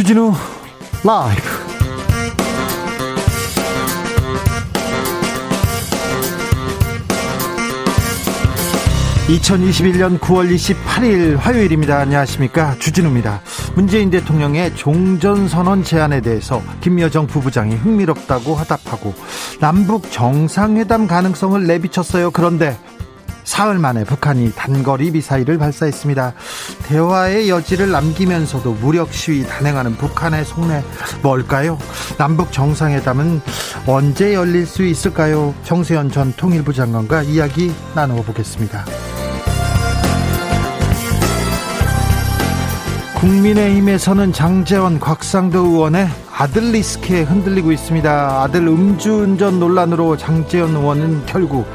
주진우 라이브. 2021년 9월 28일 화요일입니다. 안녕하십니까, 주진우입니다. 문재인 대통령의 종전선언 제안에 대해서 김여정 부부장이 흥미롭다고 화답하고 남북 정상회담 가능성을 내비쳤어요. 그런데 사흘 만에 북한이 단거리 미사일을 발사했습니다. 대화의 여지를 남기면서도 무력 시위 단행하는 북한의 속내 뭘까요? 남북 정상회담은 언제 열릴 수 있을까요? 정세현 전 통일부 장관과 이야기 나눠보겠습니다. 국민의힘에서는 장제원, 곽상도 의원의 아들 리스크에 흔들리고 있습니다. 아들 음주운전 논란으로 장제원 의원은 결국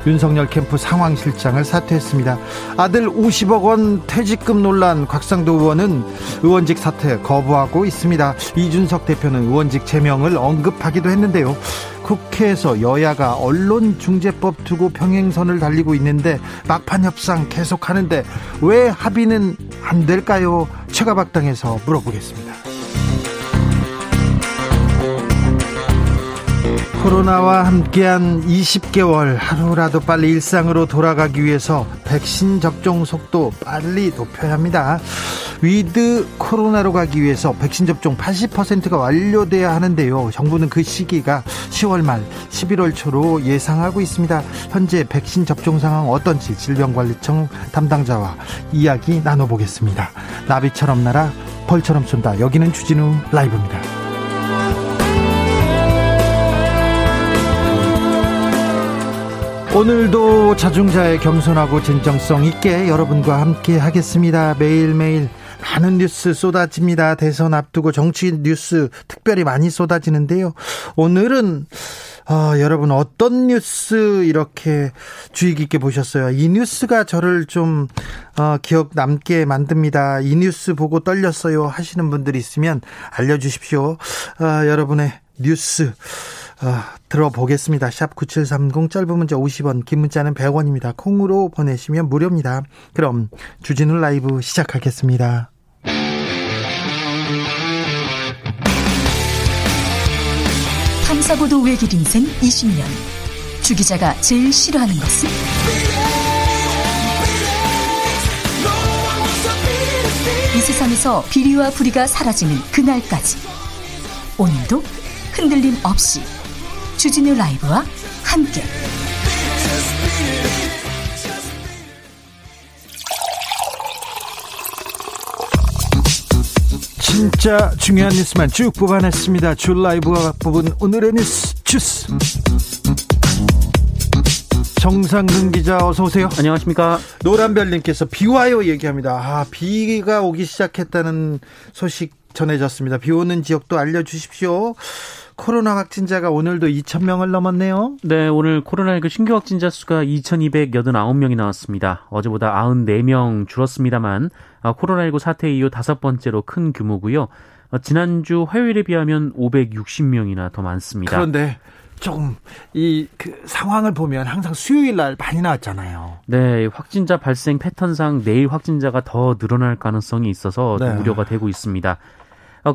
윤석열 캠프 상황실장을 사퇴했습니다. 아들 50억 원 퇴직금 논란, 곽상도 의원은 의원직 사퇴 거부하고 있습니다. 이준석 대표는 의원직 제명을 언급하기도 했는데요. 국회에서 여야가 언론중재법 두고 평행선을 달리고 있는데 막판 협상 계속하는데 왜 합의는 안 될까요? 최가박당에서 물어보겠습니다. 코로나와 함께한 20개월, 하루라도 빨리 일상으로 돌아가기 위해서 백신 접종 속도 빨리 높여야 합니다. 위드 코로나로 가기 위해서 백신 접종 80%가 완료돼야 하는데요. 정부는 그 시기가 10월 말 11월 초로 예상하고 있습니다. 현재 백신 접종 상황 어떤지 질병관리청 담당자와 이야기 나눠보겠습니다. 나비처럼 날아 벌처럼 쏜다. 여기는 주진우 라이브입니다. 오늘도 자중자애, 겸손하고 진정성 있게 여러분과 함께 하겠습니다. 매일매일 많은 뉴스 쏟아집니다. 대선 앞두고 정치 뉴스 특별히 많이 쏟아지는데요. 오늘은 여러분 어떤 뉴스 이렇게 주의 깊게 보셨어요? 이 뉴스가 저를 좀 기억 남게 만듭니다. 이 뉴스 보고 떨렸어요 하시는 분들이 있으면 알려주십시오. 여러분의 뉴스 들어보겠습니다. 샵 9730, 짧은 문자 50원, 긴 문자는 100원입니다. 콩으로 보내시면 무료입니다. 그럼 주진우 라이브 시작하겠습니다. 탐사보도 외길 인생 20년. 주 기자가 제일 싫어하는 것은? 이 세상에서 비리와 부리가 사라지는 그날까지 오늘도 흔들림 없이 주진우 라이브와 함께 진짜 중요한 뉴스만 쭉 뽑아냈습니다. 주 라이브와 뽑은 오늘의 뉴스 주스. 정상근 기자 어서 오세요. 안녕하십니까. 노란별님께서 비와요 얘기합니다. 비가 오기 시작했다는 소식 전해졌습니다. 비 오는 지역도 알려주십시오. 코로나 확진자가 오늘도 2,000명을 넘었네요. 네, 오늘 코로나19 신규 확진자 수가 2,289명이 나왔습니다. 어제보다 94명 줄었습니다만 코로나19 사태 이후 5번째로 큰 규모고요. 지난주 화요일에 비하면 560명이나 더 많습니다. 그런데 조금 그 상황을 보면 항상 수요일 날 많이 나왔잖아요. 네, 확진자 발생 패턴상 내일 확진자가 더 늘어날 가능성이 있어서 좀 우려가 되고 있습니다.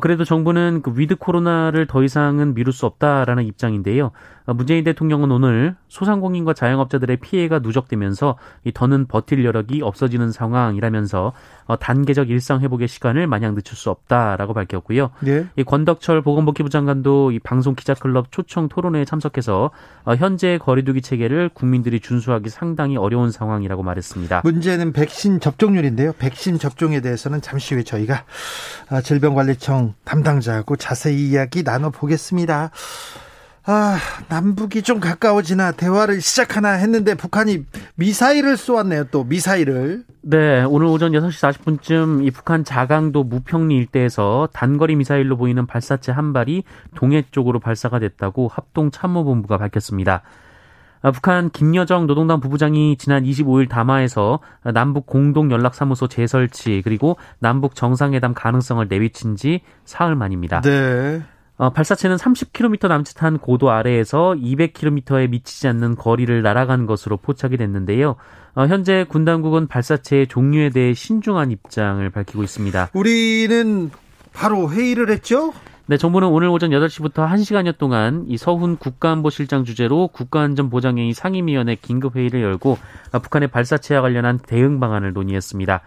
그래도 정부는 그 위드 코로나를 더 이상은 미룰 수 없다라는 입장인데요. 문재인 대통령은 오늘 소상공인과 자영업자들의 피해가 누적되면서 더는 버틸 여력이 없어지는 상황이라면서 단계적 일상 회복의 시간을 마냥 늦출 수 없다라고 밝혔고요. 네. 이 권덕철 보건복지부 장관도 이 방송 기자클럽 초청 토론회에 참석해서 현재 거리두기 체계를 국민들이 준수하기 상당히 어려운 상황이라고 말했습니다. 문제는 백신 접종률인데요. 백신 접종에 대해서는 잠시 후에 저희가 질병관리청 담당자하고 자세히 이야기 나눠보겠습니다. 남북이 좀 가까워지나 대화를 시작하나 했는데 북한이 미사일을 쏘았네요. 또 미사일을. 네, 오늘 오전 6시 40분쯤 이 북한 자강도 무평리 일대에서 단거리 미사일로 보이는 발사체 한 발이 동해 쪽으로 발사가 됐다고 합동참모본부가 밝혔습니다. 북한 김여정 노동당 부부장이 지난 25일 담화에서 남북 공동연락사무소 재설치 그리고 남북 정상회담 가능성을 내비친 지 사흘 만입니다. 네. 발사체는 30km 남짓한 고도 아래에서 200km에 미치지 않는 거리를 날아간 것으로 포착이 됐는데요. 현재 군 당국은 발사체의 종류에 대해 신중한 입장을 밝히고 있습니다. 우리는 바로 회의를 했죠? 네, 정부는 오늘 오전 8시부터 1시간여 동안 이 서훈 국가안보실장 주재로 국가안전보장회의 상임위원회 긴급회의를 열고 북한의 발사체와 관련한 대응 방안을 논의했습니다.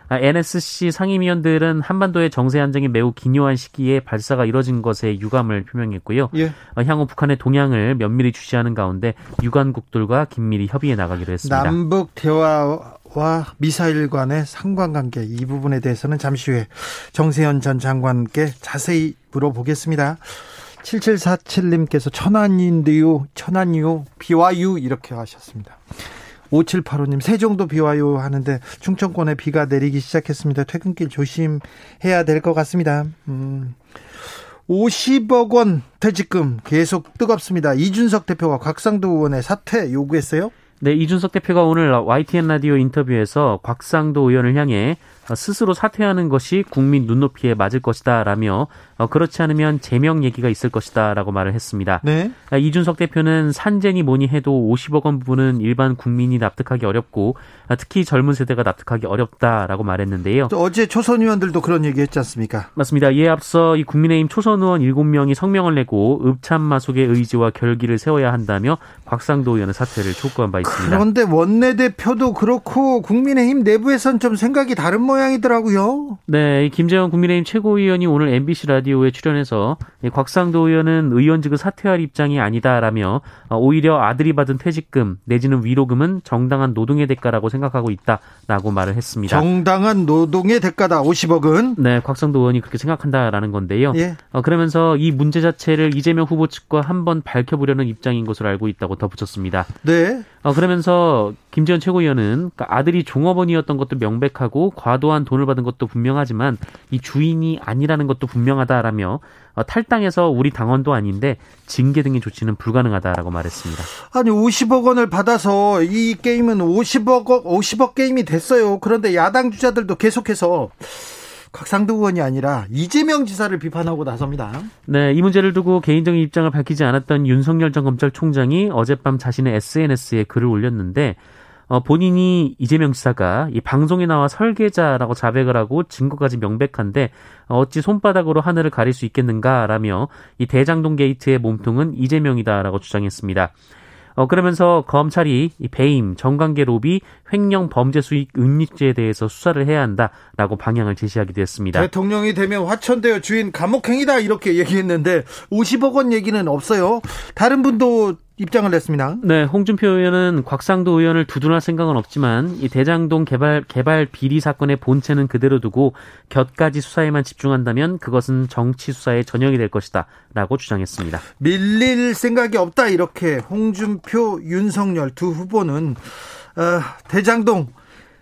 NSC 상임위원들은 한반도의 정세 안정이 매우 기묘한 시기에 발사가 이뤄진 것에 유감을 표명했고요. 예. 향후 북한의 동향을 면밀히 주시하는 가운데 유관국들과 긴밀히 협의해 나가기로 했습니다. 남북 대화와 미사일 간의 상관관계 이 부분에 대해서는 잠시 후에 정세현 전 장관께 자세히 물어보겠습니다. 7747님께서 천안인데요. 비와유 이렇게 하셨습니다. 5785님 세종도 비와요 하는데 충청권에 비가 내리기 시작했습니다. 퇴근길 조심해야 될 것 같습니다. 50억 원 퇴직금 계속 뜨겁습니다. 이준석 대표가 곽상도 의원의 사퇴 요구했어요? 네, 이준석 대표가 오늘 YTN 라디오 인터뷰에서 곽상도 의원을 향해 스스로 사퇴하는 것이 국민 눈높이에 맞을 것이다 라며 그렇지 않으면 제명 얘기가 있을 것이다 라고 말을 했습니다. 네. 이준석 대표는 산재니 뭐니 해도 50억 원 부분은 일반 국민이 납득하기 어렵고 특히 젊은 세대가 납득하기 어렵다라고 말했는데요. 어제 초선 의원들도 그런 얘기 했지 않습니까? 맞습니다. 이에 앞서 이 국민의힘 초선 의원 7명이 성명을 내고 읍참마속의 의지와 결기를 세워야 한다며 곽상도 의원의 사퇴를 촉구한 바 있습니다. 그런데 원내대표도 그렇고 국민의힘 내부에선 좀 생각이 다른 모양이더라고요. 네, 김재원 국민의힘 최고위원이 오늘 MBC 라디오에 출연해서 곽상도 의원은 의원직을 사퇴할 입장이 아니다라며 오히려 아들이 받은 퇴직금 내지는 위로금은 정당한 노동의 대가라고 생각하고 있다라고 말을 했습니다. 정당한 노동의 대가다 50억은? 네, 곽상도 의원이 그렇게 생각한다라는 건데요. 예. 그러면서 이 문제 자체를 이재명 후보 측과 한번 밝혀보려는 입장인 것으로 알고 있다고 덧붙였습니다. 네. 그러면서 김재원 최고위원은 아들이 종업원이었던 것도 명백하고 과도한 돈을 받은 것도 분명하지만 이 주인이 아니라는 것도 분명하다라며 탈당해서 우리 당원도 아닌데 징계 등의 조치는 불가능하다라고 말했습니다. 아니 50억 원을 받아서 이 게임은 50억 게임이 됐어요. 그런데 야당 주자들도 계속해서 곽상도 의원이 아니라 이재명 지사를 비판하고 나섭니다. 네, 이 문제를 두고 개인적인 입장을 밝히지 않았던 윤석열 전 검찰총장이 어젯밤 자신의 SNS에 글을 올렸는데 본인이 이재명 지사가 이 방송에 나와 설계자라고 자백을 하고 증거까지 명백한데 어찌 손바닥으로 하늘을 가릴 수 있겠는가라며 이 대장동 게이트의 몸통은 이재명이다라고 주장했습니다. 그러면서 검찰이 이 배임, 정관계 로비, 횡령 범죄 수익 은닉죄에 대해서 수사를 해야 한다라고 방향을 제시하기도 했습니다. 대통령이 되면 화천대유 주인 감옥행이다 이렇게 얘기했는데 50억 원 얘기는 없어요. 다른 분도 입장을 냈습니다. 네, 홍준표 의원은 곽상도 의원을 두둔할 생각은 없지만 이 대장동 개발 비리 사건의 본체는 그대로 두고 곁가지 수사에만 집중한다면 그것은 정치 수사의 전형이 될 것이다 라고 주장했습니다. 밀릴 생각이 없다 이렇게 홍준표, 윤석열 두 후보는 대장동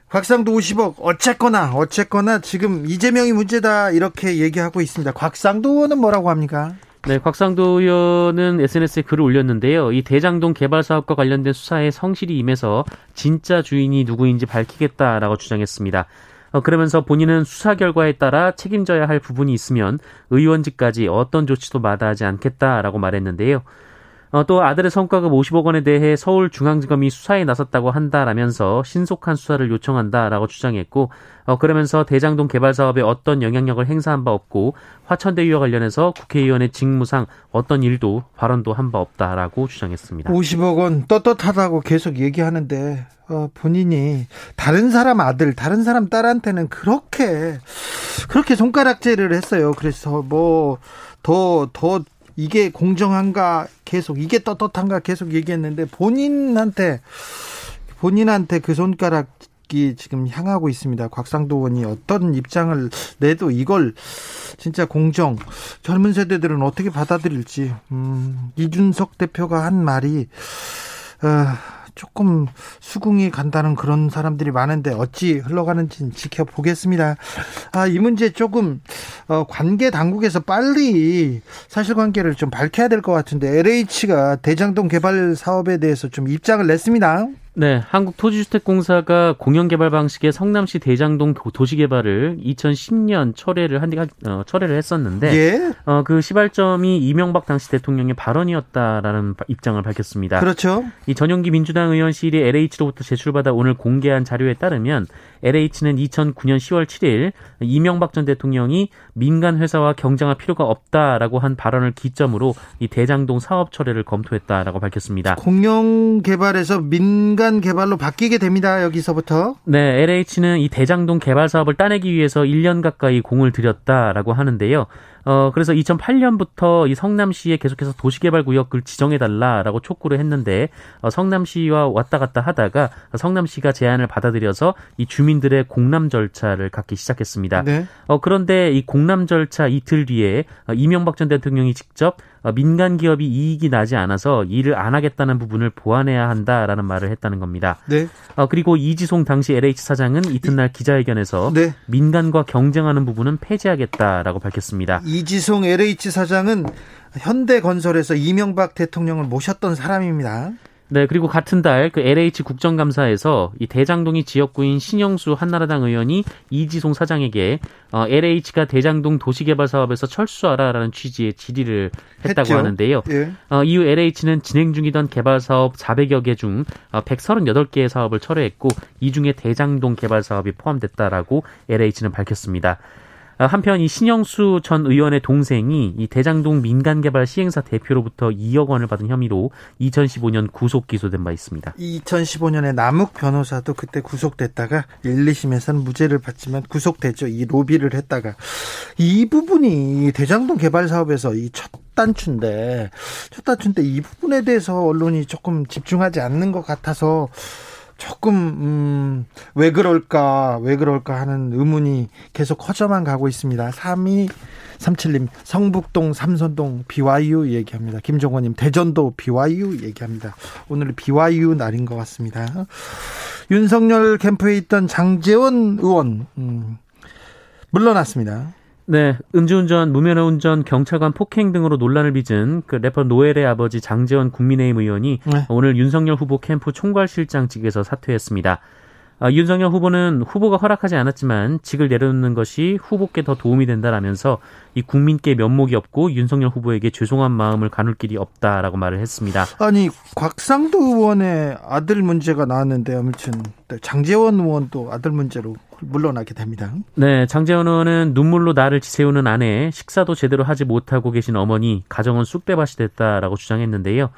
곽상도 50억 어쨌거나 지금 이재명이 문제다 이렇게 얘기하고 있습니다. 곽상도 의원은 뭐라고 합니까? 네, 곽상도 의원은 SNS에 글을 올렸는데요. 이 대장동 개발 사업과 관련된 수사에 성실히 임해서 진짜 주인이 누구인지 밝히겠다라고 주장했습니다. 그러면서 본인은 수사 결과에 따라 책임져야 할 부분이 있으면 의원직까지 어떤 조치도 마다하지 않겠다라고 말했는데요. 또 아들의 성과급 50억 원에 대해 서울중앙지검이 수사에 나섰다고 한다라면서 신속한 수사를 요청한다라고 주장했고 그러면서 대장동 개발 사업에 어떤 영향력을 행사한 바 없고 화천대유와 관련해서 국회의원의 직무상 어떤 일도 발언도 한 바 없다라고 주장했습니다. 50억 원 떳떳하다고 계속 얘기하는데 본인이 다른 사람 아들, 다른 사람 딸한테는 그렇게 손가락질을 했어요. 그래서 더 이게 공정한가 계속 이게 떳떳한가 계속 얘기했는데 본인한테 그 손가락이 지금 향하고 있습니다. 곽상도 의원이 어떤 입장을 내도 이걸 진짜 젊은 세대들은 어떻게 받아들일지 이준석 대표가 한 말이 조금 수긍이 간다는 그런 사람들이 많은데 어찌 흘러가는지 지켜보겠습니다. 이 문제 조금 관계 당국에서 빨리 사실관계를 좀 밝혀야 될 것 같은데 LH가 대장동 개발 사업에 대해서 좀 입장을 냈습니다. 네, 한국토지주택공사가 공영개발 방식의 성남시 대장동 도시개발을 2010년 철회를 했었는데 예. 그 시발점이 이명박 당시 대통령의 발언이었다라는 입장을 밝혔습니다. 그렇죠. 이 전용기 민주당 의원실이 LH로부터 제출받아 오늘 공개한 자료에 따르면 LH는 2009년 10월 7일 이명박 전 대통령이 민간 회사와 경쟁할 필요가 없다라고 한 발언을 기점으로 이 대장동 사업 철회를 검토했다라고 밝혔습니다. 공영개발에서 민간 개발로 바뀌게 됩니다. 여기서부터. 네, LH는 이 대장동 개발 사업을 따내기 위해서 1년 가까이 공을 들였다라고 하는데요. 그래서 2008년부터 이 성남시에 계속해서 도시개발구역을 지정해달라라고 촉구를 했는데 성남시와 왔다 갔다 하다가 성남시가 제안을 받아들여서 이 주민들의 공람 절차를 갖기 시작했습니다. 네. 그런데 이 공람 절차 이틀 뒤에 이명박 전 대통령이 직접 민간 기업이 이익이 나지 않아서 일을 안 하겠다는 부분을 보완해야 한다라는 말을 했다는 겁니다. 네. 그리고 이지송 당시 LH 사장은 이튿날 기자회견에서 네. 민간과 경쟁하는 부분은 폐지하겠다라고 밝혔습니다. 이지송 LH 사장은 현대건설에서 이명박 대통령을 모셨던 사람입니다. 네, 그리고 같은 달 그 LH 국정감사에서 이 대장동이 지역구인 신영수 한나라당 의원이 이지송 사장에게 LH가 대장동 도시개발 사업에서 철수하라라는 취지의 질의를 했다고 하는데요. 예. 이후 LH는 진행 중이던 개발 사업 400여 개 중 138개의 사업을 철회했고 이 중에 대장동 개발 사업이 포함됐다라고 LH는 밝혔습니다. 한편 이 신영수 전 의원의 동생이 이 대장동 민간개발 시행사 대표로부터 2억 원을 받은 혐의로 2015년 구속 기소된 바 있습니다. 2015년에 남욱 변호사도 그때 구속됐다가 1, 2심에서는 무죄를 받지만 구속됐죠. 이 로비를 했다가. 이 부분이 대장동 개발 사업에서 이 첫 단추인데 이 부분에 대해서 언론이 조금 집중하지 않는 것 같아서 조금 왜 그럴까 하는 의문이 계속 커져만 가고 있습니다. 3237님 성북동 삼선동 BYU 얘기합니다. 김종원님 대전도 BYU 얘기합니다. 오늘 BYU 날인 것 같습니다. 윤석열 캠프에 있던 장제원 의원 물러났습니다. 네, 음주운전, 무면허운전, 경찰관 폭행 등으로 논란을 빚은 그 래퍼 노엘의 아버지 장제원 국민의힘 의원이 네. 오늘 윤석열 후보 캠프 총괄실장직에서 사퇴했습니다. 윤석열 후보는 후보가 허락하지 않았지만 직을 내려놓는 것이 후보께 더 도움이 된다라면서 이 국민께 면목이 없고 윤석열 후보에게 죄송한 마음을 가눌 길이 없다라고 말을 했습니다. 아니 곽상도 의원의 아들 문제가 나왔는데 아무튼 장제원 의원도 아들 문제로 물러나게 됩니다. 네, 장제원 의원은 눈물로 나를 지새우는 아내, 식사도 제대로 하지 못하고 계신 어머니, 가정은 쑥대밭이 됐다라고 주장했는데요.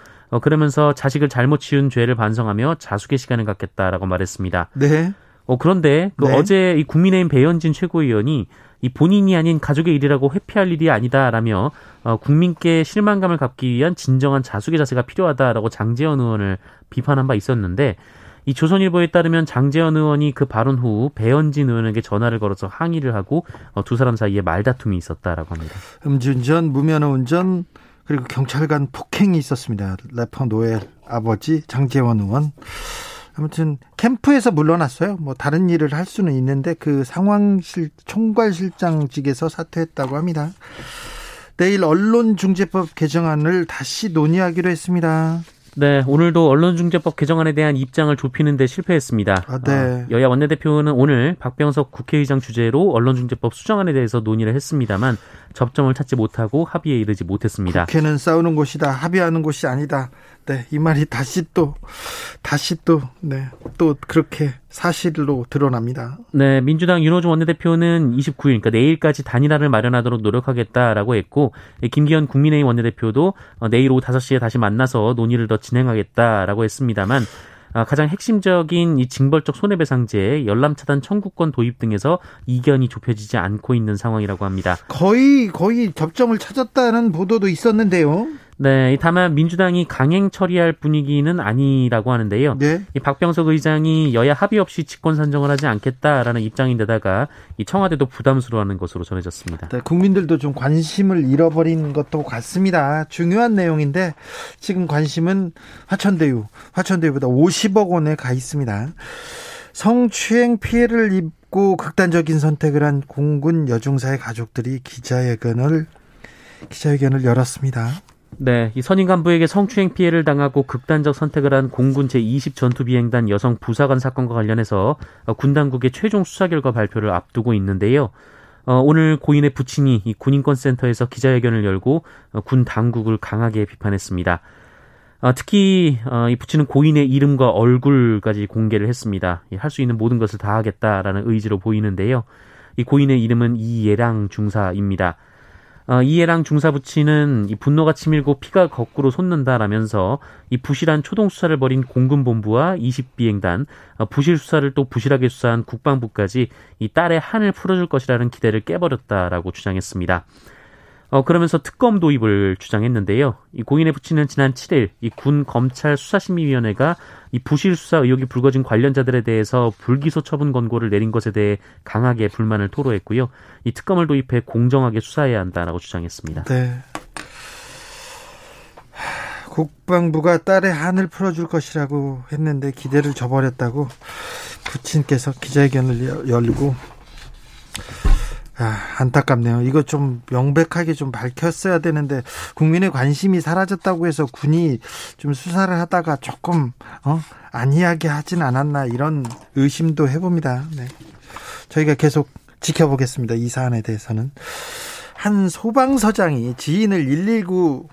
그러면서 자식을 잘못 치운 죄를 반성하며 자숙의 시간을 갖겠다라고 말했습니다. 네. 그런데 네. 어제 이 국민의힘 배현진 최고위원이 이 본인이 아닌 가족의 일이라고 회피할 일이 아니다라며 국민께 실망감을 갚기 위한 진정한 자숙의 자세가 필요하다라고 장제원 의원을 비판한 바 있었는데 이 조선일보에 따르면 장제원 의원이 그 발언 후 배현진 의원에게 전화를 걸어서 항의를 하고 두 사람 사이에 말다툼이 있었다라고 합니다. 음주운전, 무면허운전 그리고 경찰관 폭행이 있었습니다. 래퍼 노엘 아버지 장제원 의원. 아무튼 캠프에서 물러났어요. 뭐 다른 일을 할 수는 있는데 그 상황실 총괄실장직에서 사퇴했다고 합니다. 내일 언론중재법 개정안을 다시 논의하기로 했습니다. 네, 오늘도 언론중재법 개정안에 대한 입장을 좁히는 데 실패했습니다. 네. 여야 원내대표는 오늘 박병석 국회의장 주재로 언론중재법 수정안에 대해서 논의를 했습니다만 접점을 찾지 못하고 합의에 이르지 못했습니다. 국회는 싸우는 곳이다. 합의하는 곳이 아니다. 네, 이 말이 다시 또 그렇게 사실로 드러납니다. 네, 민주당 윤호중 원내대표는 29일, 그러니까 내일까지 단일화를 마련하도록 노력하겠다라고 했고, 김기현 국민의힘 원내대표도 내일 오후 5시에 다시 만나서 논의를 더 진행하겠다라고 했습니다만, 가장 핵심적인 이 징벌적 손해배상제, 열람차단 청구권 도입 등에서 이견이 좁혀지지 않고 있는 상황이라고 합니다. 거의 접점을 찾았다는 보도도 있었는데요. 네, 다만 민주당이 강행 처리할 분위기는 아니라고 하는데요. 네. 이 박병석 의장이 여야 합의 없이 직권 산정을 하지 않겠다라는 입장인데다가 이 청와대도 부담스러워하는 것으로 전해졌습니다. 네, 국민들도 좀 관심을 잃어버린 것도 같습니다. 중요한 내용인데 지금 관심은 화천대유보다 50억 원에 가 있습니다. 성추행 피해를 입고 극단적인 선택을 한 공군 여중사의 가족들이 기자회견을 열었습니다. 네, 이 선임 간부에게 성추행 피해를 당하고 극단적 선택을 한 공군 제20 전투비행단 여성 부사관 사건과 관련해서 군 당국의 최종 수사 결과 발표를 앞두고 있는데요. 오늘 고인의 부친이 이 군인권센터에서 기자회견을 열고 군 당국을 강하게 비판했습니다. 특히 이 부친은 고인의 이름과 얼굴까지 공개를 했습니다. 할 수 있는 모든 것을 다 하겠다라는 의지로 보이는데요. 이 고인의 이름은 이예랑 중사입니다. 이예랑 중사 부친은 이 분노가 치밀고 피가 거꾸로 솟는다라면서 이 부실한 초동 수사를 벌인 공군본부와 20비행단, 부실 수사를 또 부실하게 수사한 국방부까지 이 딸의 한을 풀어줄 것이라는 기대를 깨버렸다라고 주장했습니다. 그러면서 특검 도입을 주장했는데요. 이 고인의 부친은 지난 7일 이 군 검찰 수사심의위원회가 이 부실 수사 의혹이 불거진 관련자들에 대해서 불기소 처분 권고를 내린 것에 대해 강하게 불만을 토로했고요. 이 특검을 도입해 공정하게 수사해야 한다라고 주장했습니다. 네. 국방부가 딸의 한을 풀어줄 것이라고 했는데 기대를 저버렸다고 부친께서 기자회견을 열고 안타깝네요. 이거 좀 명백하게 좀 밝혔어야 되는데 국민의 관심이 사라졌다고 해서 군이 좀 수사를 하다가 조금 안이하게 하진 않았나 이런 의심도 해봅니다. 네. 저희가 계속 지켜보겠습니다. 이 사안에 대해서는. 한 소방서장이 지인을 119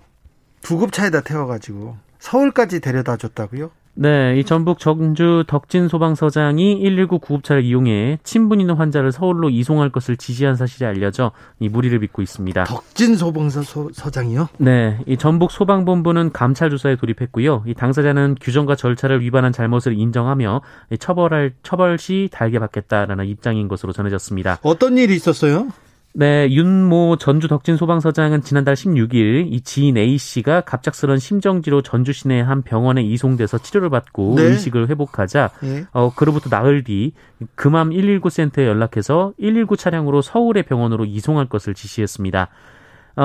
구급차에다 태워가지고 서울까지 데려다 줬다고요? 네, 이 전북 정주 덕진 소방서장이 119 구급차를 이용해 친분 있는 환자를 서울로 이송할 것을 지시한 사실이 알려져 이 무리를 빚고 있습니다. 덕진 소방서장이요? 네, 이 전북 소방본부는 감찰 조사에 돌입했고요. 이 당사자는 규정과 절차를 위반한 잘못을 인정하며 처벌 시 달게 받겠다라는 입장인 것으로 전해졌습니다. 어떤 일이 있었어요? 네, 윤모 전주 덕진 소방서장은 지난달 16일 이 지인 A씨가 갑작스런 심정지로 전주 시내 한 병원에 이송돼서 치료를 받고 네. 의식을 회복하자 네. 그로부터 나흘 뒤 금암 119 센터에 연락해서 119 차량으로 서울의 병원으로 이송할 것을 지시했습니다.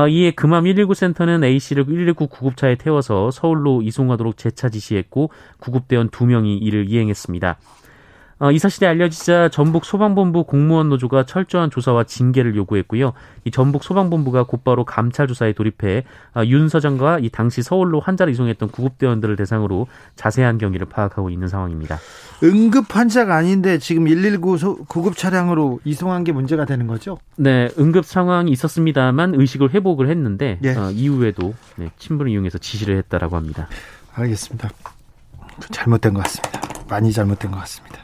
이에 금암 119 센터는 A씨를 119 구급차에 태워서 서울로 이송하도록 재차 지시했고 구급대원 2명이 이를 이행했습니다. 이 사실이 알려지자 전북 소방본부 공무원 노조가 철저한 조사와 징계를 요구했고요. 이 전북 소방본부가 곧바로 감찰 조사에 돌입해 윤 서장과 이 당시 서울로 환자를 이송했던 구급대원들을 대상으로 자세한 경위를 파악하고 있는 상황입니다. 응급 환자가 아닌데 지금 119 구급 차량으로 이송한 게 문제가 되는 거죠? 네, 응급 상황이 있었습니다만 의식을 회복을 했는데 예. 이후에도 친분을 이용해서 지시를 했다라고 합니다. 알겠습니다. 잘못된 것 같습니다. 많이 잘못된 것 같습니다.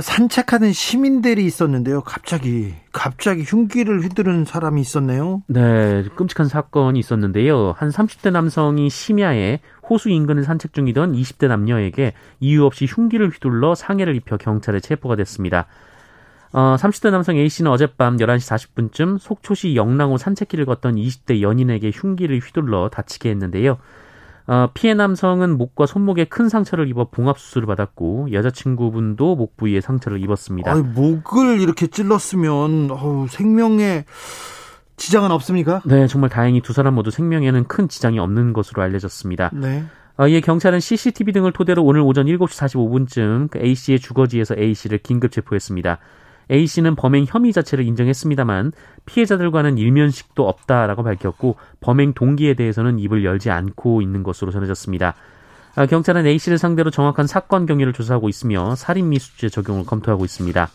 산책하는 시민들이 있었는데요. 갑자기 흉기를 휘두르는 사람이 있었네요. 네, 끔찍한 사건이 있었는데요. 한 30대 남성이 심야에 호수 인근을 산책 중이던 20대 남녀에게 이유 없이 흉기를 휘둘러 상해를 입혀 경찰에 체포가 됐습니다. 30대 남성 A씨는 어젯밤 11시 40분쯤 속초시 영랑호 산책길을 걷던 20대 연인에게 흉기를 휘둘러 다치게 했는데요. 피해 남성은 목과 손목에 큰 상처를 입어 봉합수술을 받았고 여자친구분도 목 부위에 상처를 입었습니다. 목을 이렇게 찔렀으면 생명에 지장은 없습니까? 네, 정말 다행히 두 사람 모두 생명에는 큰 지장이 없는 것으로 알려졌습니다. 네. 이에 경찰은 CCTV 등을 토대로 오늘 오전 7시 45분쯤 A씨의 주거지에서 A씨를 긴급 체포했습니다. A씨는 범행 혐의 자체를 인정했습니다만 피해자들과는 일면식도 없다라고 밝혔고 범행 동기에 대해서는 입을 열지 않고 있는 것으로 전해졌습니다. 경찰은 A씨를 상대로 정확한 사건 경위를 조사하고 있으며 살인미수죄 적용을 검토하고 있습니다.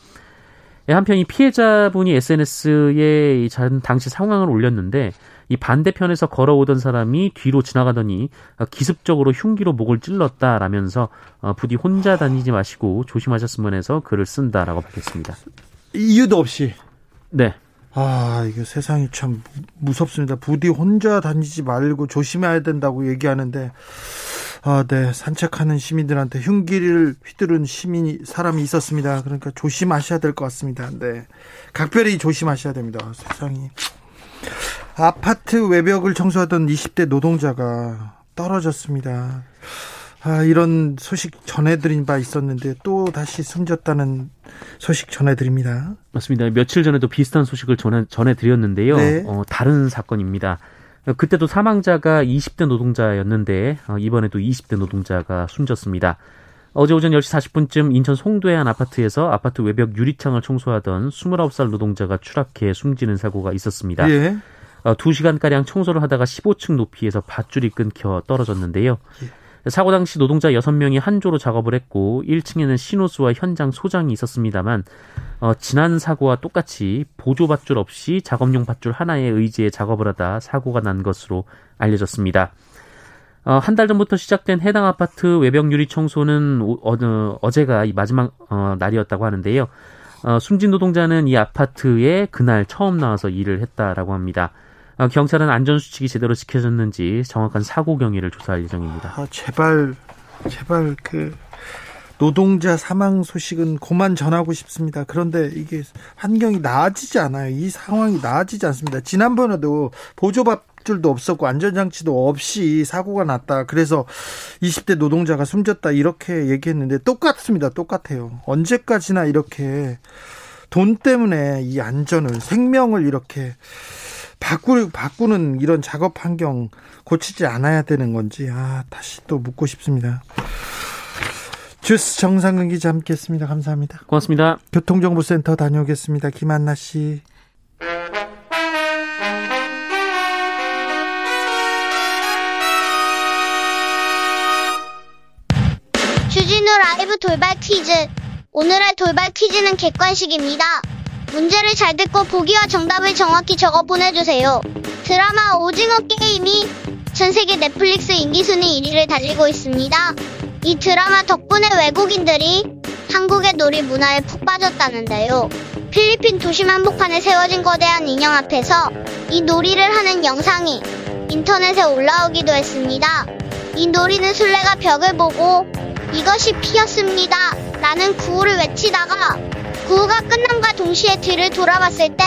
한편 이 피해자분이 SNS에 당시 상황을 올렸는데 이 반대편에서 걸어오던 사람이 뒤로 지나가더니 기습적으로 흉기로 목을 찔렀다라면서 부디 혼자 다니지 마시고 조심하셨으면 해서 글을 쓴다라고 밝혔습니다. 이유도 없이. 네. 이게 세상이 참 무섭습니다. 부디 혼자 다니지 말고 조심해야 된다고 얘기하는데 네, 산책하는 시민들한테 흉기를 휘두른 사람이 있었습니다. 그러니까 조심하셔야 될 것 같습니다. 네, 각별히 조심하셔야 됩니다. 세상이. 아파트 외벽을 청소하던 20대 노동자가 떨어졌습니다. 이런 소식 전해드린 바 있었는데 또 다시 숨졌다는 소식 전해드립니다. 맞습니다. 며칠 전에도 비슷한 소식을 전해드렸는데요. 네. 다른 사건입니다. 그때도 사망자가 20대 노동자였는데 이번에도 20대 노동자가 숨졌습니다. 어제 오전 10시 40분쯤 인천 송도의 한 아파트에서 아파트 외벽 유리창을 청소하던 29살 노동자가 추락해 숨지는 사고가 있었습니다. 예. 2시간가량 청소를 하다가 15층 높이에서 밧줄이 끊겨 떨어졌는데요. 사고 당시 노동자 6명이 한 조로 작업을 했고 1층에는 신호수와 현장 소장이 있었습니다만 지난 사고와 똑같이 보조 밧줄 없이 작업용 밧줄 하나에 의지해 작업을 하다 사고가 난 것으로 알려졌습니다. 한 달 전부터 시작된 해당 아파트 외벽 유리 청소는 어제가 마지막 날이었다고 하는데요. 숨진 노동자는 이 아파트에 그날 처음 나와서 일을 했다라고 합니다. 경찰은 안전수칙이 제대로 지켜졌는지 정확한 사고 경위를 조사할 예정입니다. 제발 그 노동자 사망 소식은 그만 전하고 싶습니다. 그런데 이게 환경이 나아지지 않아요. 이 상황이 나아지지 않습니다. 지난번에도 보조밥줄도 없었고 안전장치도 없이 사고가 났다. 그래서 20대 노동자가 숨졌다 이렇게 얘기했는데 똑같습니다. 똑같아요. 언제까지나 이렇게 돈 때문에 이 안전을 생명을 이렇게 바꾸는 이런 작업 환경 고치지 않아야 되는 건지 다시 또 묻고 싶습니다. 주스 정상근 기자 함께했습니다. 감사합니다. 고맙습니다. 교통정보센터 다녀오겠습니다. 김한나 씨. 주진우 라이브 돌발 퀴즈. 오늘의 돌발 퀴즈는 객관식입니다. 문제를 잘 듣고 보기와 정답을 정확히 적어 보내주세요. 드라마 오징어 게임이 전세계 넷플릭스 인기순위 1위를 달리고 있습니다. 이 드라마 덕분에 외국인들이 한국의 놀이 문화에 푹 빠졌다는데요. 필리핀 도심 한복판에 세워진 거대한 인형 앞에서 이 놀이를 하는 영상이 인터넷에 올라오기도 했습니다. 이 놀이는 술래가 벽을 보고 이것이 피었습니다 라는 구호를 외치다가 구호가 끝남과 동시에 뒤를 돌아봤을 때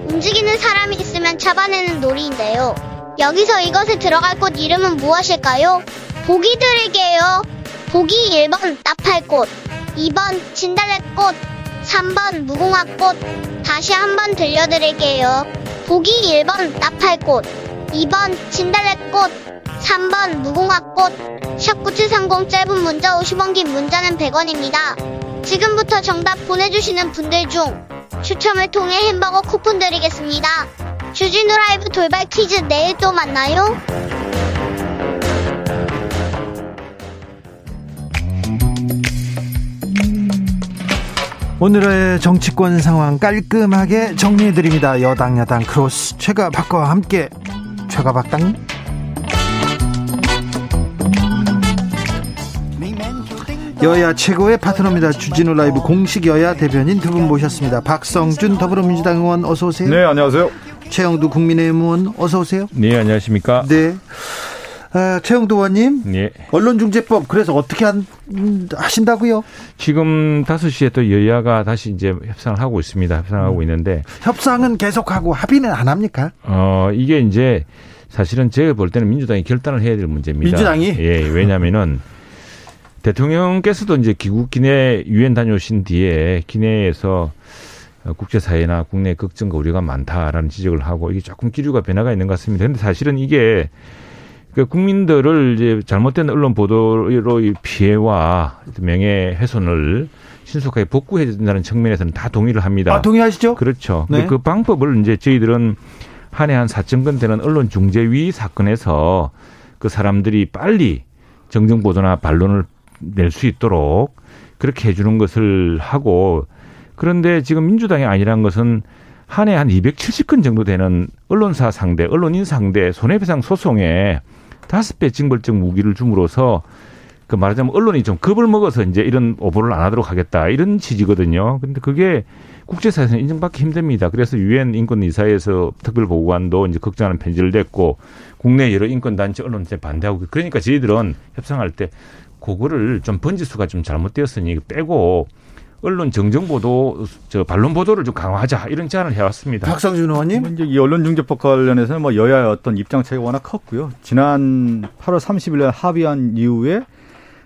움직이는 사람이 있으면 잡아내는 놀이인데요. 여기서 이것에 들어갈 꽃 이름은 무엇일까요? 보기 드릴게요. 보기 1번 나팔꽃, 2번 진달래꽃, 3번 무궁화꽃. 다시 한번 들려드릴게요. 보기 1번 나팔꽃, 2번 진달래꽃, 3번 무궁화꽃. 샵9730 짧은 문자 50원, 긴 문자는 100원입니다. 지금부터 정답 보내주시는 분들 중 추첨을 통해 햄버거 쿠폰 드리겠습니다. 주진우 라이브 돌발 퀴즈 내일 또 만나요. 오늘의 정치권 상황 깔끔하게 정리해드립니다. 여당 야당 크로스 최가박과 함께 최가박당. 여야 최고의 파트너입니다. 주진우 라이브 공식 여야 대변인 두 분 모셨습니다. 박성준 더불어민주당 의원 어서 오세요. 네, 안녕하세요. 최영두 국민의힘 의원 어서 오세요. 네, 안녕하십니까. 네. 최영두 의원님. 네. 언론중재법 그래서 어떻게 하신다고요? 지금 5시에 또 여야가 다시 이제 협상을 하고 있습니다. 협상하고 있는데. 협상은 계속하고 합의는 안 합니까? 이게 이제 사실은 제가 볼 때는 민주당이 결단을 해야 될 문제입니다. 민주당이? 예, 왜냐면은 대통령께서도 이제 귀국 기내 유엔 다녀오신 뒤에 기내에서 국제사회나 국내 걱정과 우려가 많다라는 지적을 하고 이게 조금 기류가 변화가 있는 것 같습니다. 그런데 사실은 이게 국민들을 이제 잘못된 언론 보도로의 피해와 명예훼손을 신속하게 복구해야 된다는 측면에서는 다 동의를 합니다. 동의하시죠? 그렇죠. 네. 근데 그 방법을 이제 저희들은 한 해 한 4천 건 되는 언론중재위 사건에서 그 사람들이 빨리 정정보도나 반론을 낼 수 있도록 그렇게 해주는 것을 하고, 그런데 지금 민주당이 아니란 것은 한 해 한 270건 정도 되는 언론사 상대, 언론인 상대 손해배상 소송에 5배 징벌적 무기를 줌으로써 그 말하자면 언론이 좀 겁을 먹어서 이제 이런 오보를 안 하도록 하겠다 이런 취지거든요. 그런데 그게 국제사회에서는 인정받기 힘듭니다. 그래서 유엔 인권이사회에서 특별보고관도 이제 걱정하는 편지를 냈고 국내 여러 인권단체 언론에 반대하고, 그러니까 저희들은 협상할 때 그거를 좀 번지수가 좀 잘못되었으니 빼고 언론 정정보도, 반론 보도를 좀 강화하자 이런 제안을 해왔습니다. 박성준 의원님. 이제 이 언론중재법 관련해서는 뭐 여야의 어떤 입장 차이가 워낙 컸고요. 지난 8월 30일 날 합의한 이후에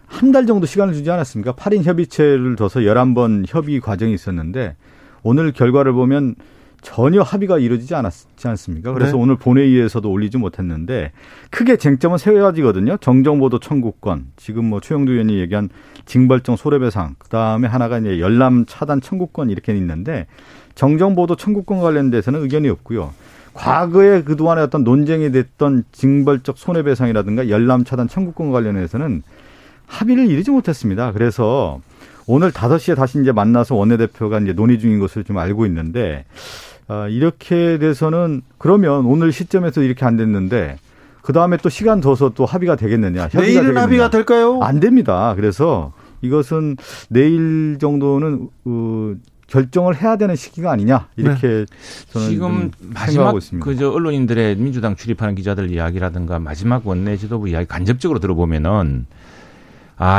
한 달 정도 시간을 주지 않았습니까? 8인 협의체를 둬서 11번 협의 과정이 있었는데 오늘 결과를 보면 전혀 합의가 이루어지지 않지 않습니까? 그래서 네. 오늘 본회의에서도 올리지 못했는데 크게 쟁점은 세 가지거든요. 정정보도 청구권, 지금 뭐 최영두 의원이 얘기한 징벌적 손해배상, 그다음에 하나가 이제 열람 차단 청구권 이렇게 있는데 정정보도 청구권 관련돼서는 의견이 없고요. 과거에 그동안에 어떤 논쟁이 됐던 징벌적 손해배상이라든가 열람 차단 청구권 관련해서는 합의를 이루지 못했습니다. 그래서 오늘 5시에 다시 이제 만나서 원내대표가 이제 논의 중인 것을 좀 알고 있는데, 이렇게 돼서는 그러면 오늘 시점에서 이렇게 안 됐는데, 그 다음에 또 시간 둬서 또 합의가 되겠느냐. 내일은 되겠느냐. 합의가 될까요? 안 됩니다. 그래서 이것은 내일 정도는, 결정을 해야 되는 시기가 아니냐 이렇게 저는 지금 마지막 그저 언론인들의 민주당 출입하는 기자들 이야기라든가 마지막 원내 지도부 이야기 간접적으로 들어보면은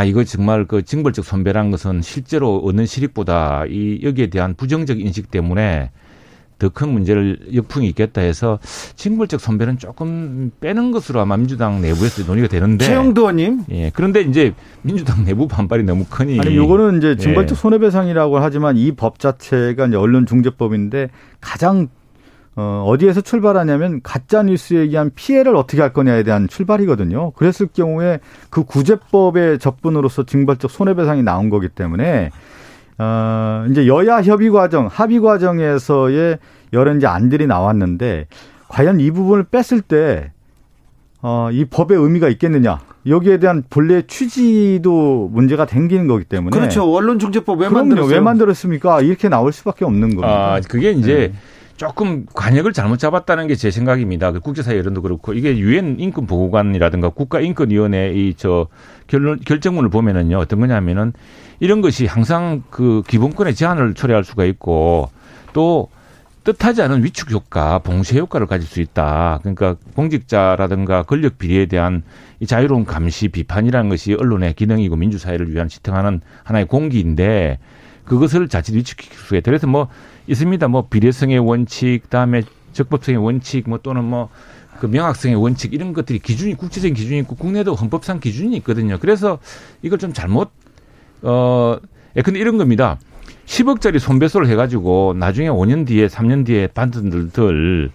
이거 정말 그 징벌적 손배라는 것은 실제로 얻는 실익보다 여기에 대한 부정적 인식 때문에 더 큰 문제를 역풍이 있겠다 해서 징벌적 손배는 조금 빼는 것으로 아마 민주당 내부에서 논의가 되는데. 최영도 의원님. 예. 그런데 이제 민주당 내부 반발이 너무 크니. 아니, 요거는 이제 징벌적 손해배상이라고 하지만 이 법 자체가 이제 언론중재법인데 가장 어디에서 출발하냐면 가짜 뉴스에 의한 피해를 어떻게 할 거냐에 대한 출발이거든요. 그랬을 경우에 그 구제법의 접근으로서 징벌적 손해배상이 나온 거기 때문에 이제 여야 협의 과정, 합의 과정에서의 여러 이제 안들이 나왔는데 과연 이 부분을 뺐을 때 이 법의 의미가 있겠느냐? 여기에 대한 본래 취지도 문제가 생기는 거기 때문에. 그렇죠. 언론중재법 왜 만들었어요? 왜 만들었습니까? 이렇게 나올 수밖에 없는 겁니다. 그게 이제 조금 관역을 잘못 잡았다는 게 제 생각입니다. 국제사회 여론도 그렇고 이게 유엔 인권보고관이라든가 국가인권위원회 결정문을 보면은요 어떤 거냐면은 이런 것이 항상 그 기본권의 제한을 초래할 수가 있고 또 뜻하지 않은 위축 효과, 봉쇄 효과를 가질 수 있다. 그러니까 공직자라든가 권력 비리에 대한 이 자유로운 감시, 비판이라는 것이 언론의 기능이고 민주사회를 위한 지탱하는 하나의 공기인데 그것을 자칫 위축시킬 수가 있다. 그래서 뭐 있습니다. 뭐 비례성의 원칙, 그다음에 적법성의 원칙, 뭐 또는 그 명확성의 원칙 이런 것들이 기준이 국제적인 기준이 있고 국내도 헌법상 기준이 있거든요. 그래서 이걸 좀 잘못 근데 이런 겁니다. 10억짜리 손배소를 해가지고 나중에 5년 뒤에 3년 뒤에 받은들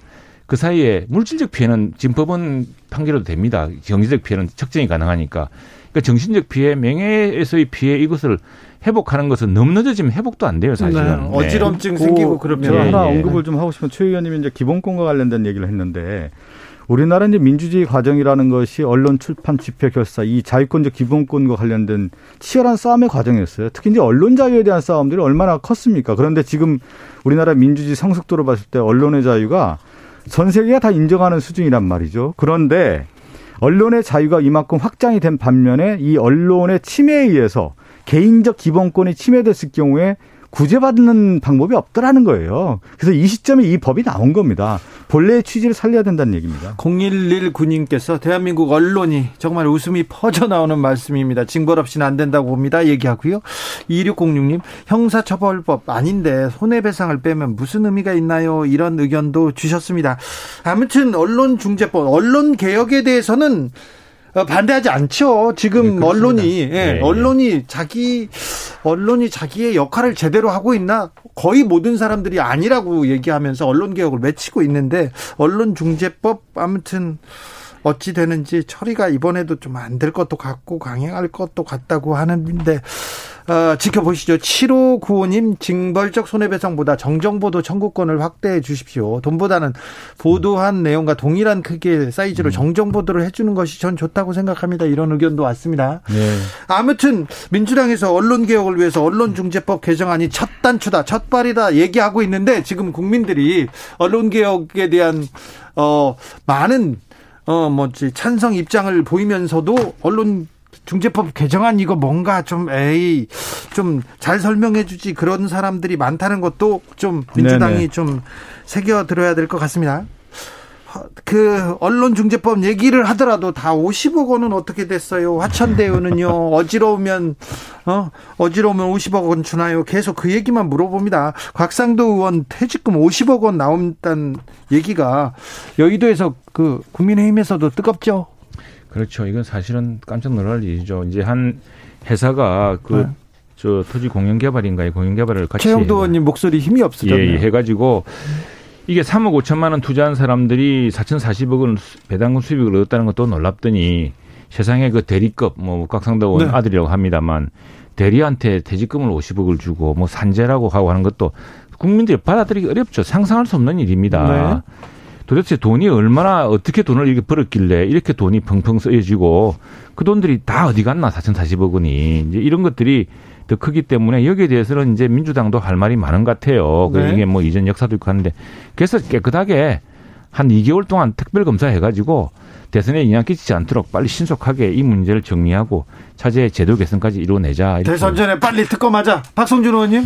그 사이에 물질적 피해는 지금 법원 판결도 됩니다. 경제적 피해는 측정이 가능하니까. 그러니까 정신적 피해, 명예에서의 피해 이것을 회복하는 것은 너무 늦어지면 회복도 안 돼요, 사실은. 네. 어지럼증 생기고 그러면. 제가 하나 언급을 좀 하고 싶은 최 의원님이 이제 기본권과 관련된 얘기를 했는데 우리나라 이제 민주주의 과정이라는 것이 언론, 출판, 집회, 결사 이 자유권적 기본권과 관련된 치열한 싸움의 과정이었어요. 특히 이제 언론 자유에 대한 싸움들이 얼마나 컸습니까? 그런데 지금 우리나라 민주주의 성숙도로 봤을 때 언론의 자유가 전 세계가 다 인정하는 수준이란 말이죠. 그런데 언론의 자유가 이만큼 확장이 된 반면에 이 언론의 침해에 의해서 개인적 기본권이 침해됐을 경우에 구제받는 방법이 없더라는 거예요. 그래서 이 시점에 이 법이 나온 겁니다. 본래의 취지를 살려야 된다는 얘기입니다. 0119님께서 대한민국 언론이 정말 웃음이 퍼져나오는 말씀입니다. 징벌 없이는 안 된다고 봅니다. 얘기하고요. 2606님 형사처벌법 아닌데 손해배상을 빼면 무슨 의미가 있나요? 이런 의견도 주셨습니다. 아무튼 언론중재법, 언론개혁에 대해서는 반대하지 않죠. 지금 네, 언론이 언론이 자기의 역할을 제대로 하고 있나? 거의 모든 사람들이 아니라고 얘기하면서 언론 개혁을 외치고 있는데 언론중재법 아무튼 어찌 되는지 처리가 이번에도 좀 안 될 것도 같고 강행할 것도 같다고 하는데 지켜보시죠. 7595님 징벌적 손해배상보다 정정보도 청구권을 확대해 주십시오. 돈보다는 보도한 내용과 동일한 크기의 사이즈로 정정보도를 해주는 것이 전 좋다고 생각합니다. 이런 의견도 왔습니다. 네. 아무튼 민주당에서 언론개혁을 위해서 언론중재법 개정안이 첫 단추다, 첫 발이다 얘기하고 있는데 지금 국민들이 언론개혁에 대한 많은 찬성 입장을 보이면서도 언론중재법 개정안 이거 뭔가 좀 잘 설명해 주지 그런 사람들이 많다는 것도 좀 민주당이 네네. 좀 새겨들어야 될 것 같습니다. 그 언론중재법 얘기를 하더라도 다 50억 원은 어떻게 됐어요? 화천대유는요. 어지러우면 50억 원 주나요? 계속 그 얘기만 물어봅니다. 곽상도 의원 퇴직금 50억 원 나온다는 얘기가 여의도에서 그 국민의힘에서도 뜨겁죠. 그렇죠. 이건 사실은 깜짝 놀랄 일이죠. 이제 한 회사가 토지 공영개발인가요? 공영개발을 같이 최영도 의원님 목소리 힘이 없어졌네요. 해가지고 이게 3억 5천만 원 투자한 사람들이 4,040억 원 배당금 수익을 얻었다는 것도 놀랍더니 세상에 그 대리급 곽상도 의원 아들이라고 합니다만 대리한테 퇴직금을 50억을 주고 산재라고 하고 하는 것도 국민들이 받아들이기 어렵죠. 상상할 수 없는 일입니다. 도대체 돈이 얼마나 어떻게 돈을 이렇게 벌었길래 이렇게 돈이 펑펑 쓰여지고 그 돈들이 다 어디 갔나 4,040억 원이 이제 이런 것들이 더 크기 때문에 여기에 대해서는 이제 민주당도 할 말이 많은 것 같아요. 네. 이게 뭐 이전 역사도 있고 하는데 그래서 깨끗하게 한 2개월 동안 특별 검사해가지고 대선에 영향 끼치지 않도록 빨리 신속하게 이 문제를 정리하고 차제의 제도 개선까지 이루어내자. 대선 전에 빨리 특검하자. 박성준 의원님.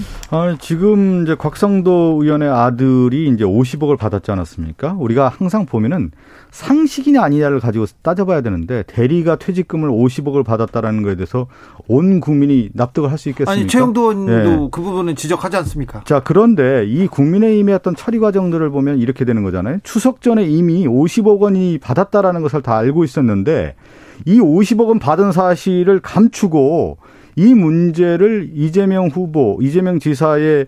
지금 이제 곽상도 의원의 아들이 이제 50억을 받았지 않았습니까? 우리가 항상 보면은 상식이냐 아니냐를 가지고 따져봐야 되는데 대리가 퇴직금을 50억을 받았다라는 거에 대해서 온 국민이 납득을 할 수 있겠습니까? 아니 최영도 의원도 그 부분은 지적하지 않습니까? 자, 그런데 이 국민의힘의 어떤 처리 과정들을 보면 이렇게 되는 거잖아요. 추석 전에 이미 50억 원이 받았다라는 것을 다 알고 있었는데 이 50억 원 받은 사실을 감추고 이 문제를 이재명 후보, 이재명 지사의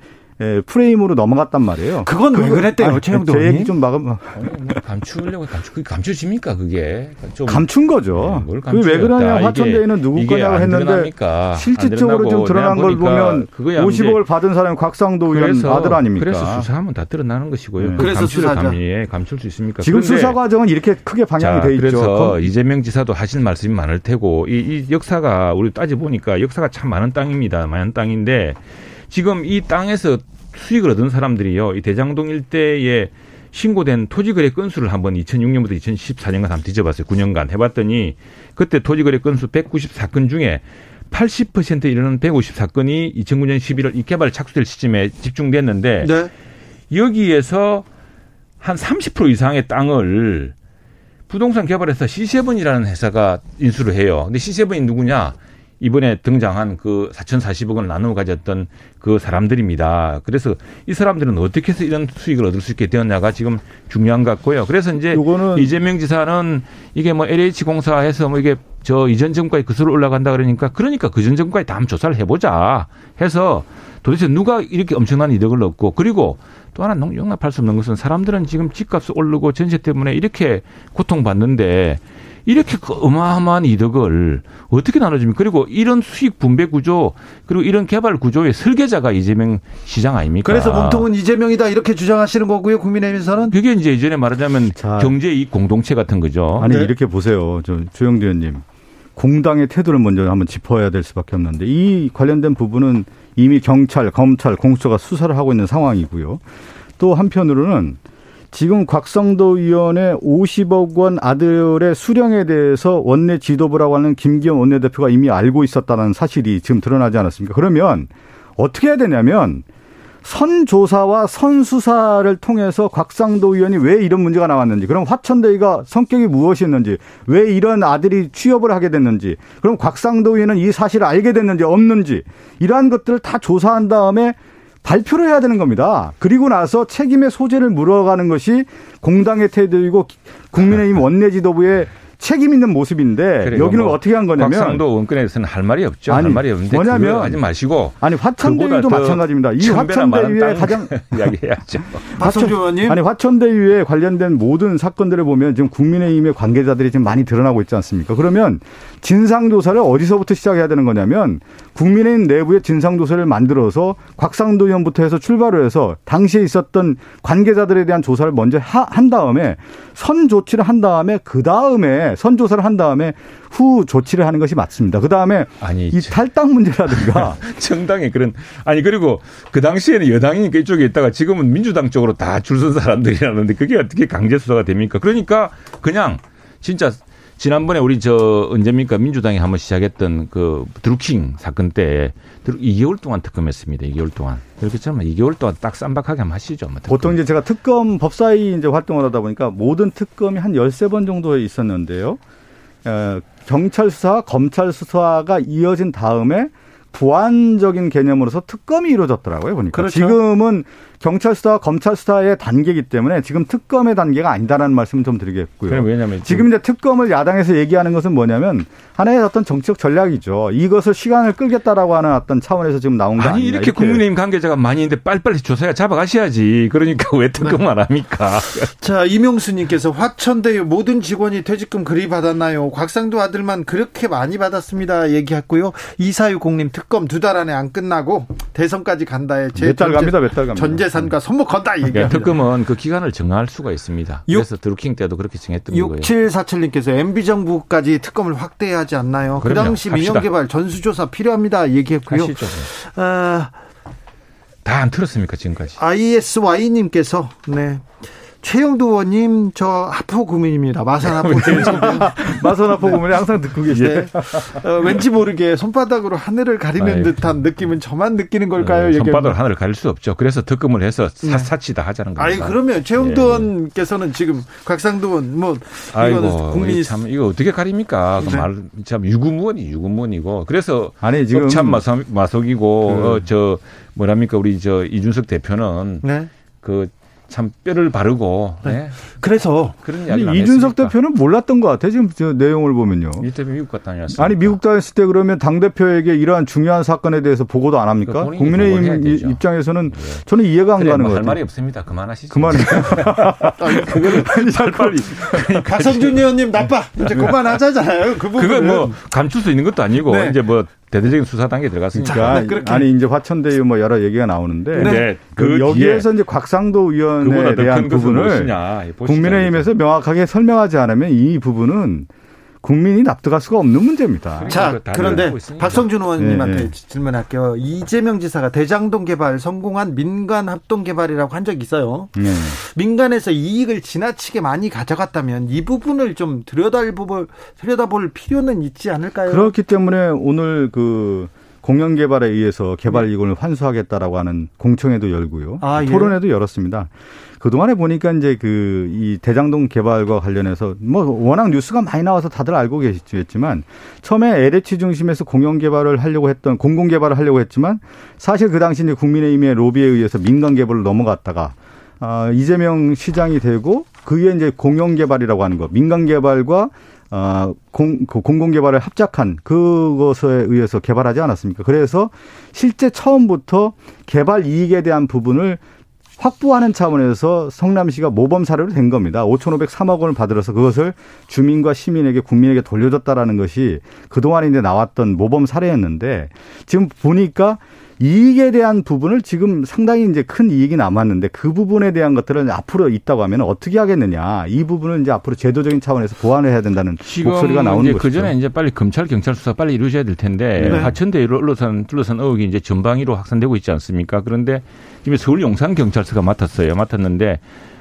프레임으로 넘어갔단 말이에요. 그건 왜 그랬대요, 최영도 제 얘기 좀 감추려고 그게 감춰집니까 그게? 좀 감춘 거죠. 네, 그게 왜 그러냐? 화천대유는 누구 거냐고 했는데 실질적으로 좀 드러난 걸 보면 50억을 받은 사람이 곽상도 의원 아들 아닙니까? 그래서 수사하면 다 드러나는 것이고요. 그래서 수사자. 감출 수 있습니까? 지금 수사 과정은 이렇게 크게 방향이 돼 있죠. 그래서 이재명 지사도 하실 말씀이 많을 테고 이 역사가 우리 따져보니까 역사가 참 많은 땅입니다. 많은 땅인데 지금 이 땅에서 수익을 얻은 사람들이요. 이 대장동 일대에 신고된 토지거래 건수를 한번 2006년부터 2014년간 한번 뒤져봤어요. 9년간 해봤더니 그때 토지거래 건수 194건 중에 80%에 이르는 154건이 2009년 11월 이 개발 착수될 시점에 집중됐는데 네. 여기에서 한 30% 이상의 땅을 부동산 개발회사 C7이라는 회사가 인수를 해요. 근데 C7이 누구냐? 이번에 등장한 그 4,040억 원을 나누어 가졌던 그 사람들입니다. 그래서 이 사람들은 어떻게 해서 이런 수익을 얻을 수 있게 되었냐가 지금 중요한 것 같고요. 그래서 이제 이재명 지사는 이게 뭐 LH공사에서 뭐 이게 저 이전 정부까지 그수로 올라간다 그러니까 그 전 정부까지 다 한번 조사를 해보자 해서 도대체 누가 이렇게 엄청난 이득을 얻고 그리고 또 하나 용납할 수 없는 것은 사람들은 지금 집값이 오르고 전세 때문에 이렇게 고통받는데 이렇게 어마어마한 이득을 어떻게 나눠줍니까? 그리고 이런 수익 분배 구조 그리고 이런 개발 구조의 설계자가 이재명 시장 아닙니까? 그래서 몸통은 이재명이다 이렇게 주장하시는 거고요. 국민의힘에서는. 그게 이제 이전에 말하자면 경제이익 공동체 같은 거죠. 아니 네. 이렇게 보세요. 조영두 의원님. 공당의 태도를 먼저 한번 짚어야 될 수밖에 없는데 이 관련된 부분은 이미 경찰, 검찰, 공수처가 수사를 하고 있는 상황이고요. 또 한편으로는 지금 곽상도 의원의 50억 원 아들의 수령에 대해서 원내 지도부라고 하는 김기현 원내대표가 이미 알고 있었다는 사실이 지금 드러나지 않았습니까? 그러면 어떻게 해야 되냐면 선조사와 선수사를 통해서 곽상도 의원이 왜 이런 문제가 나왔는지, 그럼 화천대유가 성격이 무엇이었는지, 왜 이런 아들이 취업을 하게 됐는지, 그럼 곽상도 의원은 이 사실을 알게 됐는지 없는지 이러한 것들을 다 조사한 다음에 발표를 해야 되는 겁니다. 그리고 나서 책임의 소재를 물어가는 것이 공당의 태도이고 국민의힘 원내 지도부의 책임 있는 모습인데 여기는 뭐 어떻게 한 거냐면 곽상도 원건에서는 할 말이 없죠. 할 말이 없는데 뭐냐면 하지 마시고 아니 화천대유도 마찬가지입니다. 이 화천대유에 가장 이야기해야죠. 박성준 의원님. 아니 화천대유에 관련된 모든 사건들을 보면 지금 국민의힘의 관계자들이 지금 많이 드러나고 있지 않습니까? 그러면 진상조사를 어디서부터 시작해야 되는 거냐면 국민의힘 내부의 진상조사를 만들어서 곽상도 의원부터 해서 출발을 해서 당시에 있었던 관계자들에 대한 조사를 먼저 한 다음에 선 조치를 한 다음에 그 다음에 선조사를 한 다음에 후 조치를 하는 것이 맞습니다. 그 다음에 이 탈당 문제라든가 정당의 그런 그리고 그 당시에는 여당이니까 이쪽에 있다가 지금은 민주당 쪽으로 다 줄 선 사람들이라는데 그게 어떻게 강제 수사가 됩니까? 그러니까 그냥 진짜 지난번에 우리 언제입니까? 민주당이 한번 시작했던 그 드루킹 사건 때 2개월 동안 특검했습니다. 2개월 동안. 그렇게 처럼 2개월 동안 딱 쌈박하게 한번 하시죠. 뭐 보통 이제 제가 특검 법사위 이제 활동을 하다 보니까 모든 특검이 한 13번 정도 있었는데요. 경찰 수사, 검찰 수사가 이어진 다음에 부안적인 개념으로서 특검이 이루어졌더라고요. 보니까. 그렇죠. 지금은 경찰 수사와 검찰 수사의 단계이기 때문에 지금 특검의 단계가 아니다라는 말씀을 좀 드리겠고요. 왜냐하면 지금 이제 특검을 야당에서 얘기하는 것은 뭐냐면 하나의 어떤 정치적 전략이죠. 이것을 시간을 끌겠다라고 하는 어떤 차원에서 지금 나온 거 아니냐. 이렇게 국민의힘 관계자가 많이 있는데 빨리빨리 조사해 잡아가셔야지. 그러니까 왜 특검을 안 합니까? 자, 이명수님께서 화천대유 모든 직원이 퇴직금 그리 받았나요? 곽상도 아들만 그렇게 많이 받았습니다. 얘기했고요. 2460님 특검 2달 안에 안 끝나고 대선까지 간다에 몇 달 갑니다. 전 재산과 손목 건다 얘기합니다. 특검은 그 기간을 정할 수가 있습니다. 그래서 드루킹 때도 그렇게 정했던 거예요. 6747님께서 MB정부까지 특검을 확대해야 하지 않나요? 그 당시 민영개발 전수조사 필요합니다 얘기했고요. 하시죠. 다 안 틀었습니까 지금까지? ISY님께서 네. 최영두 의원님 저 하포 구민입니다. 마산 하포 마산 하포 구민이 항상 듣고 계시네. 왠지 모르게 손바닥으로 하늘을 가리는 듯한 느낌은 저만 느끼는 걸까요? 손바닥으로 하늘을 가릴 수 없죠. 그래서 특검을 해서 사치다 하자는 겁니다. 그러면 최영두 의원께서는 지금 곽상도 의원 뭐 이거는 국민이 참 이거 어떻게 가립니까? 그 말 참 유구무원이고 그래서 아니 지금 참 마속이고 뭐랍니까 우리 이준석 대표는 참 뼈를 바르고 그래서 그런 이야기를 이준석 대표는 몰랐던 것 같아요. 지금 저 내용을 보면요. 이 때문에 미국 갔다 다녔어요. 아니 미국 다녔을 때 그러면 당 대표에게 이러한 중요한 사건에 대해서 보고도 안 합니까? 국민의힘 입장에서는 저는 이해가 안 가는 거예요. 할 말이 없습니다. 그만하시죠. 그만해요. 그거는 빨리. 박성준 의원님 나빠. 이제 그만하자잖아요. 그건 뭐 감출 수 있는 것도 아니고 이제 뭐 대대적인 수사 단계에 들어갔으니까. 아니 이제 화천대유 뭐 여러 얘기가 나오는데 여기에서 이제 곽상도 의원에 대한 부분을 국민의힘에서 명확하게 설명하지 않으면 이 부분은 국민이 납득할 수가 없는 문제입니다. 자, 그런데 박성준 의원님한테 질문할게요. 이재명 지사가 대장동 개발 성공한 민간 합동 개발이라고 한 적이 있어요. 민간에서 이익을 지나치게 많이 가져갔다면 이 부분을 좀 들여다볼 필요는 있지 않을까요? 그렇기 때문에 오늘 공영 개발에 의해서 개발 이익을 환수하겠다라고 하는 공청회도 열고요. 토론회도 열었습니다. 그동안에 보니까 이제 이 대장동 개발과 관련해서 뭐 워낙 뉴스가 많이 나와서 다들 알고 계시겠지만 처음에 LH 중심에서 공공 개발을 하려고 했지만 사실 그 당시 이제 국민의힘의 로비에 의해서 민간 개발로 넘어갔다가 이재명 시장이 되고 그게 이제 공영 개발이라고 하는 거, 민간 개발과 공공 개발을 합작한 그것에 의해서 개발하지 않았습니까? 그래서 실제 처음부터 개발 이익에 대한 부분을 확보하는 차원에서 성남시가 모범 사례로 된 겁니다. 5,503억 원을 받들어서 그것을 주민과 시민에게 국민에게 돌려줬다라는 것이 그동안에 이제 나왔던 모범 사례였는데 지금 보니까 이익에 대한 부분을 지금 상당히 이제 큰 이익이 남았는데 그 부분에 대한 것들은 앞으로 있다고 하면 어떻게 하겠느냐. 이 부분은 이제 앞으로 제도적인 차원에서 보완을 해야 된다는 목소리가 나오는 거죠. 그 전에 이제 빨리 검찰, 경찰 수사 빨리 이루어져야 될 텐데 화천대유로 둘러싼 의혹이 이제 전방위로 확산되고 있지 않습니까? 그런데 지금 서울 용산경찰서가 맡았는데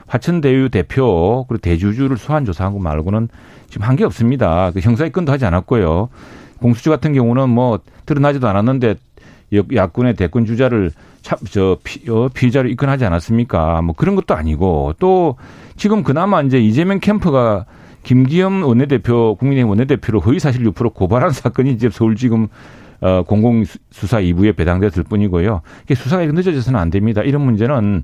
화천대유 대표 그리고 대주주를 소환 조사한 거 말고는 지금 한 게 없습니다. 형사 입건도 하지 않았고요. 공수처 같은 경우는 뭐 드러나지도 않았는데 야권의 대권 주자를 피의자로 입건하지 않았습니까? 뭐 그런 것도 아니고 또 지금 그나마 이제 이재명 캠프가 김기현 원내대표, 국민의힘 원내대표로 허위사실 유포로 고발한 사건이 이제 서울지검 공공수사 2부에 배당됐을 뿐이고요. 이게 수사가 늦어져서는 안 됩니다. 이런 문제는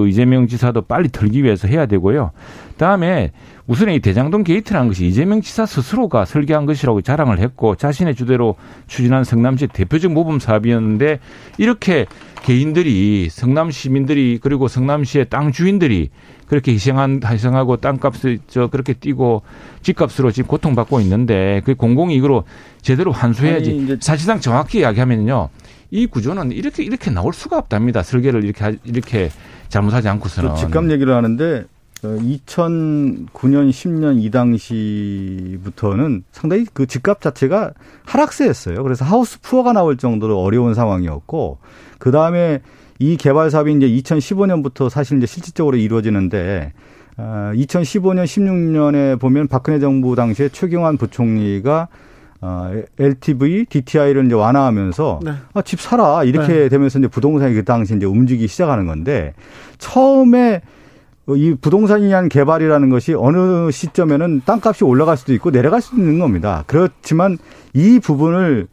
이재명 지사도 빨리 털기 위해서 해야 되고요. 다음에 우선 이 대장동 게이트라는 것이 이재명 지사 스스로가 설계한 것이라고 자랑을 했고 자신의 주대로 추진한 성남시 대표적 모범 사업이었는데 이렇게 개인들이 성남 시민들이 그리고 성남시의 땅 주인들이 그렇게 희생하고 땅값을 그렇게 띄고 집값으로 지금 고통받고 있는데 그 공공이익으로 제대로 환수해야지. 사실상 정확히 이야기하면요. 이 구조는 이렇게 나올 수가 없답니다. 설계를 이렇게 잘못하지 않고서는. 집값 얘기를 하는데 2009년, 10년 이 당시부터는 상당히 그 집값 자체가 하락세였어요. 그래서 하우스 푸어가 나올 정도로 어려운 상황이었고 그 다음에 이 개발 사업이 이제 2015년부터 사실 이제 실질적으로 이루어지는데 2015년, 16년에 보면 박근혜 정부 당시에 최경환 부총리가 LTV, DTI를 이제 완화하면서 집 사라 이렇게 되면서 이제 부동산이 그 당시 이제 움직이기 시작하는 건데 처음에 이 부동산에 대한 개발이라는 것이 어느 시점에는 땅값이 올라갈 수도 있고 내려갈 수도 있는 겁니다. 그렇지만 이 부분을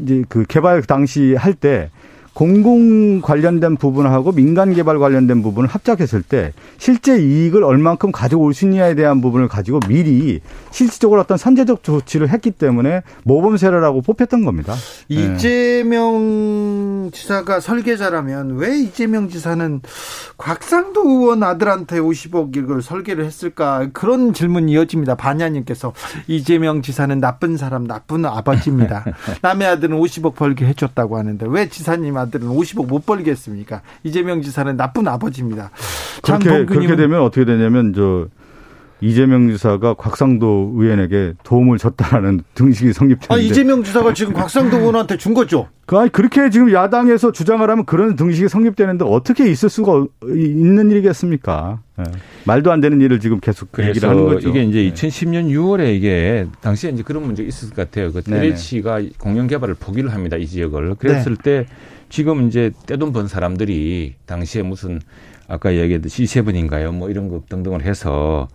이제 그 개발 당시 할 때 공공 관련된 부분하고 민간 개발 관련된 부분을 합작했을 때 실제 이익을 얼만큼 가져올 수 있냐에 대한 부분을 가지고 미리 실질적으로 어떤 선제적 조치를 했기 때문에 모범세례라고 뽑혔던 겁니다. 이재명 지사가 설계자라면 왜 이재명 지사는 곽상도 의원 아들한테 50억을 설계를 했을까? 그런 질문이 이어집니다. 반야님께서 이재명 지사는 나쁜 사람, 나쁜 아버지입니다. 남의 아들은 50억 벌게 해줬다고 하는데 왜 지사님 아들은 50억 못 벌게 했습니까? 이재명 지사는 나쁜 아버지입니다. 그렇게 되면 어떻게 되냐면 이재명 지사가 곽상도 의원에게 도움을 줬다라는 등식이 성립되는데. 이재명 지사가 지금 곽상도 의원한테 준 거죠? 그렇게 지금 야당에서 주장을 하면 그런 등식이 성립되는데 어떻게 있을 수가 있는 일이겠습니까? 네. 말도 안 되는 일을 지금 계속 얘기를 하는 거죠. 이게 이제 2010년 6월에 이게 당시에 이제 그런 문제가 있었을 것 같아요. 그 LH가 공영 개발을 포기를 합니다. 이 지역을. 그랬을 때 지금 이제 떼돈 번 사람들이 당시에 무슨 아까 얘기했듯이 C7인가요? 뭐 이런 거 등등을 해서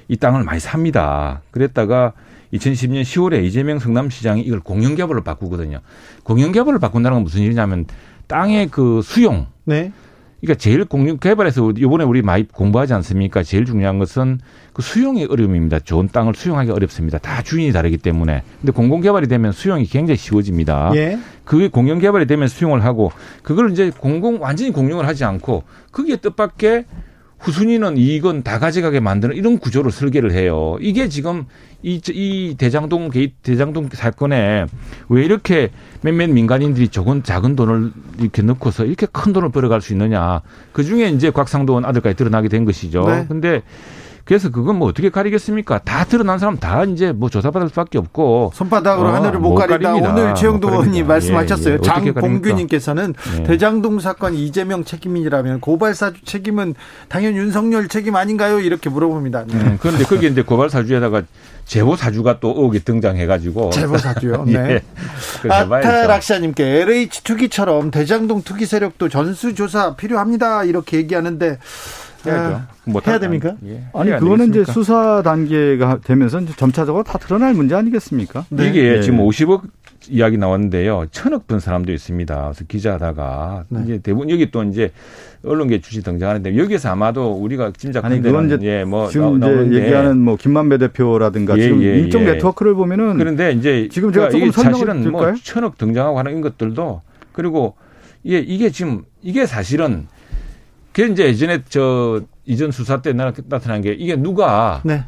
이 땅을 많이 삽니다. 그랬다가 2010년 10월에 이재명 성남시장이 이걸 공영개발로 바꾸거든요. 공영개발을 바꾼다는 건 무슨 일이냐면 땅의 그 수용. 네. 그러니까 제일 공영개발에서 이번에 우리 많이 공부하지 않습니까? 제일 중요한 것은 그 수용의 어려움입니다. 좋은 땅을 수용하기 어렵습니다. 다 주인이 다르기 때문에. 근데 공공개발이 되면 수용이 굉장히 쉬워집니다. 예. 그게 공영개발이 되면 수용을 하고 그걸 이제 완전히 공용을 하지 않고 거기에 뜻밖의 후순위는 이익은 다 가져가게 만드는 이런 구조로 설계를 해요. 이게 지금 이 대장동 사건에 왜 이렇게 몇몇 민간인들이 작은 돈을 이렇게 넣고서 이렇게 큰 돈을 벌어갈 수 있느냐. 그중에 이제 곽상도 의원 아들까지 드러나게 된 것이죠. 그런데 네. 그래서 그건 뭐 어떻게 가리겠습니까? 다 드러난 사람 다 이제 뭐 조사받을 수밖에 없고. 손바닥으로 하늘을 못 가린다. 오늘 최영도 의원이 말씀하셨어요. 장봉규님께서는 대장동 사건 이재명 책임이라면 고발사주 책임은 당연히 윤석열 책임 아닌가요? 이렇게 물어봅니다. 그런데 거기에 이제 고발사주에다가 제보사주가 또 의혹이 등장해가지고. 제보사주요? 네. 아타락샤님께 LH 투기처럼 대장동 투기 세력도 전수조사 필요합니다. 이렇게 얘기하는데. 해야 됩니까? 아니 그거는 이제 수사 단계가 되면서 점차적으로 다 드러날 문제 아니겠습니까? 네. 이게 지금 50억 이야기 나왔는데요. 1,000억 번 사람도 있습니다. 그래서 기자하다가 이제 대부분 여기 또 이제 언론계 주식 등장하는데 여기서 아마도 우리가 짐작하는 그건 이제 지금 이제 얘기하는 뭐 김만배 대표라든가 지금 인적 네트워크를 보면은 그런데 이제 지금 제가 조금 사실은 설명을 뭐 1,000억 등장하고 하는 것들도 그리고 이게 지금 이게 사실은 그게 이제 예전에 이전 수사 때 나타난 게 이게 누가. 네.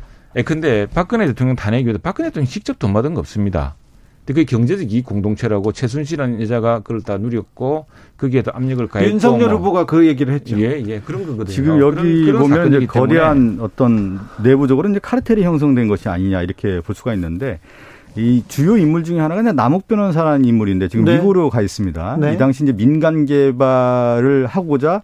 근데 박근혜 대통령 탄핵이어도 박근혜 대통령이 직접 돈 받은 거 없습니다. 근데 그게 경제적 이익 공동체라고 최순실이라는 여자가 그걸 다 누렸고 거기에도 압력을 가했고. 윤석열 후보가 그 얘기를 했죠. 예, 그런 거거든요. 지금 여기 그런 보면 이제 거대한 어떤 내부적으로 이제 카르텔이 형성된 것이 아니냐 이렇게 볼 수가 있는데 이 주요 인물 중에 하나가 이제 남욱 변호사라는 인물인데 지금 미국으로 가 있습니다. 이 당시 이제 민간 개발을 하고자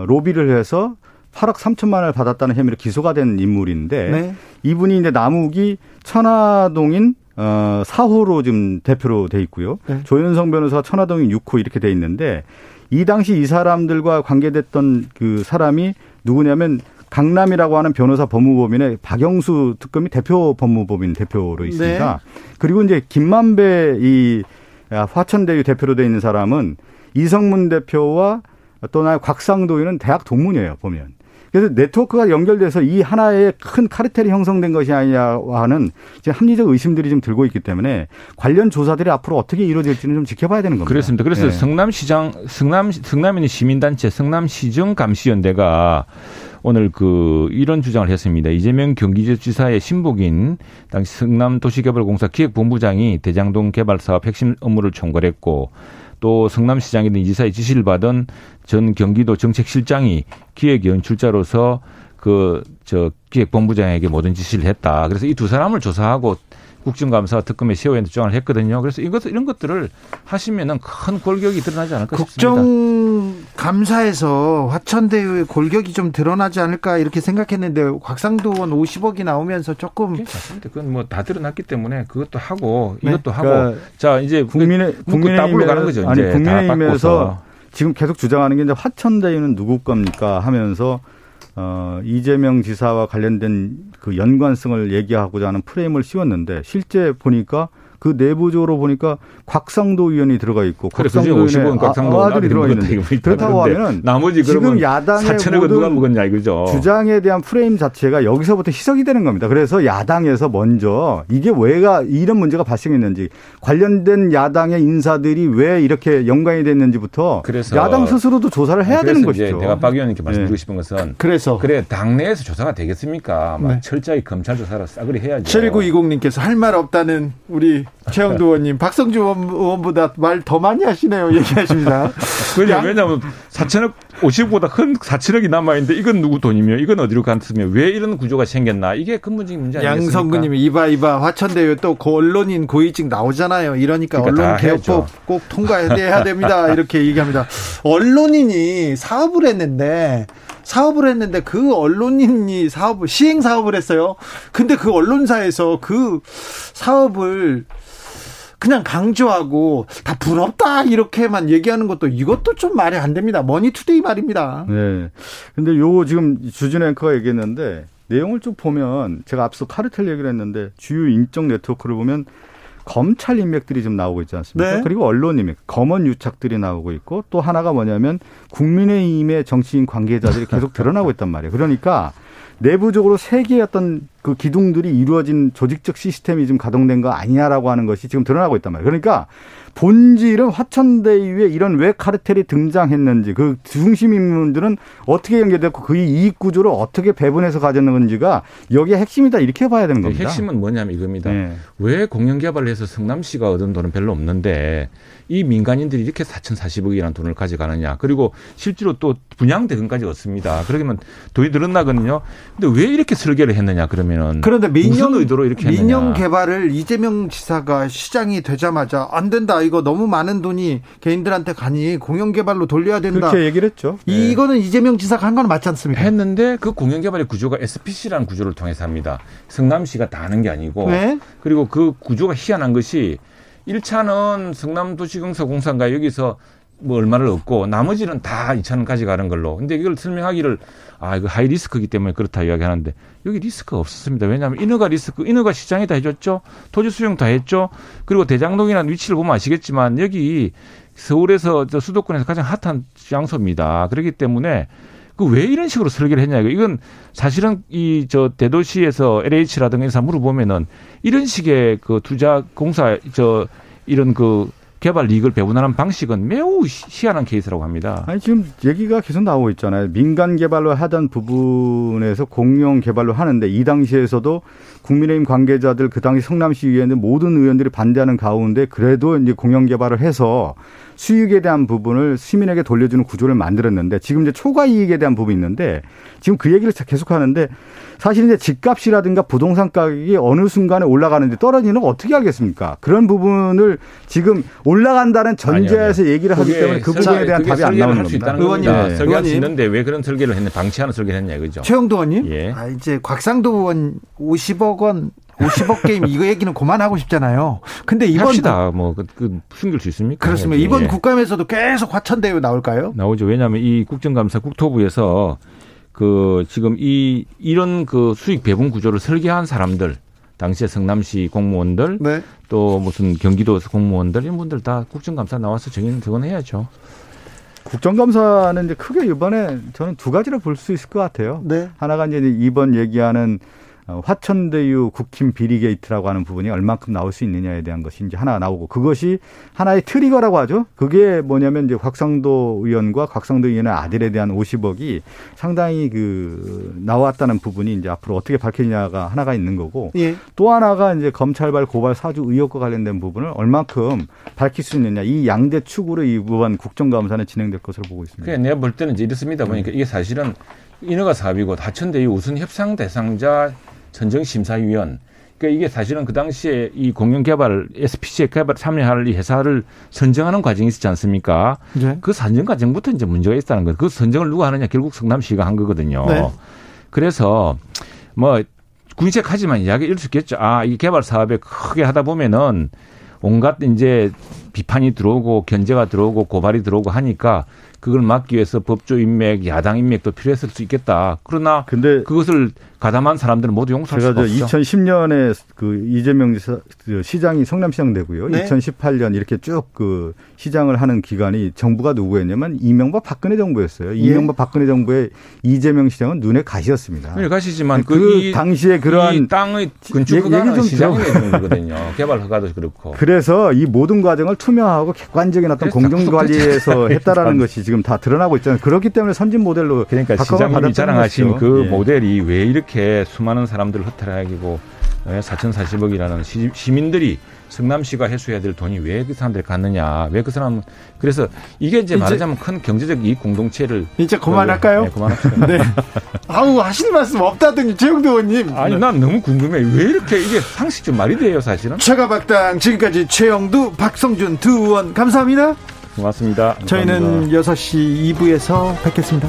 로비를 해서 8억 3천만 원을 받았다는 혐의로 기소가 된 인물인데 이분이 이제 남욱이 천화동인 4호로 지금 대표로 돼 있고요. 조현성 변호사가 천화동인 6호 이렇게 돼 있는데 이 당시 이 사람들과 관계됐던 그 사람이 누구냐면 강남이라고 하는 변호사 법무법인의 박영수 특검이 대표 법무법인 대표로 있습니다. 그리고 이제 김만배 이 화천대유 대표로 돼 있는 사람은 이성문 대표와 또는 곽상도 의원은 대학 동문이에요, 보면. 그래서 네트워크가 연결돼서 이 하나의 큰 카르텔이 형성된 것이 아니냐 하는 합리적 의심들이 좀 들고 있기 때문에 관련 조사들이 앞으로 어떻게 이루어질지는 좀 지켜봐야 되는 겁니다. 그렇습니다. 그래서 성남인의 시민단체 성남시정감시연대가 오늘 이런 주장을 했습니다. 이재명 경기지사의 신복인 당시 성남도시개발공사 기획본부장이 대장동 개발 사업 핵심 업무를 총괄했고 또 성남시장이든 이지사의 지시를 받은 전 경기도 정책실장이 기획연출자로서 기획본부장에게 모든 지시를 했다. 그래서 이 두 사람을 조사하고 국정감사 특검에 세워야 한다는 주장을 했거든요. 그래서 이런 것들을 하시면은 큰 골격이 드러나지 않을까 싶습니다. 국정감사에서 화천대유의 골격이 좀 드러나지 않을까 이렇게 생각했는데 곽상도 의원 50억이 나오면서 조금. 괜찮습니다. 그건 뭐 다 드러났기 때문에 그것도 하고 이것도 하고. 자 이제 국민의힘으로 가는 거죠. 아니 국민의힘에서 지금 계속 주장하는 게 이제 화천대유는 누구 겁니까 하면서. 이재명 지사와 관련된 그 연관성을 얘기하고자 하는 프레임을 씌웠는데 실제 보니까 그 내부적으로 보니까 곽상도 의원이 들어가 있고 곽상도 의원의 아들이 들어가 있는데 그렇다고 하면 나머지 지금 야당의 4천억은 누가 먹었냐 이거죠. 주장에 대한 프레임 자체가 여기서부터 희석이 되는 겁니다. 그래서 야당에서 먼저 이게 왜가 이런 문제가 발생했는지 관련된 야당의 인사들이 왜 이렇게 연관이 됐는지부터 그래서 야당 스스로도 조사를 해야 되는 것이죠. 내가 박 의원님께 말씀드리고 싶은 것은 그래 당내에서 조사가 되겠습니까? 막 철저히 검찰 조사를 싸그리 해야죠. 7920님께서 할 말 없다는 우리 최영도 의원님 박성주 의원보다 말 더 많이 하시네요. 얘기하십니다. 왜냐하면 4천억 50억보다 큰 4천억이 남아있는데 이건 누구 돈이며 이건 어디로 갔으며 왜 이런 구조가 생겼나 이게 근본적인 문제 아니겠습니까? 양성근님이 이봐 화천대유 또 언론인 고위직 나오잖아요. 이러니까 언론 개혁법 꼭 통과해야 됩니다. 이렇게 얘기합니다. 언론인이 사업을 했는데 그 언론인이 시행 사업을 했어요. 근데 그 언론사에서 그 사업을 그냥 강조하고 다 부럽다 이렇게만 얘기하는 것도 이것도 좀 말이 안 됩니다. 머니투데이 말입니다. 네. 근데 요거 지금 주진 앵커가 얘기했는데 내용을 좀 보면 제가 앞서 카르텔 얘기를 했는데 주요 인적 네트워크를 보면 검찰 인맥들이 좀 나오고 있지 않습니까? 네. 그리고 언론 인맥, 검언 유착들이 나오고 있고 또 하나가 뭐냐면 국민의힘의 정치인 관계자들이 계속 드러나고 있단 말이에요. 그러니까 내부적으로 세 개의 어떤 그 기둥들이 이루어진 조직적 시스템이 좀 가동된 거 아니냐라고 하는 것이 지금 드러나고 있단 말이에요. 그러니까 본질은 화천대유에 이런 왜 카르텔이 등장했는지 그 중심 인물들은 어떻게 연결됐고 그 이익 구조를 어떻게 배분해서 가졌는지가 여기에 핵심이다 이렇게 봐야 되는 겁니다. 핵심은 뭐냐면 이겁니다. 네. 왜 공영개발을 해서 성남시가 얻은 돈은 별로 없는데 이 민간인들이 이렇게 4,040억이라는 돈을 가져가느냐. 그리고 실제로 또 분양대금까지 얻습니다. 그러면 돈이 늘어나거든요. 근데 왜 이렇게 설계를 했느냐 그러면은. 그런데 무슨 의도로 이렇게 했느냐. 민영 개발을 이재명 지사가 시장이 되자마자 안 된다. 이거 너무 많은 돈이 개인들한테 가니 공영개발로 돌려야 된다. 그렇게 얘기를 했죠. 이거는 이재명 지사가 한 건 맞지 않습니까? 했는데 그 공영개발의 구조가 SPC라는 구조를 통해서 합니다. 성남시가 다 하는 게 아니고. 네? 그리고 그 구조가 희한한 것이 1차는 성남도시공사공사인가 여기서 뭐 얼마를 얻고 나머지는 다 2차는 가져가는 걸로. 근데 이걸 설명하기를 이거 하이 리스크이기 때문에 그렇다 이야기하는데 여기 리스크가 없었습니다. 왜냐하면 인허가 시장이 다 해줬죠. 토지 수용 다 했죠. 그리고 대장동이나 위치를 보면 아시겠지만 여기 서울에서 수도권에서 가장 핫한 장소입니다. 그렇기 때문에 그 왜 이런 식으로 설계를 했냐 이건 사실은 대도시에서 LH라든가 이런 물어보면은 이런 식의 그 투자 공사 이런 그 개발 이익을 배분하는 방식은 매우 희한한 케이스라고 합니다. 아니 지금 얘기가 계속 나오고 있잖아요. 민간 개발로 하던 부분에서 공영 개발로 하는데 이 당시에서도 국민의힘 관계자들 그 당시 성남시 의회는 모든 의원들이 반대하는 가운데 그래도 이제 공영 개발을 해서 수익에 대한 부분을 시민에게 돌려주는 구조를 만들었는데 지금 이제 초과 이익에 대한 부분이 있는데 지금 그 얘기를 계속 하는데 사실 이제 집값이라든가 부동산 가격이 어느 순간에 올라가는데 떨어지는 거 어떻게 알겠습니까? 그런 부분을 지금 올라간다는 전제에서 얘기를 하기 때문에 그 부분에 대한 답이 안 나오는 겁니다. 의원님, 설계할 수 있는데 왜 그런 설계를 했냐, 방치하는 설계를 했냐 이거죠. 최영도 의원님, 예. 이제 곽상도 의원 50억 원. 50억 게임 이거 얘기는 그만하고 싶잖아요. 근데 이번 합시다. 숨길 수 있습니까? 그렇습니다. 이번 국감에서도 계속 화천대유 나올까요? 나오죠. 왜냐하면 이 국정감사 국토부에서 지금 이런 수익 배분 구조를 설계한 사람들, 당시에 성남시 공무원들, 네. 또 무슨 경기도 공무원들 이런 분들 다 국정감사 나와서 증언해야죠. 국정감사는 이제 크게 이번에 저는 두 가지로 볼 수 있을 것 같아요. 네. 하나가 이제 이번 얘기하는 화천대유 국힘 비리 게이트라고 하는 부분이 얼만큼 나올 수 있느냐에 대한 것이 이제 하나 나오고 그것이 하나의 트리거라고 하죠. 그게 뭐냐면 이제 곽상도 의원과 곽상도 의원의 아들에 대한 50억이 상당히 나왔다는 부분이 이제 앞으로 어떻게 밝히냐가 하나가 있는 거고 예. 또 하나가 이제 검찰발 고발 사주 의혹과 관련된 부분을 얼만큼 밝힐 수 있느냐 이 양대 축으로 이번 국정감사는 진행될 것으로 보고 있습니다. 그래 내가 볼 때는 이제 이렇습니다. 보니까 이게 사실은 인허가 사업이고 화천대유 우선 협상 대상자 선정심사위원. 그러니까 이게 사실은 그 당시에 이 공영개발, SPC에 개발 참여할 이 회사를 선정하는 과정이 있었지 않습니까? 네. 그 선정 과정부터 이제 문제가 있다는 거예요. 그 선정을 누가 하느냐 결국 성남시가 한 거거든요. 네. 그래서 궁색하지만 이야기 이럴 수 있겠죠. 이 개발 사업에 크게 하다 보면은 온갖 이제 비판이 들어오고 견제가 들어오고 고발이 들어오고 하니까 그걸 막기 위해서 법조 인맥, 야당 인맥도 필요했을 수 있겠다. 그러나 근데 그것을 가담한 사람들은 모두 용서할 수가 없죠. 2010년에 그 이재명 시장이 성남시장 되고요. 네. 2018년 이렇게 쭉 그 시장을 하는 기간이 정부가 누구였냐면 이명박 박근혜 정부였어요. 이명박 박근혜 정부의 이재명 시장은 눈에 가시였습니다. 눈에 가시지만 그 당시에 그러한 이 땅의 건축 허가는 시장이 내는 거거든요. 개발 허가도 그렇고. 그래서 이 모든 과정을 투명하고 객관적인 어떤 공정 관리에서 했다라는 것이 지금 다 드러나고 있잖아요. 그렇기 때문에 선진 모델로 그러니까 시장님이 자랑하신 그 모델이 왜 이렇게 수많은 사람들을 허탈하고 4,040억이라는 시민들이 성남시가 해소해야 될 돈이 왜 그 사람들이 갔느냐. 왜 그 사람 그래서 이게 이제 말하자면 큰 경제적 이익 공동체를 이제 그만할까요? 네, 그만합시다. 네. 아우 하실 말씀 없다더니 최영도 의원님. 아니 난 너무 궁금해. 왜 이렇게 이게 상식적 말이 돼요 사실은? 최가박당 지금까지 최영두 박성준 두 의원 감사합니다. 고맙습니다. 저희는 6시 2부에서 뵙겠습니다.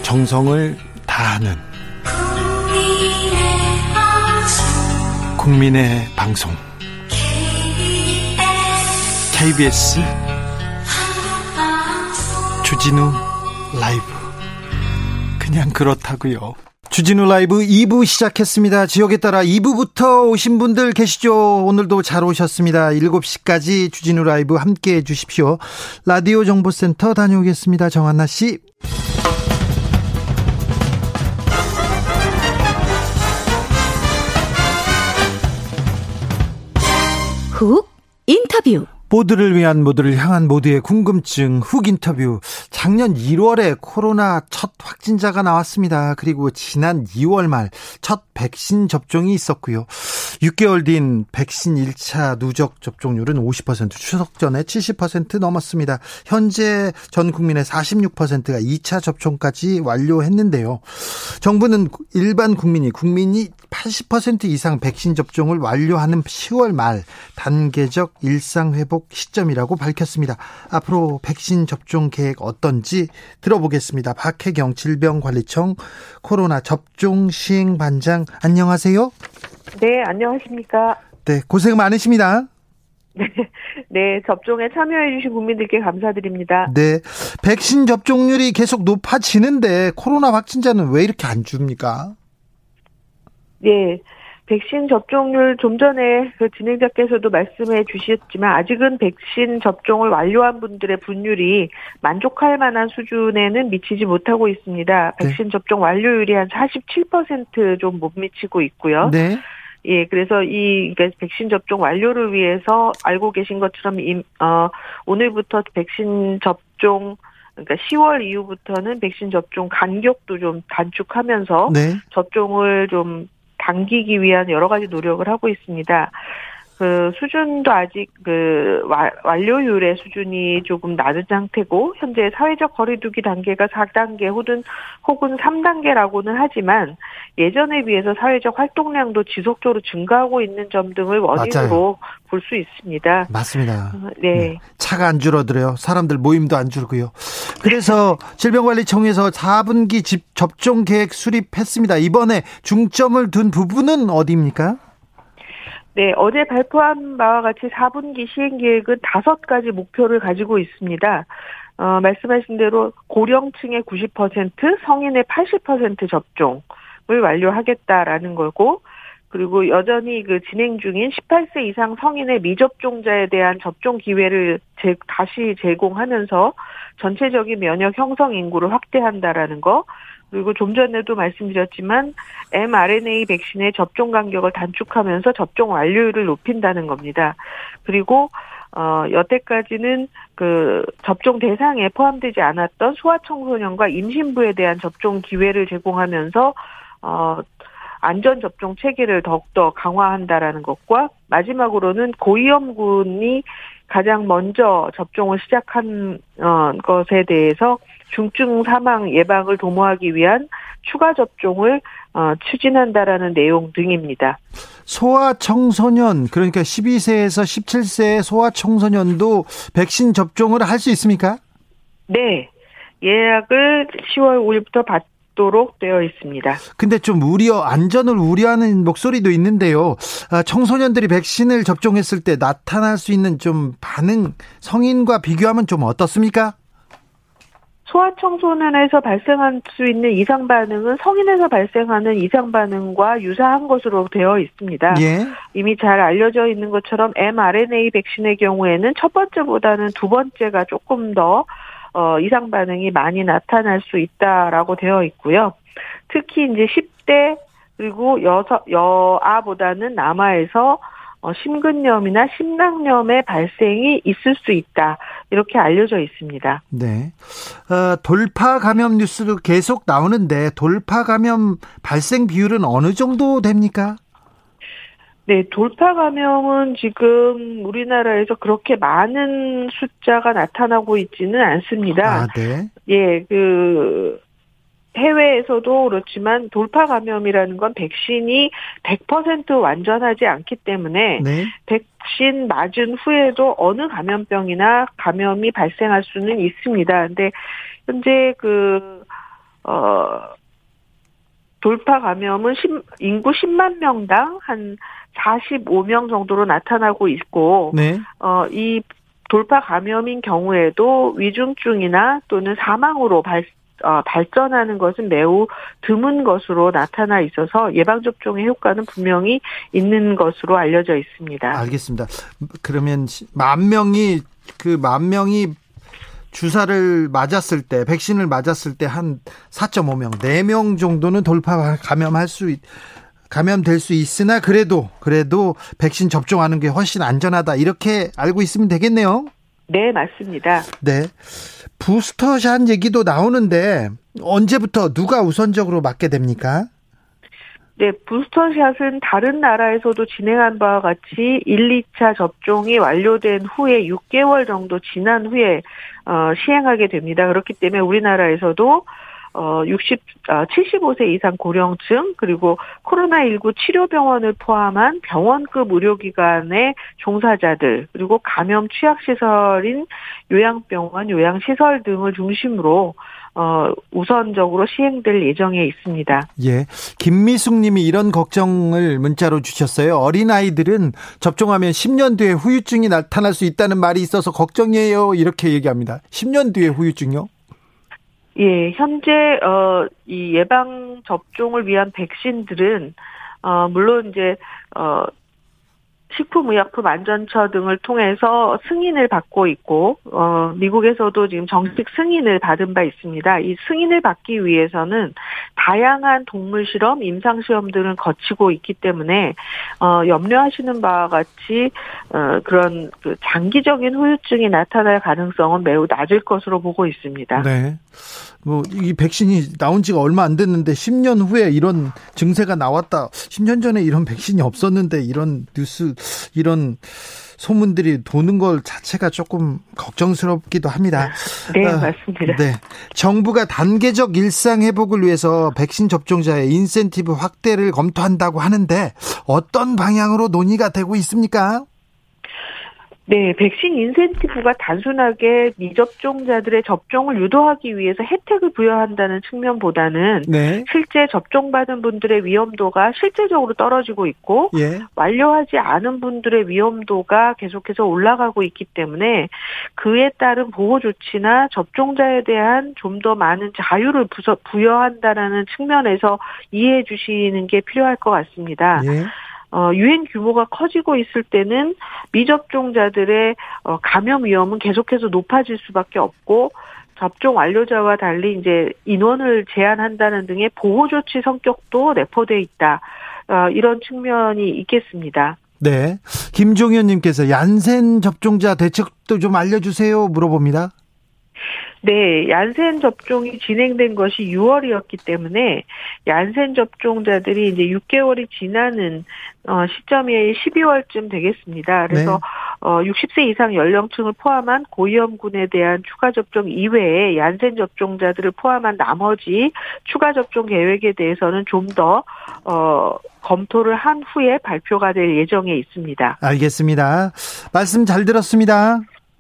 정성을 다하는 국민의 방송 KBS 주진우 라이브 그냥 그렇다고요. 주진우 라이브 2부 시작했습니다. 지역에 따라 2부부터 오신 분들 계시죠? 오늘도 잘 오셨습니다. 7시까지 주진우 라이브 함께해 주십시오. 라디오 정보센터 다녀오겠습니다. 정한나 씨. 훅 인터뷰. 모두를 위한 모두를 향한 모두의 궁금증 훅 인터뷰. 작년 1월에 코로나 첫 확진자가 나왔습니다. 그리고 지난 2월 말 첫 백신 접종이 있었고요. 6개월 뒤인 백신 1차 누적 접종률은 50%, 추석 전에 70% 넘었습니다. 현재 전 국민의 46%가 2차 접종까지 완료했는데요. 정부는 일반 국민이 80% 이상 백신 접종을 완료하는 10월 말 단계적 일상 회복 시점이라고 밝혔습니다. 앞으로 백신 접종 계획 어떤지 들어보겠습니다. 박혜경 질병관리청 코로나 접종 시행 반장, 안녕하세요. 네, 안녕하십니까. 네, 고생 많으십니다. 네, 접종에 참여해 주신 국민들께 감사드립니다. 네, 백신 접종률이 계속 높아지는데 코로나 확진자는 왜 이렇게 안 줍니까? 네, 백신 접종률 좀 전에 그 진행자께서도 말씀해 주셨지만 아직은 백신 접종을 완료한 분들의 분율이 만족할 만한 수준에는 미치지 못하고 있습니다. 백신 접종 완료율이 한 47% 좀 못 미치고 있고요. 네. 예, 그래서 그러니까 백신 접종 완료를 위해서 알고 계신 것처럼 오늘부터 백신 접종 그러니까 10월 이후부터는 백신 접종 간격도 좀 단축하면서 네. 접종을 좀 당기기 위한 여러 가지 노력을 하고 있습니다. 그 수준도 아직 그 완료율의 수준이 조금 낮은 상태고 현재 사회적 거리두기 단계가 4단계 혹은 3단계라고는 하지만 예전에 비해서 사회적 활동량도 지속적으로 증가하고 있는 점 등을 원인으로 볼 수 있습니다. 맞습니다. 네. 차가 안 줄어들어요. 사람들 모임도 안 줄고요. 그래서 질병관리청에서 4분기 접종 계획 수립했습니다. 이번에 중점을 둔 부분은 어디입니까? 네, 어제 발표한 바와 같이 4분기 시행계획은 5가지 목표를 가지고 있습니다. 말씀하신 대로 고령층의 90%, 성인의 80% 접종을 완료하겠다라는 거고, 그리고 여전히 그 진행 중인 18세 이상 성인의 미접종자에 대한 접종 기회를 다시 제공하면서 전체적인 면역 형성 인구를 확대한다라는 거, 그리고 좀 전에도 말씀드렸지만 mRNA 백신의 접종 간격을 단축하면서 접종 완료율을 높인다는 겁니다. 그리고 여태까지는 그 접종 대상에 포함되지 않았던 소아청소년과 임신부에 대한 접종 기회를 제공하면서 안전 접종 체계를 더욱더 강화한다라는 것과 마지막으로는 고위험군이 가장 먼저 접종을 시작한 것에 대해서 중증 사망 예방을 도모하기 위한 추가 접종을 추진한다라는 내용 등입니다. 소아청소년, 그러니까 12세에서 17세 소아청소년도 백신 접종을 할 수 있습니까? 네. 예약을 10월 5일부터 있도록 되어 있습니다. 근데 좀 안전을 우려하는 목소리도 있는데요. 청소년들이 백신을 접종했을 때 나타날 수 있는 좀 반응, 성인과 비교하면 좀 어떻습니까? 소아청소년에서 발생할 수 있는 이상 반응은 성인에서 발생하는 이상 반응과 유사한 것으로 되어 있습니다. 예. 이미 잘 알려져 있는 것처럼 mRNA 백신의 경우에는 첫 번째보다는 두 번째가 조금 더 이상 반응이 많이 나타날 수 있다라고 되어 있고요. 특히 이제 10대 그리고 여아보다는 남아에서 심근염이나 심낭염의 발생이 있을 수 있다. 이렇게 알려져 있습니다. 네. 돌파 감염 뉴스도 계속 나오는데 돌파 감염 발생 비율은 어느 정도 됩니까? 네, 돌파 감염은 지금 우리나라에서 그렇게 많은 숫자가 나타나고 있지는 않습니다. 아, 네. 예, 해외에서도 그렇지만 돌파 감염이라는 건 백신이 100% 완전하지 않기 때문에 네. 백신 맞은 후에도 어느 감염병이나 감염이 발생할 수는 있습니다. 근데 현재 돌파 감염은 인구 10만 명당 한 45명 정도로 나타나고 있고, 네. 이 돌파 감염인 경우에도 위중증이나 또는 사망으로 발전하는 것은 매우 드문 것으로 나타나 있어서 예방접종의 효과는 분명히 있는 것으로 알려져 있습니다. 알겠습니다. 그러면 만 명이 주사를 맞았을 때, 백신을 맞았을 때 한 4.5명, 4명 정도는 돌파 감염될 수 있으나 그래도 백신 접종하는 게 훨씬 안전하다. 이렇게 알고 있으면 되겠네요. 네, 맞습니다. 네. 부스터샷 얘기도 나오는데 언제부터 누가 우선적으로 맞게 됩니까? 네, 부스터샷은 다른 나라에서도 진행한 바와 같이 1, 2차 접종이 완료된 후에 6개월 정도 지난 후에 시행하게 됩니다. 그렇기 때문에 우리나라에서도 75세 이상 고령층 그리고 코로나19 치료병원을 포함한 병원급 의료기관의 종사자들 그리고 감염 취약시설인 요양병원, 요양시설 등을 중심으로 우선적으로 시행될 예정에 있습니다. 예, 김미숙 님이 이런 걱정을 문자로 주셨어요. 어린아이들은 접종하면 10년 뒤에 후유증이 나타날 수 있다는 말이 있어서 걱정이에요. 이렇게 얘기합니다. 10년 뒤에 후유증요? 예, 현재 이 예방 접종을 위한 백신들은 물론 이제 식품의약품안전처 등을 통해서 승인을 받고 있고 미국에서도 지금 정식 승인을 받은 바 있습니다. 이 승인을 받기 위해서는 다양한 동물 실험, 임상 시험 등을 거치고 있기 때문에 염려하시는 바와 같이 그런 장기적인 후유증이 나타날 가능성은 매우 낮을 것으로 보고 있습니다. 네. 이 백신이 나온 지가 얼마 안 됐는데 10년 후에 이런 증세가 나왔다. 10년 전에 이런 백신이 없었는데 이런 뉴스, 이런 소문들이 도는 것 자체가 조금 걱정스럽기도 합니다. 네, 맞습니다. 네. 정부가 단계적 일상 회복을 위해서 백신 접종자의 인센티브 확대를 검토한다고 하는데 어떤 방향으로 논의가 되고 있습니까? 네, 백신 인센티브가 단순하게 미접종자들의 접종을 유도하기 위해서 혜택을 부여한다는 측면보다는 네. 실제 접종받은 분들의 위험도가 실제적으로 떨어지고 있고 예. 완료하지 않은 분들의 위험도가 계속해서 올라가고 있기 때문에 그에 따른 보호 조치나 접종자에 대한 좀 더 많은 자유를 부여한다라는 측면에서 이해해 주시는 게 필요할 것 같습니다. 예. 유행 규모가 커지고 있을 때는 미접종자들의 감염 위험은 계속해서 높아질 수밖에 없고 접종 완료자와 달리 이제 인원을 제한한다는 등의 보호 조치 성격도 내포돼 있다. 이런 측면이 있겠습니다. 네. 김종현님께서 얀센 접종자 대책도 좀 알려주세요 물어봅니다. 네, 얀센 접종이 진행된 것이 6월이었기 때문에 얀센 접종자들이 이제 6개월이 지나는 시점이 12월쯤 되겠습니다. 그래서 네. 60세 이상 연령층을 포함한 고위험군에 대한 추가 접종 이외에 얀센 접종자들을 포함한 나머지 추가 접종 계획에 대해서는 좀 더 검토를 한 후에 발표가 될 예정에 있습니다. 알겠습니다. 말씀 잘 들었습니다.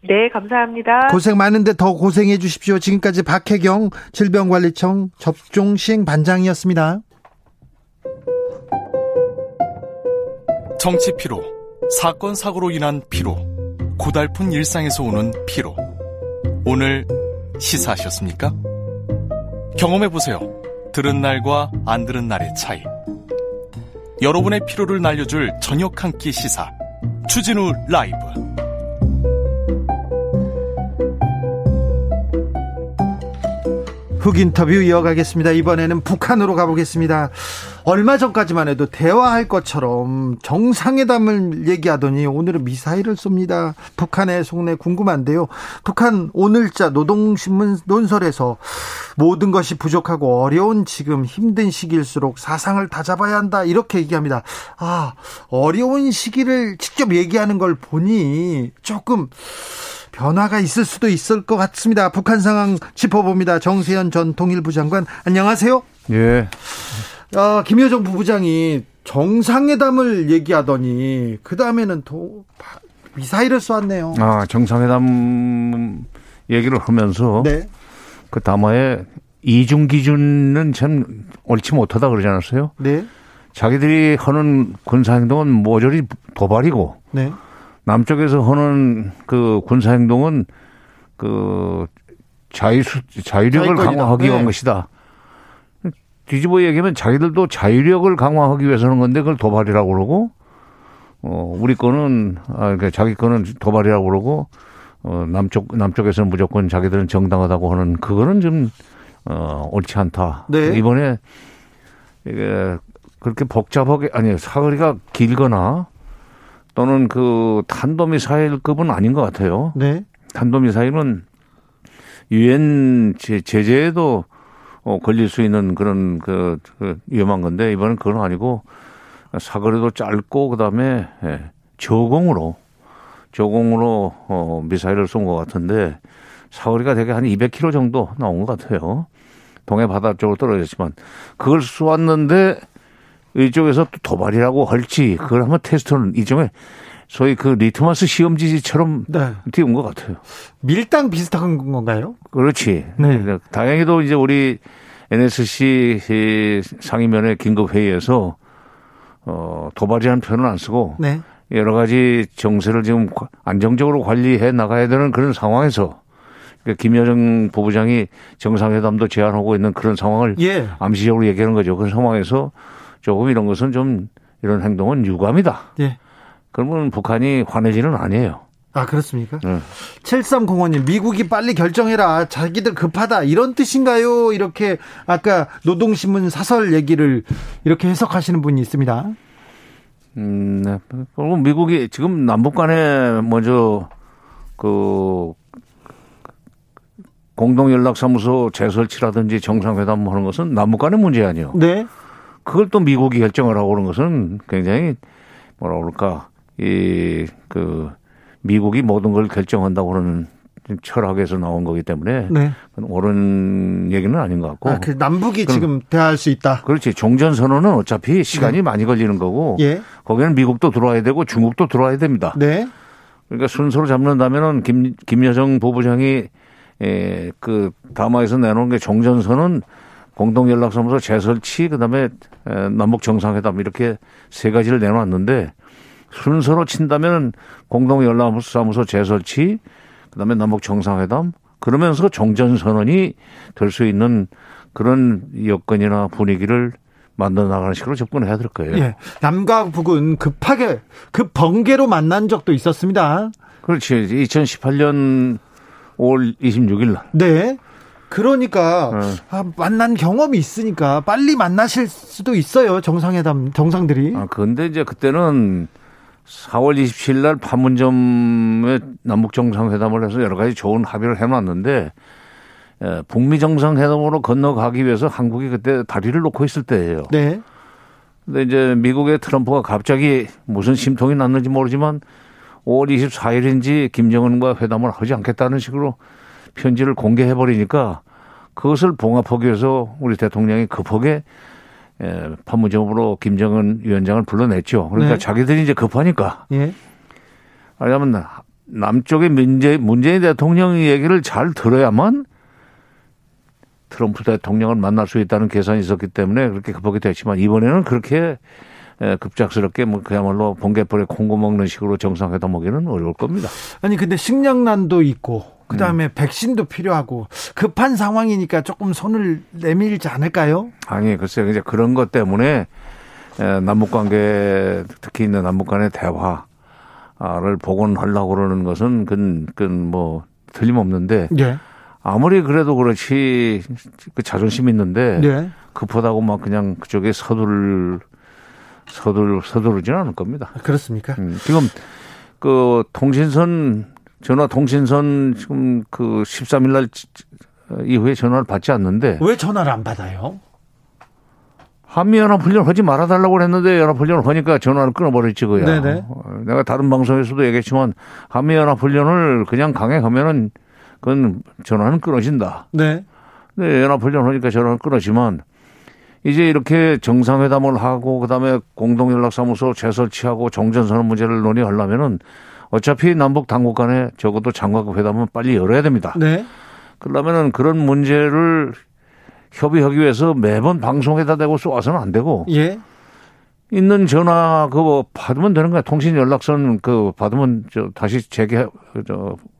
네, 감사합니다. 고생 많은데 더 고생해 주십시오. 지금까지 박혜경 질병관리청 접종시행 반장이었습니다. 정치 피로, 사건 사고로 인한 피로, 고달픈 일상에서 오는 피로. 오늘 시사하셨습니까? 경험해보세요. 들은 날과 안 들은 날의 차이. 여러분의 피로를 날려줄 저녁 한 끼 시사 추진우 라이브. 훅 인터뷰 이어가겠습니다. 이번에는 북한으로 가보겠습니다. 얼마 전까지만 해도 대화할 것처럼 정상회담을 얘기하더니 오늘은 미사일을 쏩니다. 북한의 속내 궁금한데요. 북한 오늘자 노동신문 논설에서 모든 것이 부족하고 어려운 지금 힘든 시기일수록 사상을 다잡아야 한다, 이렇게 얘기합니다. 어려운 시기를 직접 얘기하는 걸 보니 조금 변화가 있을 수도 있을 것 같습니다. 북한 상황 짚어봅니다. 정세현 전 통일부 장관, 안녕하세요. 예. 김여정 부부장이 정상회담을 얘기하더니 그 다음에는 또 미사일을 쏘았네요. 정상회담 얘기를 하면서 네. 그 담화에 이중 기준은 참 옳지 못하다 그러지 않았어요? 네. 자기들이 하는 군사행동은 모조리 도발이고, 네. 남쪽에서 하는 그 군사행동은 그 자유력을 강화하기 위한 것이다. 뒤집어 얘기하면 자기들도 자유력을 강화하기 위해서 하는 건데 그걸 도발이라고 그러고, 우리 거는, 그러니까 자기 거는 도발이라고 그러고, 남쪽에서는 무조건 자기들은 정당하다고 하는, 그거는 좀, 옳지 않다. 네. 이번에, 이게 그렇게 복잡하게, 사거리가 길거나 또는 그 탄도미사일급은 아닌 것 같아요. 네. 탄도미사일은 유엔 제재에도 걸릴 수 있는 그런 그 위험한 건데, 이번엔 그건 아니고 사거리도 짧고 그다음에 저공으로 미사일을 쏜 것 같은데, 사거리가 되게 한 200km 정도 나온 것 같아요. 동해 바다 쪽으로 떨어졌지만 그걸 쏘았는데 이쪽에서 또 도발이라고 할지, 그걸 한번 테스트는 일종의 소위 그 리트머스 시험지처럼 띄운 것 같아요. 밀당 비슷한 건가요? 그렇지. 네. 다행히도 이제 우리 NSC 상임위원회 긴급회의에서 도발이라는 표현을 안 쓰고, 네. 여러 가지 정세를 지금 안정적으로 관리해 나가야 되는 그런 상황에서, 김여정 부부장이 정상회담도 제안하고 있는 그런 상황을 암시적으로 얘기하는 거죠. 그 상황에서 조금 이런 것은 좀, 이런 행동은 유감이다. 예. 그러면 북한이 화내지는 아니에요. 그렇습니까? 7305님, 미국이 빨리 결정해라, 자기들 급하다, 이런 뜻인가요? 이렇게 아까 노동신문 사설 얘기를 이렇게 해석하시는 분이 있습니다. 네. 그리고 미국이 지금 남북 간에 먼저 그 공동연락사무소 재설치라든지 정상회담 하는 것은 남북 간의 문제 아니에요. 네. 그걸 또 미국이 결정을 하고 그런 것은 굉장히 뭐라 그럴까, 미국이 모든 걸 결정한다고 그러는 철학에서 나온 거기 때문에, 네. 옳은 얘기는 아닌 것 같고. 남북이 지금 대화할 수 있다. 그렇지. 종전선언은 어차피 시간이 많이 걸리는 거고, 거기는 미국도 들어와야 되고 중국도 들어와야 됩니다. 네. 그러니까 순서로 잡는다면은 김여정 부부장이 그 담화에서 내놓은 게 종전선언, 공동연락사무소 재설치, 그다음에 남북 정상회담, 이렇게 세 가지를 내놓았는데, 순서로 친다면 공동연락사무소 재설치, 그다음에 남북 정상회담, 그러면서 종전선언이 될 수 있는 그런 여건이나 분위기를 만들어 나가는 식으로 접근해야 될 거예요. 예. 남과 북은 급하게 번개로 만난 적도 있었습니다. 그렇지. 2018년 5월 26일 날. 네. 그러니까 만난 경험이 있으니까 빨리 만나실 수도 있어요. 정상들이. 그런데 이제 그때는 4월 27일 날 판문점에 남북 정상회담을 해서 여러 가지 좋은 합의를 해놨는데, 북미 정상회담으로 건너가기 위해서 한국이 그때 다리를 놓고 있을 때예요. 네. 근데 이제 미국의 트럼프가 갑자기 무슨 심통이 났는지 모르지만 5월 24일인지 김정은과 회담을 하지 않겠다는 식으로 편지를 공개해버리니까, 그것을 봉합하기 위해서 우리 대통령이 급하게 판문점으로 김정은 위원장을 불러냈죠. 그러니까 자기들이 이제 급하니까. 왜냐하면 남쪽의 문재인 대통령 얘기를 잘 들어야만 트럼프 대통령을 만날 수 있다는 계산이 있었기 때문에 그렇게 급하게 됐지만 이번에는 그렇게 급작스럽게 뭐 그야말로 번개불에 콩고 먹는 식으로 정상회담 오기는 어려울 겁니다. 아니 근데 식량난도 있고 그다음에 백신도 필요하고 급한 상황이니까 조금 손을 내밀지 않을까요? 아니 글쎄요. 이제 그런 것 때문에 남북관계 특히 있는 남북 간의 대화를 복원하려고 그러는 것은 그건 뭐 틀림없는데 네. 아무리 그래도 그렇지 그 자존심 있는데 네. 급하다고 막 그냥 그쪽에 서두르지는 않을 겁니다. 그렇습니까? 지금 그 전화 통신선 지금 그 13일 날 이후에 전화를 받지 않는데 왜 전화를 안 받아요? 한미연합훈련 하지 말아달라고 했는데 연합훈련을 하니까 전화를 끊어버렸지 그야. 네네. 내가 다른 방송에서도 얘기했지만 한미연합훈련을 그냥 강행하면은 그건 전화는 끊어진다. 네. 네, 연합훈련 하니까 전화는 끊어지만 이제 이렇게 정상회담을 하고 그다음에 공동연락사무소 재설치하고 종전선언 문제를 논의하려면은 어차피 남북 당국 간에 적어도 장관급 회담은 빨리 열어야 됩니다. 네. 그러면은 그런 문제를 협의하기 위해서 매번 방송에다 대고 쏘아서는 안 되고. 예. 있는 전화 그거 받으면 되는 거야. 통신 연락선 그 받으면 다시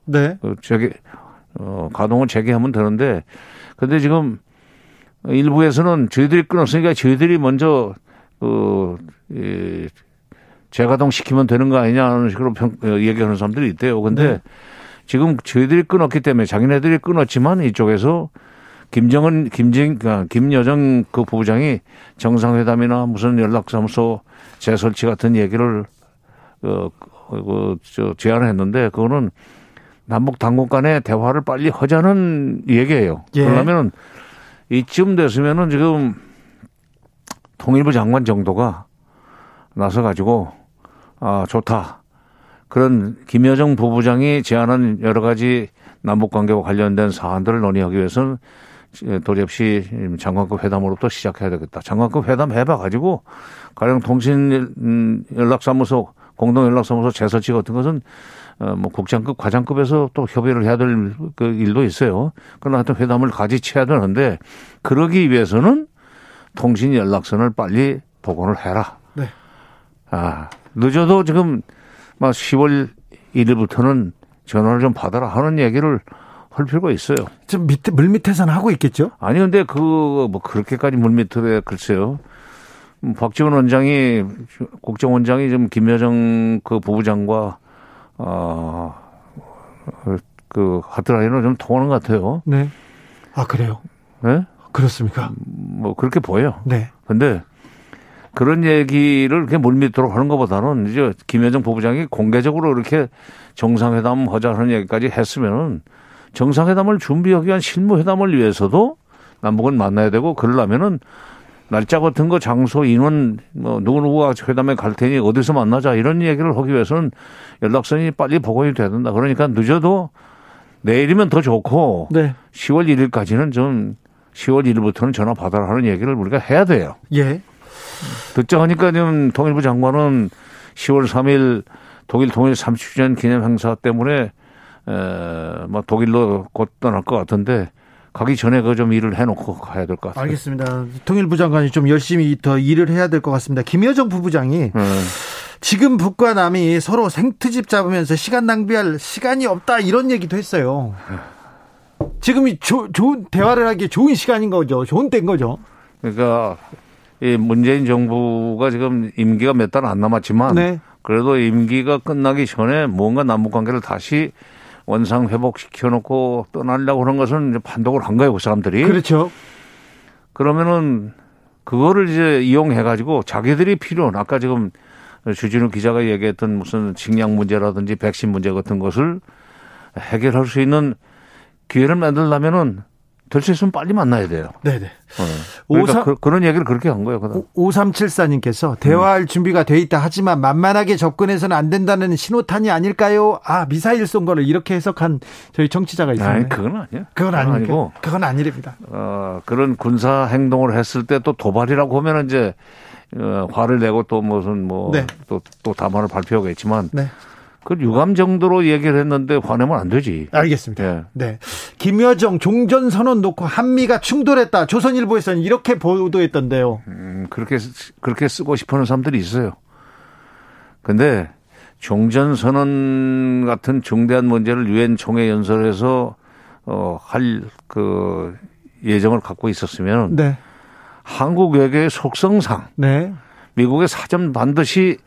네. 가동을 재개하면 되는데. 근데 지금 일부에서는 저희들이 끊었으니까 저희들이 먼저 재가동 시키면 되는 거 아니냐는 식으로 얘기하는 사람들이 있대요. 근데 네. 지금 저희들이 끊었기 때문에 자기네들이 끊었지만 이쪽에서 김여정 그 부부장이 정상회담이나 무슨 연락사무소 재설치 같은 얘기를 제안을 했는데 그거는 남북 당국 간의 대화를 빨리 하자는 얘기예요. 예. 그러면은 이쯤 됐으면은 지금 통일부 장관 정도가 나서 가지고 좋다. 그런 김여정 부부장이 제안한 여러 가지 남북 관계와 관련된 사안들을 논의하기 위해서는 도리없이 장관급 회담으로부터 시작해야 되겠다. 장관급 회담 해봐가지고 가령 통신 연락사무소 공동연락사무소 재설치 같은 것은 뭐 국장급 과장급에서 또 협의를 해야 될 그 일도 있어요. 그러나 하여튼 회담을 같이 해야 되는데 그러기 위해서는 통신 연락선을 빨리 복원을 해라. 네. 늦어도 지금 막 10월 1일부터는 전화를 좀 받아라 하는 얘기를 할 필요가 있어요. 좀 물밑에서는 하고 있겠죠? 아니, 근데 뭐 그렇게까지 물밑에 글쎄요. 박지원 원장이, 국정원장이 좀 김여정 그 부부장과, 하트라인으로 좀 통하는 것 같아요. 네. 그래요? 네? 그렇습니까? 뭐 그렇게 보여요. 네. 근데 그런 얘기를 이렇게 물밑으로 하는 것보다는 이제 김여정 부부장이 공개적으로 이렇게 정상회담 하자는 얘기까지 했으면은 정상회담을 준비하기 위한 실무회담을 위해서도 남북은 만나야 되고 그러려면은 날짜 같은 거 장소 인원 뭐 누구누구가 회담에 갈 테니 어디서 만나자 이런 얘기를 하기 위해서는 연락선이 빨리 복원이 돼야 된다. 그러니까 늦어도 내일이면 더 좋고 네. 10월 1일까지는 좀 10월 1일부터는 전화 받아라 하는 얘기를 우리가 해야 돼요. 예. 듣자 하니까 지금 통일부 장관은 10월 3일 독일 통일 30주년 기념 행사 때문에 뭐 독일로 곧 떠날 것 같은데 가기 전에 그 좀 일을 해놓고 가야 될 것 같습니다. 알겠습니다. 통일부 장관이 좀 열심히 더 일을 해야 될 것 같습니다. 김여정 부부장이 지금 북과 남이 서로 생트집 잡으면서 시간 낭비할 시간이 없다 이런 얘기도 했어요. 지금이 좋은 대화를 하기에 좋은 시간인 거죠. 좋은 때인 거죠. 그러니까 이 문재인 정부가 지금 임기가 몇 달 안 남았지만 네. 그래도 임기가 끝나기 전에 뭔가 남북 관계를 다시 원상 회복시켜놓고 떠나려고 하는 것은 이제 판독을 한 거예요, 그 사람들이. 그렇죠. 그러면은 그거를 이제 이용해가지고 자기들이 필요한 아까 지금 주진우 기자가 얘기했던 무슨 식량 문제라든지 백신 문제 같은 것을 해결할 수 있는 기회를 만들려면은 될 수 있으면 빨리 만나야 돼요. 네네. 그러니까 그런 얘기를 그렇게 한 거예요. 5374님께서 대화할 준비가 돼 있다 하지만 만만하게 접근해서는 안 된다는 신호탄이 아닐까요? 미사일 쏜 거를 이렇게 해석한 저희 청취자가 있습니다. 아니, 그건 아니에요. 그건 아니고. 그건 아니랍니다. 그런 군사 행동을 했을 때 또 도발이라고 하면 이제 화를 내고 또 무슨 네. 또 담화를 발표하겠지만. 네. 그 유감 정도로 얘기를 했는데 화내면 안 되지. 알겠습니다. 예. 네. 김여정 종전선언 놓고 한미가 충돌했다. 조선일보에서는 이렇게 보도했던데요. 그렇게 쓰고 싶어하는 사람들이 있어요. 근데 종전선언 같은 중대한 문제를 유엔 총회 연설에서 할 그 예정을 갖고 있었으면 네. 한국 외교의 속성상 네. 미국의 사전 반드시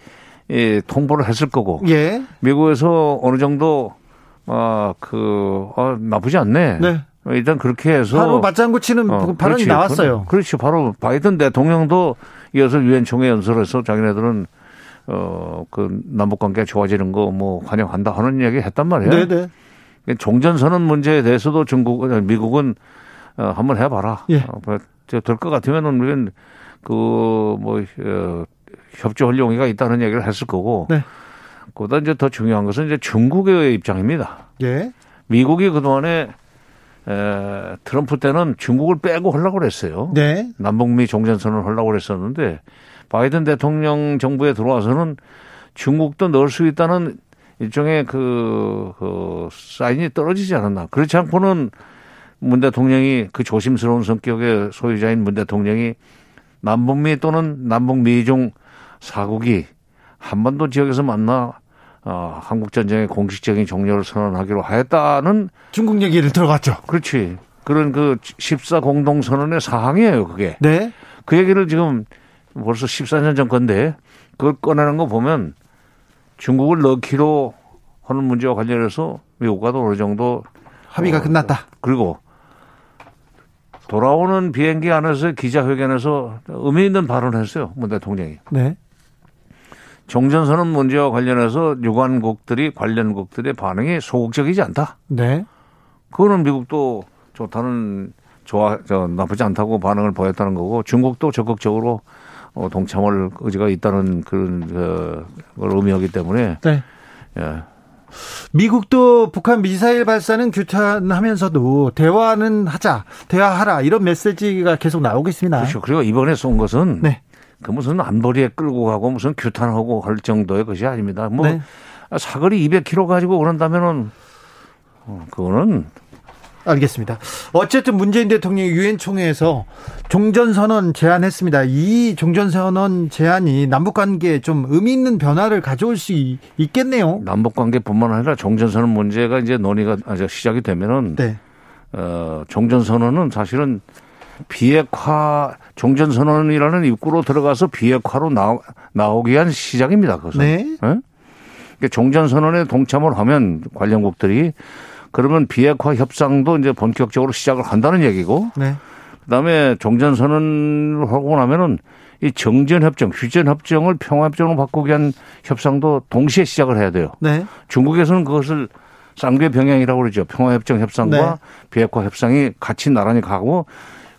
통보를 했을 거고 예. 미국에서 어느 정도 나쁘지 않네. 네. 일단 그렇게 해서 바로 맞장구 치는 발언이 그렇지. 나왔어요. 그렇죠. 바로 바이든 대통령도 이어서 유엔 총회 연설에서 자기네들은 그 남북 관계가 좋아지는 거 뭐 환영한다 하는 이야기 했단 말이에요. 네네. 종전선언 문제에 대해서도 미국은 한번 해봐라. 예. 될 것 같으면은 우리는 협조 활용이가 있다는 얘기를 했을 거고. 네. 그보다 이제 더 중요한 것은 이제 중국의 입장입니다. 예. 미국이 그동안에 트럼프 때는 중국을 빼고 하려고 그랬어요. 네. 남북미 종전선언을 하려고 그랬었는데 바이든 대통령 정부에 들어와서는 중국도 넣을 수 있다는 일종의 그 사인이 떨어지지 않았나. 그렇지 않고는 문 대통령이 그 조심스러운 성격의 소유자인 문 대통령이 남북미 또는 남북미중 4국이 한반도 지역에서 만나 한국전쟁의 공식적인 종료를 선언하기로 하였다는 중국 얘기를 들어갔죠. 그렇지. 그런 그 14 공동선언의 사항이에요, 그게. 네. 그 얘기를 지금 벌써 14년 전 건데 그걸 꺼내는 거 보면 중국을 넣기로 하는 문제와 관련해서 미국과도 어느 정도 합의가 끝났다. 그리고 돌아오는 비행기 안에서 기자회견에서 의미 있는 발언을 했어요. 문 대통령이. 네. 종전선언 문제와 관련해서 유관국들이 관련국들의 반응이 소극적이지 않다. 네. 그거는 미국도 나쁘지 않다고 반응을 보였다는 거고 중국도 적극적으로 동참할 의지가 있다는 그런 걸 의미하기 때문에. 네. 예. 미국도 북한 미사일 발사는 규탄하면서도 대화하라 이런 메시지가 계속 나오고 있습니다. 그렇죠. 그리고 이번에 쏜 것은 네. 그 무슨 안보리에 끌고 가고 무슨 규탄하고 할 정도의 것이 아닙니다. 뭐 네. 사거리 200km 가지고 그런다면은 그거는. 알겠습니다. 어쨌든 문재인 대통령이 유엔 총회에서 종전선언 제안했습니다. 이 종전선언 제안이 남북관계에 좀 의미 있는 변화를 가져올 수 있겠네요. 남북관계뿐만 아니라 종전선언 문제가 이제 논의가 시작이 되면은 네. 종전선언은 사실은 종전선언이라는 입구로 들어가서 비핵화로 나오기 위한 시작입니다. 그것은. 네. 네? 그러니까 종전선언에 동참을 하면 관련국들이 그러면 비핵화 협상도 이제 본격적으로 시작을 한다는 얘기고. 네. 그다음에 종전선언을 하고 나면은 이 정전협정, 휴전협정을 평화협정으로 바꾸기 위한 협상도 동시에 시작을 해야 돼요. 네. 중국에서는 그것을 쌍궤병행이라고 그러죠. 평화협정 협상과 네. 비핵화 협상이 같이 나란히 가고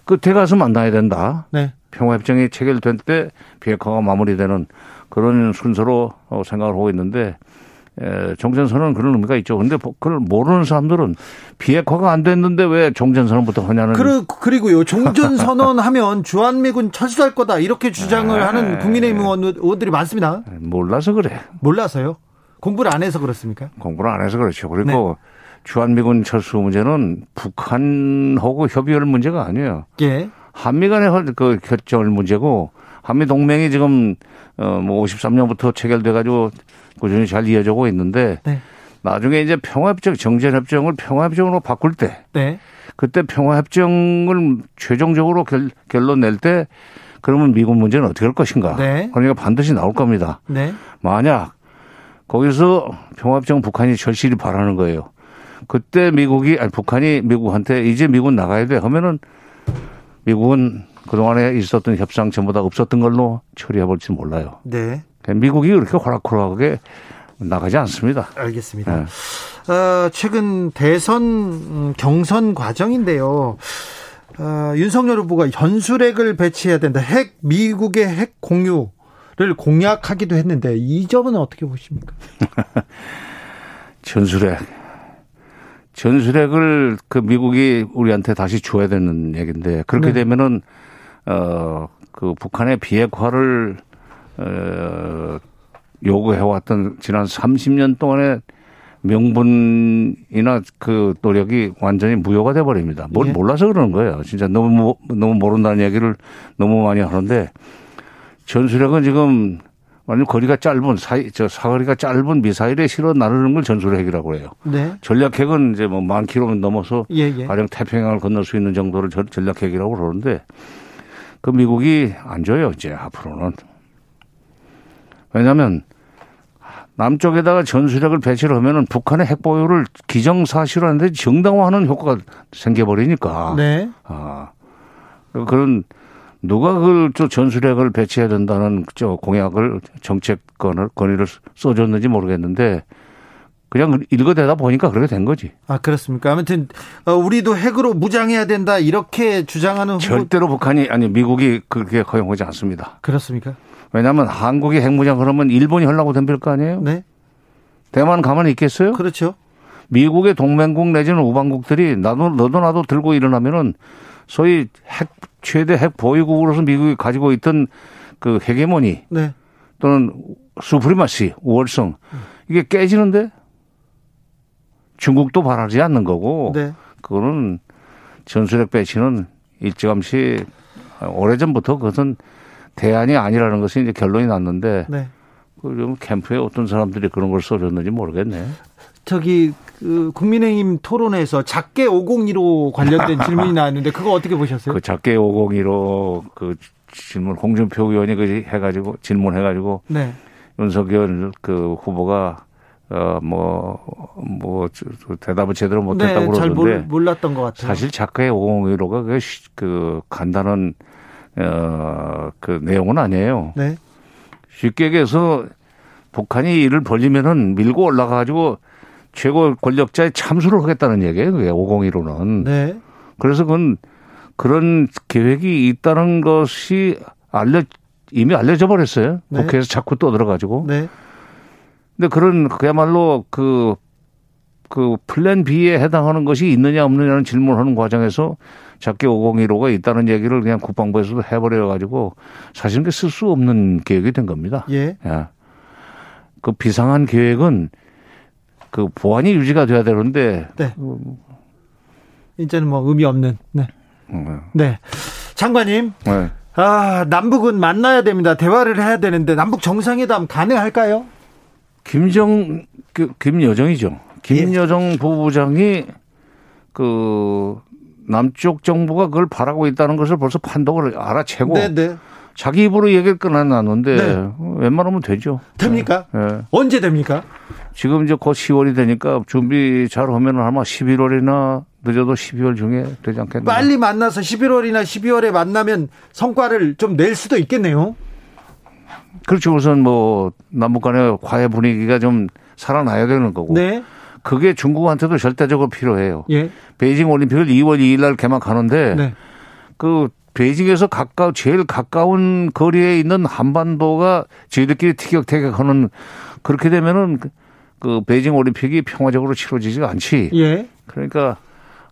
끝에 가서 만나야 된다. 네. 평화협정이 체결될 때 비핵화가 마무리되는 그런 순서로 생각을 하고 있는데 종전선언은 그런 의미가 있죠. 그런데 그걸 모르는 사람들은 비핵화가 안 됐는데 왜 종전선언부터 하냐는. 그리고요. 종전선언 하면 주한미군 철수할 거다 이렇게 주장을 하는 국민의힘 의원들이 많습니다. 몰라서 그래. 몰라서요? 공부를 안 해서 그렇습니까? 공부를 안 해서 그렇죠. 그리고 네. 주한미군 철수 문제는 북한하고 협의할 문제가 아니에요. 예. 한미 간의 그 결정을 문제고 한미 동맹이 지금 뭐 53년부터 체결돼 가지고 꾸준히 잘 이어지고 있는데 네. 나중에 이제 평화협정, 정전협정을 평화협정으로 바꿀 때 네. 그때 평화협정을 최종적으로 결론 낼 때 그러면 미국 문제는 어떻게 할 것인가. 네. 그러니까 반드시 나올 겁니다. 네. 만약 거기서 평화협정 북한이 절실히 바라는 거예요. 그때 북한이 미국한테 이제 미국 나가야 돼 하면은 미국은 그동안에 있었던 협상 전부 다 없었던 걸로 처리해 볼지 몰라요. 네. 미국이 그렇게 호락호락하게 나가지 않습니다. 알겠습니다. 네. 최근 대선 경선 과정인데요. 윤석열 후보가 전술핵을 배치해야 된다. 미국의 핵 공유를 공약하기도 했는데 이 점은 어떻게 보십니까? 전술핵을 그 미국이 우리한테 다시 줘야 되는 얘기인데 그렇게 네. 되면은 그 북한의 비핵화를 요구해왔던 지난 30년 동안의 명분이나 그 노력이 완전히 무효가 돼버립니다. 뭘 몰라서 그러는 거예요. 진짜 너무 모른다는 얘기를 너무 많이 하는데 전술핵은 지금 완전 거리가 짧은 사거리가 짧은 미사일에 실어 나르는 걸 전술핵이라고 해요. 네. 전략핵은 이제 뭐 10,000km 넘어서 가령 태평양을 건널 수 있는 정도를 전략핵이라고 그러는데 그 미국이 안 줘요 이제 앞으로는. 왜냐하면 남쪽에다가 전술핵을 배치를 하면은 북한의 핵 보유를 기정사실화하는데 정당화하는 효과가 생겨버리니까. 네. 그런 누가 그걸 전술핵을 배치해야 된다는 공약을 정책권을 써줬는지 모르겠는데 그냥 읽어대다 보니까 그렇게 된 거지. 아 그렇습니까? 아무튼 우리도 핵으로 무장해야 된다 이렇게 주장하는 절대로 북한이 아니 미국이 그렇게 허용하지 않습니다. 그렇습니까? 왜냐하면 한국이 핵무장 그러면 일본이 하려고 덤빌 거 아니에요? 네. 대만 가만히 있겠어요? 그렇죠. 미국의 동맹국 내지는 우방국들이 너도 나도 들고 일어나면은 소위 최대 핵 보유국으로서 미국이 가지고 있던 그 헤게모니 네. 또는 수프리마시 우월성 이게 깨지는데 중국도 바라지 않는 거고 네. 그거는 전술핵 배치는 일찌감치 오래전부터 그것은 대안이 아니라는 것이 이제 결론이 났는데 네. 그 캠프에 어떤 사람들이 그런 걸 써줬는지 모르겠네. 그 국민의힘 토론에서 작게 501호 관련된 질문이 나왔는데 그거 어떻게 보셨어요? 그 작게 501호 그 질문 홍준표 의원이 그 해가지고 질문해가지고 네. 윤석열 그 후보가 대답을 제대로 못했다고 네, 그러는데 잘 몰랐던 것 같아요. 사실 작게 501호가 그 간단한 그 내용은 아니에요. 네. 쉽게 얘기해서 북한이 이를 벌리면은 밀고 올라가가지고 최고 권력자의 참수를 하겠다는 얘기예요. 그게 501호는. 네. 그래서 그건 그런 계획이 있다는 것이 이미 알려져 버렸어요. 네. 국회에서 자꾸 떠들어가지고. 네. 근데 그야말로 그 플랜 B에 해당하는 것이 있느냐 없느냐는 질문하는 과정에서 작게 501호가 있다는 얘기를 그냥 국방부에서도 해버려가지고 사실은 그 쓸 수 없는 계획이 된 겁니다. 예. 예. 그 비상한 계획은 그 보안이 유지가 돼야 되는데. 네. 이제는 뭐 의미 없는. 네. 네. 장관님. 네. 남북은 만나야 됩니다. 대화를 해야 되는데 남북 정상회담 가능할까요? 김여정이죠. 김여정 부부장이 그 남쪽 정부가 그걸 바라고 있다는 것을 벌써 판독을 알아채고 네네. 자기 입으로 얘기를 꺼내놨는데 네. 웬만하면 되죠. 됩니까? 네. 언제 됩니까? 지금 이제 곧 10월이 되니까 준비 잘 하면 아마 11월이나 늦어도 12월 중에 되지 않겠나. 빨리 만나서 11월이나 12월에 만나면 성과를 좀 낼 수도 있겠네요. 그렇죠. 우선 뭐 남북 간의 화해 분위기가 좀 살아나야 되는 거고. 네. 그게 중국한테도 절대적으로 필요해요. 예. 베이징 올림픽을 2월 2일 날 개막하는데 네. 그 베이징에서 제일 가까운 거리에 있는 한반도가 저희들끼리 티격태격하는 그렇게 되면은 그 베이징 올림픽이 평화적으로 치러지지가 않지. 예. 그러니까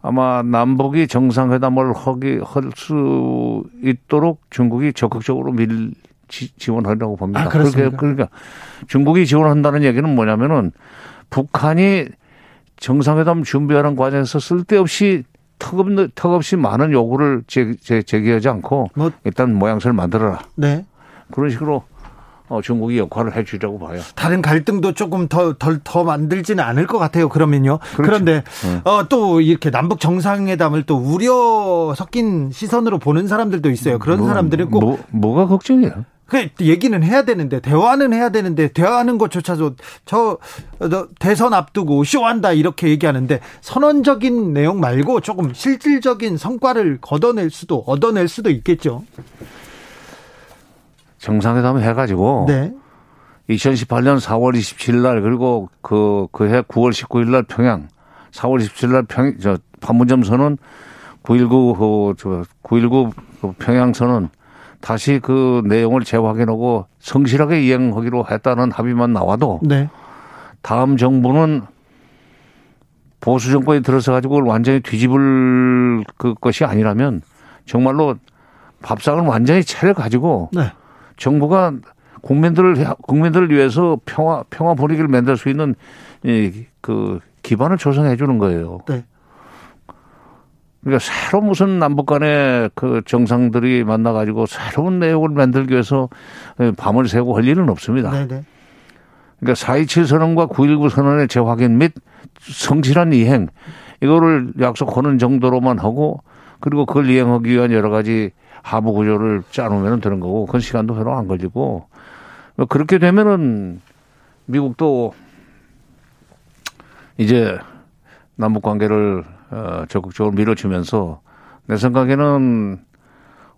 아마 남북이 정상회담을 할 수 있도록 중국이 적극적으로 지원하려고 봅니다. 아, 그렇습니까? 그러니까 중국이 지원한다는 얘기는 뭐냐면은 북한이 정상회담 준비하는 과정에서 쓸데없이 턱없이 많은 요구를 제기하지 않고 일단 모양새를 만들어라. 네. 그런 식으로 중국이 역할을 해 주려고 봐요. 다른 갈등도 조금 더 만들지는 않을 것 같아요. 그러면요. 그렇죠. 그런데 또 이렇게 남북 정상회담을 또 우려 섞인 시선으로 보는 사람들도 있어요. 그런 사람들은 꼭 뭐가 걱정이에요? 그 얘기는 해야 되는데 대화는 해야 되는데 대화하는 것조차도 대선 앞두고 쇼한다 이렇게 얘기하는데 선언적인 내용 말고 조금 실질적인 성과를 얻어낼 수도 있겠죠. 정상회담을 해가지고 네. 2018년 4월 27일 날 그리고 그해 9월 19일 날 평양 4월 27일 날 판문점 선언 9.19 평양 선언 다시 그 내용을 재확인하고 성실하게 이행하기로 했다는 합의만 나와도 네. 다음 정부는 보수 정권이 들어서 가지고 완전히 뒤집을 것이 아니라면 정말로 밥상을 완전히 차려가지고 네. 정부가 국민들을 위해서 평화 분위기를 만들 수 있는 그 기반을 조성해 주는 거예요. 네. 그러니까 새로 무슨 남북 간의 그 정상들이 만나가지고 새로운 내용을 만들기 위해서 밤을 새고 할 일은 없습니다. 네네. 그러니까 4.27 선언과 9.19 선언의 재확인 및 성실한 이행, 이거를 약속하는 정도로만 하고, 그리고 그걸 이행하기 위한 여러 가지 하부 구조를 짜놓으면 되는 거고, 그건 시간도 별로 안 걸리고, 그렇게 되면은 미국도 이제 남북 관계를 적극적으로 밀어주면서, 내 생각에는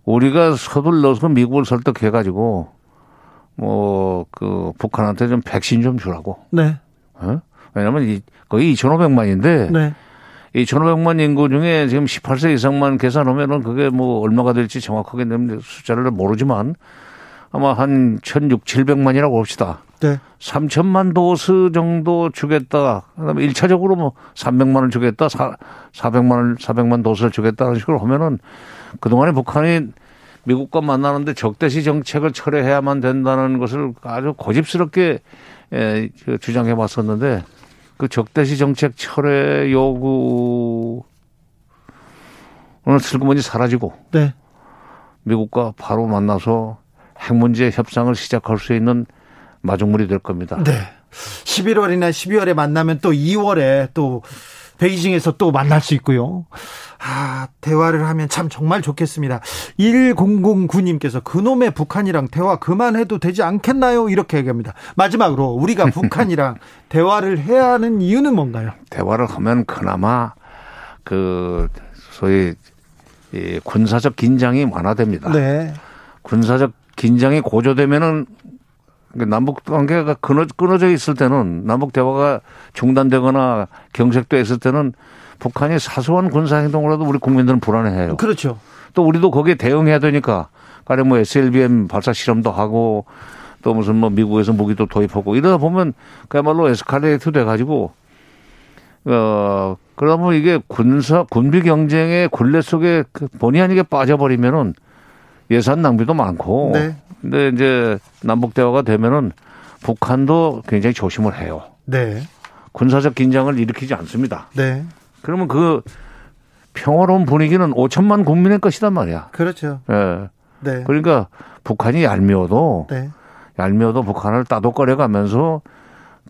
우리가 서둘러서 미국을 설득해가지고 북한한테 좀 백신 좀 주라고. 네. 왜냐면 거의 2,500만인데, 네. 2,500만 인구 중에 지금 18세 이상만 계산하면은 그게 얼마가 될지 정확하게 숫자를 모르지만 아마 한 1,600~1,700만이라고 봅시다. 네. 3,000만 도스 정도 주겠다. 그다음에 1차적으로 300만을 주겠다. 400만 도스를 주겠다는 식으로 하면은 그동안에 북한이 미국과 만나는데 적대시 정책을 철회해야만 된다는 것을 아주 고집스럽게 주장해 왔었는데, 그 적대시 정책 철회 요구는 슬그머니 사라지고, 네. 미국과 바로 만나서 핵 문제 협상을 시작할 수 있는 마중물이 될 겁니다. 네. 11월이나 12월에 만나면 또 2월에 또 베이징에서 또 만날 수 있고요. 대화를 하면 참 정말 좋겠습니다. 1009님께서 그놈의 북한이랑 대화 그만해도 되지 않겠나요? 이렇게 얘기합니다. 마지막으로 우리가 북한이랑 대화를 해야 하는 이유는 뭔가요? 대화를 하면 그나마 소위 군사적 긴장이 완화됩니다. 네. 군사적 긴장이 고조되면은 남북 관계가 끊어져 있을 때는, 남북 대화가 중단되거나 경색돼 있을 때는 북한이 사소한 군사 행동으로도 우리 국민들은 불안해해요. 그렇죠. 또 우리도 거기에 대응해야 되니까, 가령 SLBM 발사 실험도 하고, 또 무슨 미국에서 무기도 도입하고, 이러다 보면 그야말로 에스컬레이트 돼가지고, 그러다 보면 이게 군비 경쟁의 굴레 속에 본의 아니게 빠져버리면은 예산 낭비도 많고, 네. 근데 이제 남북 대화가 되면은 북한도 굉장히 조심을 해요. 네. 군사적 긴장을 일으키지 않습니다. 네. 그러면 그 평화로운 분위기는 5천만 국민의 것이단 말이야. 그렇죠. 예. 네. 그러니까 북한이 얄미워도 북한을 따독거려 가면서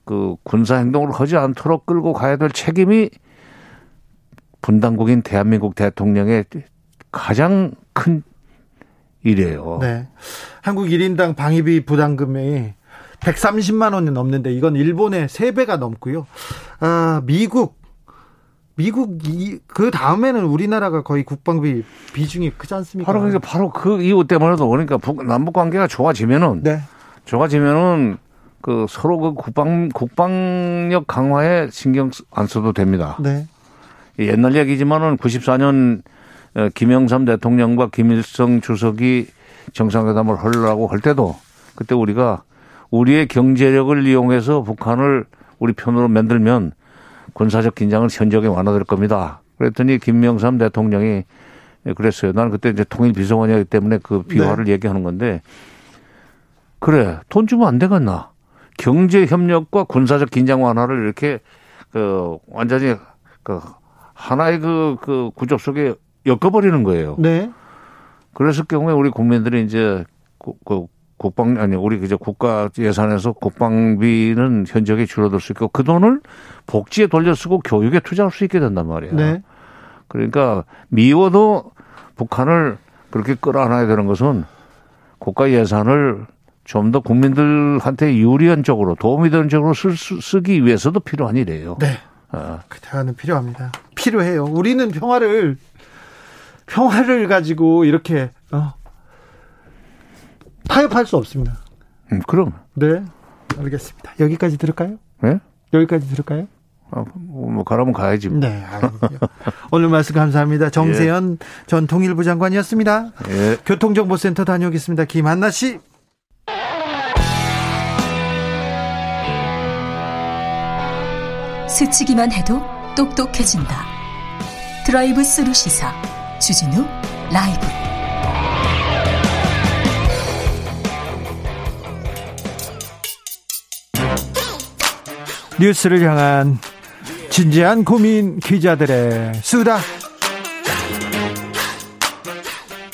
그 군사 행동을 하지 않도록 끌고 가야 될 책임이 분당국인 대한민국 대통령의 가장 큰 일이에요. 네. 한국 1인당 방위비 부담금이 130만 원이 넘는데 이건 일본의 3배가 넘고요. 미국 그 다음에는 우리나라가 거의 국방비 비중이 크지 않습니까? 바로 그 이유 때문에도, 그러니까 남북 관계가 좋아지면은 그 서로 그 국방력 강화에 신경 안 써도 됩니다. 네. 옛날 얘기지만은 94년 김영삼 대통령과 김일성 주석이 정상회담을 하려고 할 때도, 그때 우리가 우리의 경제력을 이용해서 북한을 우리 편으로 만들면 군사적 긴장은 현저하게 완화될 겁니다. 그랬더니 김영삼 대통령이 그랬어요. 나는 그때 이제 통일 비서관이었기 때문에 그 비화를 얘기하는 건데, 그래, 돈 주면 안 되겠나? 경제 협력과 군사적 긴장 완화를 이렇게 완전히 하나의 그 구조 속에 엮어버리는 거예요. 네. 그랬을 경우에 우리 국민들이 이제 우리 이제 국가 예산에서 국방비는 현저하게 줄어들 수 있고, 그 돈을 복지에 돌려 쓰고 교육에 투자할 수 있게 된단 말이에요. 네. 그러니까 미워도 북한을 그렇게 끌어안아야 되는 것은 국가 예산을 좀 더 국민들한테 유리한 쪽으로, 도움이 되는 쪽으로 쓰기 위해서도 필요한 일이에요. 네. 그 대화는 필요합니다. 필요해요. 우리는 평화를 가지고 이렇게 타협할 수 없습니다. 그럼. 네. 알겠습니다. 여기까지 들을까요? 네? 여기까지 들을까요? 가라면 가야지. 네. 오늘 말씀 감사합니다. 정세현 전 통일부 장관이었습니다. 교통정보센터 다녀오겠습니다. 김한나 씨. 스치기만 해도 똑똑해진다. 드라이브 스루 시사 주진우 라이브. 뉴스를 향한 진지한 고민, 기자들의 수다.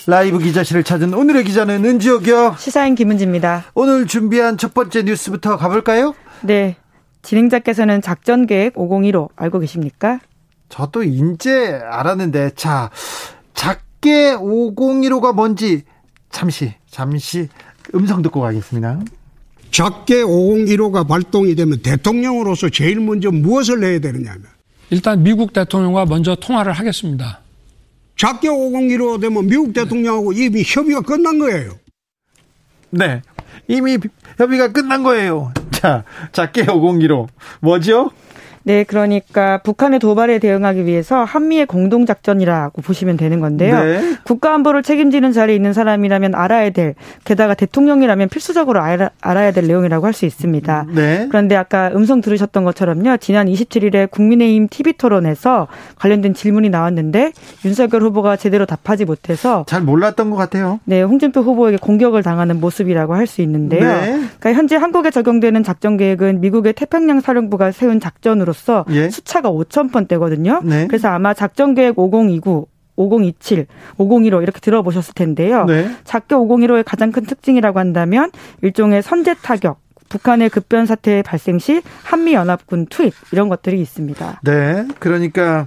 라이브 기자실을 찾은 오늘의 기자는 은지옥이요. 시사인 김은지입니다. 오늘 준비한 첫 번째 뉴스부터 가볼까요? 네. 진행자께서는 작전계획 5015 알고 계십니까? 저도 이제 알았는데, 자, 작계 5015가 뭔지 잠시 음성 듣고 가겠습니다. 작계 5015가 발동이 되면 대통령으로서 제일 먼저 무엇을 해야 되느냐면, 일단 미국 대통령과 먼저 통화를 하겠습니다. 작계 5015 되면 미국 대통령하고 이미 협의가 끝난 거예요. 네, 이미 협의가 끝난 거예요. 자, 작계 5015 뭐죠? 네, 그러니까 북한의 도발에 대응하기 위해서 한미의 공동작전이라고 보시면 되는 건데요. 네. 국가안보를 책임지는 자리에 있는 사람이라면 알아야 될, 게다가 대통령이라면 필수적으로 알아야 될 내용이라고 할 수 있습니다. 네. 그런데 아까 음성 들으셨던 것처럼요. 지난 27일에 국민의힘 TV토론에서 관련된 질문이 나왔는데 윤석열 후보가 제대로 답하지 못해서 잘 몰랐던 것 같아요. 네, 홍준표 후보에게 공격을 당하는 모습이라고 할 수 있는데요. 네. 그러니까 현재 한국에 적용되는 작전계획은 미국의 태평양 사령부가 세운 작전으로 예? 숫자가 5,000번대거든요. 네. 그래서 아마 작전계획 5029, 5027, 5015 이렇게 들어보셨을 텐데요. 네. 작계 5015의 가장 큰 특징이라고 한다면 일종의 선제 타격, 북한의 급변 사태 발생 시 한미연합군 투입 이런 것들이 있습니다. 네, 그러니까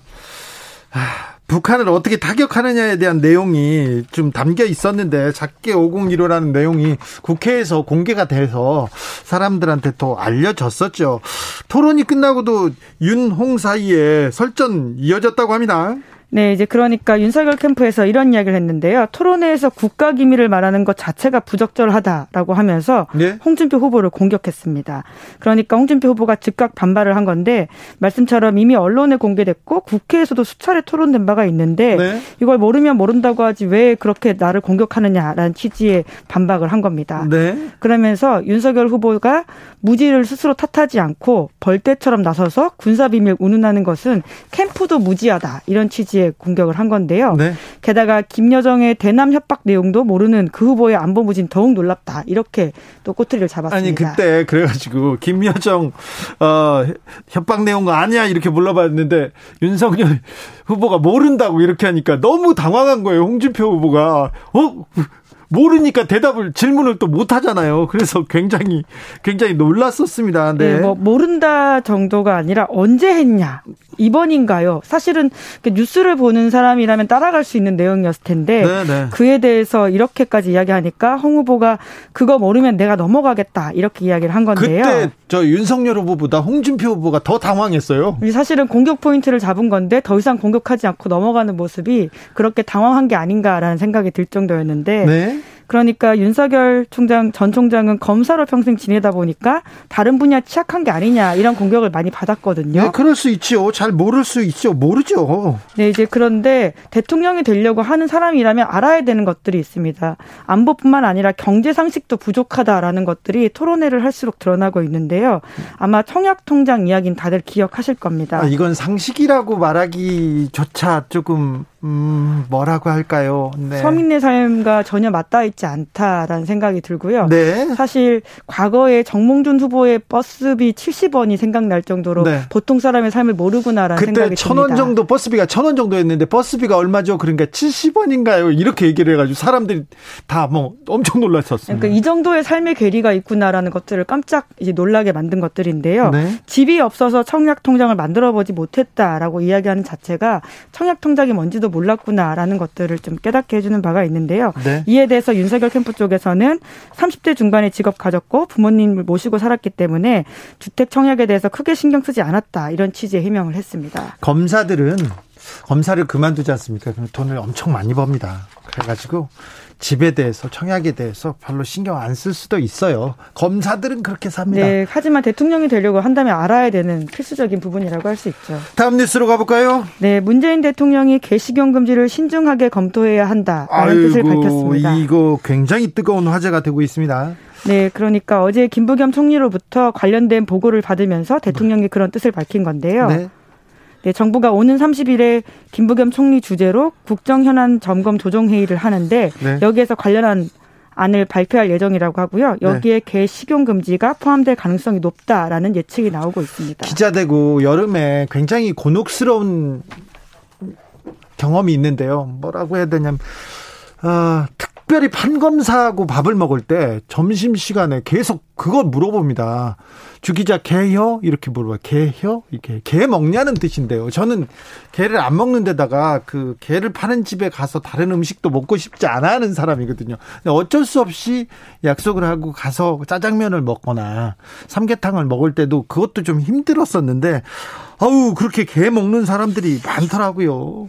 북한을 어떻게 타격하느냐에 대한 내용이 좀 담겨 있었는데 작계 5015라는 내용이 국회에서 공개가 돼서 사람들한테 또 알려졌었죠. 토론이 끝나고도 윤홍 사이에 설전 이어졌다고 합니다. 네, 이제 그러니까 윤석열 캠프에서 이런 이야기를 했는데요. 토론회에서 국가기밀을 말하는 것 자체가 부적절하다라고 하면서 네? 홍준표 후보를 공격했습니다. 그러니까 홍준표 후보가 즉각 반발을 한 건데 말씀처럼 이미 언론에 공개됐고 국회에서도 수차례 토론된 바가 있는데 네? 이걸 모르면 모른다고 하지 왜 그렇게 나를 공격하느냐라는 취지의 반박을 한 겁니다. 네? 그러면서 윤석열 후보가 무지를 스스로 탓하지 않고 벌떼처럼 나서서 군사비밀 운운하는 것은 캠프도 무지하다 이런 취지의 공격을 한 건데요. 네. 게다가 김여정의 대남 협박 내용도 모르는 그 후보의 안보 무진 더욱 놀랍다 이렇게 또 꼬투리를 잡았습니다. 아니 그때 그래가지고 김여정 협박 내용 아니야 이렇게 물어봤는데 윤석열 후보가 모른다고 이렇게 하니까 너무 당황한 거예요. 홍준표 후보가 모르니까 질문을 또 못 하잖아요. 그래서 굉장히 놀랐었습니다. 네. 네, 모른다 정도가 아니라 언제 했냐? 이번인가요? 사실은 뉴스를 보는 사람이라면 따라갈 수 있는 내용이었을 텐데 네네. 그에 대해서 이렇게까지 이야기하니까 홍 후보가 그거 모르면 내가 넘어가겠다 이렇게 이야기를 한 건데요. 그때 저 윤석열 후보보다 홍준표 후보가 더 당황했어요. 사실은 공격 포인트를 잡은 건데 더 이상 공격하지 않고 넘어가는 모습이 그렇게 당황한 게 아닌가라는 생각이 들 정도였는데 네. 그러니까 윤석열 전 총장은 검사로 평생 지내다 보니까 다른 분야 취약한 게 아니냐 이런 공격을 많이 받았거든요. 네, 그럴 수 있죠. 잘 모를 수 있죠. 모르죠. 네, 이제 그런데 대통령이 되려고 하는 사람이라면 알아야 되는 것들이 있습니다. 안보뿐만 아니라 경제 상식도 부족하다라는 것들이 토론회를 할수록 드러나고 있는데요. 아마 청약통장 이야기는 다들 기억하실 겁니다. 이건 상식이라고 말하기조차 조금 뭐라고 할까요? 네. 서민의 삶과 전혀 맞닿아 있지 않다라는 생각이 들고요. 네. 사실 과거에 정몽준 후보의 버스비 70원이 생각날 정도로 네. 보통 사람의 삶을 모르구나라는 생각이 듭니다. 그때 1,000원 정도 버스비가 1,000원 정도였는데 버스비가 얼마죠? 그러니까 70원인가요? 이렇게 얘기를 해가지고 사람들이 다 엄청 놀랐었습니다. 그러니까 이 정도의 삶의 괴리가 있구나라는 것들을 깜짝 이제 놀라게 만든 것들인데요. 네. 집이 없어서 청약통장을 만들어보지 못했다라고 이야기하는 자체가 청약통장이 뭔지도 몰랐구나라는 것들을 좀 깨닫게 해주는 바가 있는데요. 네. 이에 대해서 윤석열 캠프 쪽에서는 30대 중반에 직업 가졌고 부모님을 모시고 살았기 때문에 주택 청약에 대해서 크게 신경 쓰지 않았다 이런 취지의 해명을 했습니다. 검사들은 검사를 그만두지 않습니까? 돈을 엄청 많이 법니다. 그래가지고 집에 대해서 청약에 대해서 별로 신경 안 쓸 수도 있어요. 검사들은 그렇게 삽니다. 네, 하지만 대통령이 되려고 한다면 알아야 되는 필수적인 부분이라고 할 수 있죠. 다음 뉴스로 가볼까요? 네, 문재인 대통령이 개식용 금지를 신중하게 검토해야 한다라는 뜻을 밝혔습니다. 이거 굉장히 뜨거운 화제가 되고 있습니다. 네, 그러니까 어제 김부겸 총리로부터 관련된 보고를 받으면서 대통령이 그런 뜻을 밝힌 건데요. 네. 네, 정부가 오는 30일에 김부겸 총리 주재로 국정현안 점검 조정회의를 하는데 네. 여기에서 관련한 안을 발표할 예정이라고 하고요. 여기에 개 식용 금지가 포함될 가능성이 높다라는 예측이 나오고 있습니다. 기자되고 여름에 굉장히 곤혹스러운 경험이 있는데요. 뭐라고 해야 되냐면 특별히 판검사하고 밥을 먹을 때 점심시간에 계속 그거 물어봅니다. 주 기자 개혀? 이렇게 물어봐요. 개혀? 이렇게 개 먹냐는 뜻인데요. 저는 개를 안 먹는 데다가 그 개를 파는 집에 가서 다른 음식도 먹고 싶지 않아 하는 사람이거든요. 어쩔 수 없이 약속을 하고 가서 짜장면을 먹거나 삼계탕을 먹을 때도 그것도 좀 힘들었었는데 그렇게 개 먹는 사람들이 많더라고요.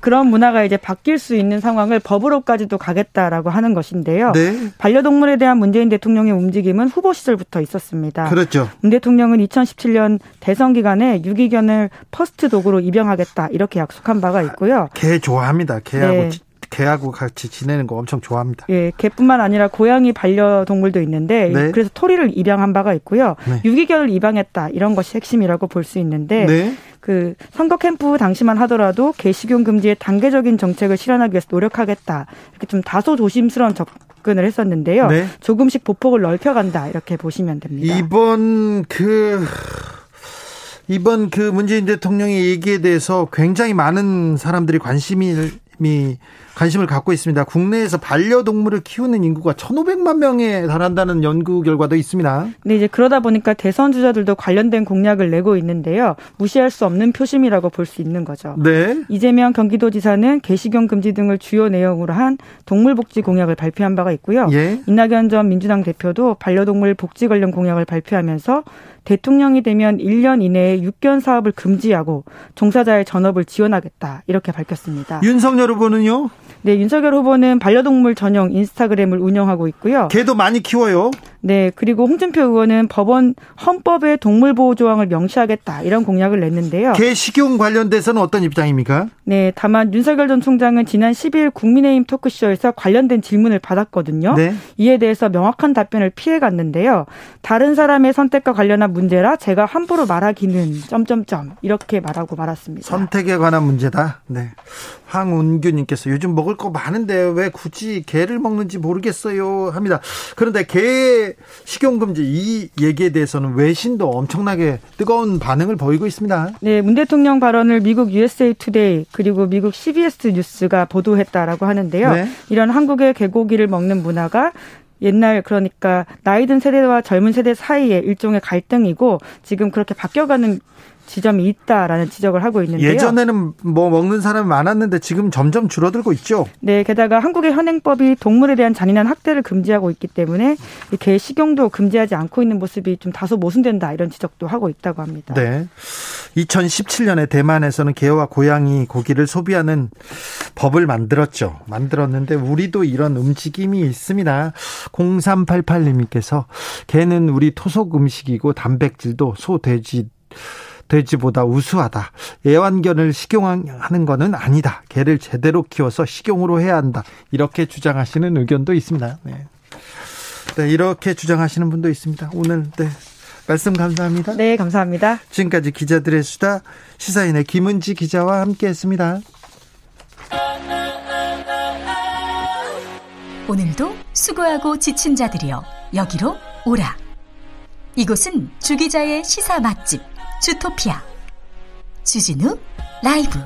그런 문화가 이제 바뀔 수 있는 상황을 법으로까지도 가겠다라고 하는 것인데요. 네. 반려동물에 대한 문재인 대통령의 움직임은 후보 시절부터 있었습니다. 그렇죠. 문 대통령은 2017년 대선 기간에 유기견을 퍼스트 도그로 입양하겠다 이렇게 약속한 바가 있고요. 개 좋아합니다. 개하고 같이 지내는 거 엄청 좋아합니다. 예, 개뿐만 아니라 고양이 반려동물도 있는데 그래서 토리를 입양한 바가 있고요. 유기견을 입양했다 이런 것이 핵심이라고 볼 수 있는데 그 선거 캠프 당시만 하더라도 개 식용 금지의 단계적인 정책을 실현하기 위해서 노력하겠다 이렇게 좀 다소 조심스러운 접근을 했었는데요. 조금씩 보폭을 넓혀간다 이렇게 보시면 됩니다. 이번 그 문재인 대통령의 얘기에 대해서 굉장히 많은 사람들이 관심을 갖고 있습니다. 국내에서 반려동물을 키우는 인구가 1,500만 명에 달한다는 연구 결과도 있습니다. 네, 이제 그러다 보니까 대선 주자들도 관련된 공약을 내고 있는데요. 무시할 수 없는 표심이라고 볼 수 있는 거죠. 네. 이재명 경기도지사는 개식용 금지 등을 주요 내용으로 한 동물복지 공약을 발표한 바가 있고요. 이낙연 전 민주당 대표도 반려동물 복지 관련 공약을 발표하면서 대통령이 되면 1년 이내에 육견 사업을 금지하고 종사자의 전업을 지원하겠다 이렇게 밝혔습니다. 윤석열 후보는요? 네, 윤석열 후보는 반려동물 전용 인스타그램을 운영하고 있고요. 개도 많이 키워요. 네, 그리고 홍준표 의원은 헌법에 동물보호 조항을 명시하겠다 이런 공약을 냈는데요. 개 식용 관련돼서는 어떤 입장입니까? 네, 다만 윤석열 전 총장은 지난 10일 국민의힘 토크쇼에서 관련된 질문을 받았거든요. 이에 대해서 명확한 답변을 피해갔는데요. 다른 사람의 선택과 관련한 문제라 제가 함부로 말하기는 이렇게 말하고 말았습니다. 선택에 관한 문제다. 네. 황운규님께서 요즘 먹을 거 많은데 왜 굳이 개를 먹는지 모르겠어요 합니다. 그런데 개 식용금지 이 얘기에 대해서는 외신도 엄청나게 뜨거운 반응을 보이고 있습니다. 네, 문 대통령 발언을 미국 USA 투데이 그리고 미국 CBS 뉴스가 보도했다라고 하는데요. 이런 한국의 개고기를 먹는 문화가 옛날 그러니까 나이 든 세대와 젊은 세대 사이에 일종의 갈등이고 지금 그렇게 바뀌어가는 지점이 있다라는 지적을 하고 있는데요. 예전에는 뭐 먹는 사람이 많았는데 지금 점점 줄어들고 있죠. 네, 게다가 한국의 현행법이 동물에 대한 잔인한 학대를 금지하고 있기 때문에 개 식용도 금지하지 않고 있는 모습이 좀 다소 모순된다 이런 지적도 하고 있다고 합니다. 네, 2017년에 대만에서는 개와 고양이 고기를 소비하는 법을 만들었는데 우리도 이런 움직임이 있습니다. 0388님께서 개는 우리 토속 음식이고 단백질도 소, 돼지보다 우수하다. 애완견을 식용하는 것은 아니다. 개를 제대로 키워서 식용으로 해야 한다. 이렇게 주장하시는 의견도 있습니다. 네, 이렇게 주장하시는 분도 있습니다. 오늘 말씀 감사합니다. 네, 감사합니다. 지금까지 기자들의 수다 시사인의 김은지 기자와 함께했습니다. 오늘도 수고하고 지친 자들이여 여기로 오라. 이곳은 주 기자의 시사 맛집 주토피아 주진우 라이브.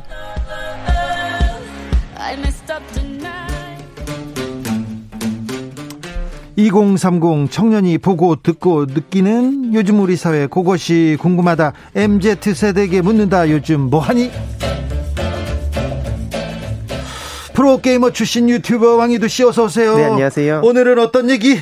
(2030) 청년이 보고 듣고 느끼는 요즘 우리 사회 그것이 궁금하다. MZ세대에게 묻는다. 요즘 뭐하니? 프로게이머 출신 유튜버 왕이두 씨 어서 오세요. 네, 안녕하세요. 오늘은 어떤 얘기?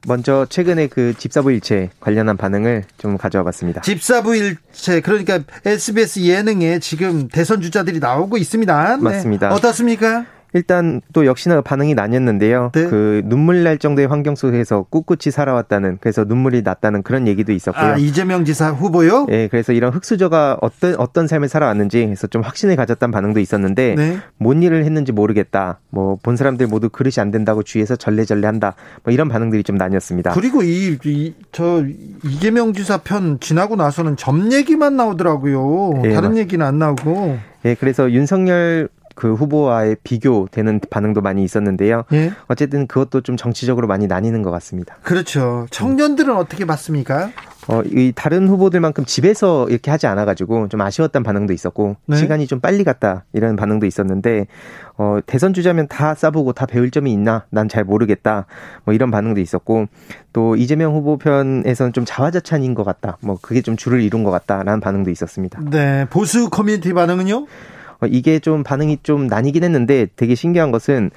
먼저 최근에 그 집사부 일체 관련한 반응을 좀 가져와 봤습니다. 집사부 일체, 그러니까 SBS 예능에 지금 대선 주자들이 나오고 있습니다. 맞습니다. 네. 어떻습니까? 일단 또 역시나 반응이 나뉘었는데요. 그 눈물 날 정도의 환경 속에서 꿋꿋이 살아왔다는, 그래서 눈물이 났다는 그런 얘기도 있었고요. 이재명 지사 후보요? 네, 그래서 이런 흑수저가 어떤 삶을 살아왔는지 해서 좀 확신을 가졌다는 반응도 있었는데 뭔 일을 했는지 모르겠다. 뭐 본 사람들 모두 그릇이 안 된다고 주위에서 절레절레한다. 뭐 이런 반응들이 좀 나뉘었습니다. 그리고 이재명 지사 편 지나고 나서는 점 얘기만 나오더라고요. 다른 얘기는 안 나오고. 네, 그래서 윤석열 그 후보와의 비교되는 반응도 많이 있었는데요. 예? 어쨌든 그것도 좀 정치적으로 많이 나뉘는 것 같습니다. 그렇죠. 청년들은 어떻게 봤습니까? 이 다른 후보들만큼 집에서 이렇게 하지 않아가지고 좀 아쉬웠던 반응도 있었고 네? 시간이 좀 빨리 갔다 이런 반응도 있었는데 대선 주자면 다 싸보고 다 배울 점이 있나? 난 잘 모르겠다. 뭐 이런 반응도 있었고 또 이재명 후보 편에서는 좀 자화자찬인 것 같다. 뭐 그게 좀 줄을 이룬 것 같다라는 반응도 있었습니다. 네, 보수 커뮤니티 반응은요? 이게 좀 반응이 좀 나뉘긴 했는데 되게 신기한 것은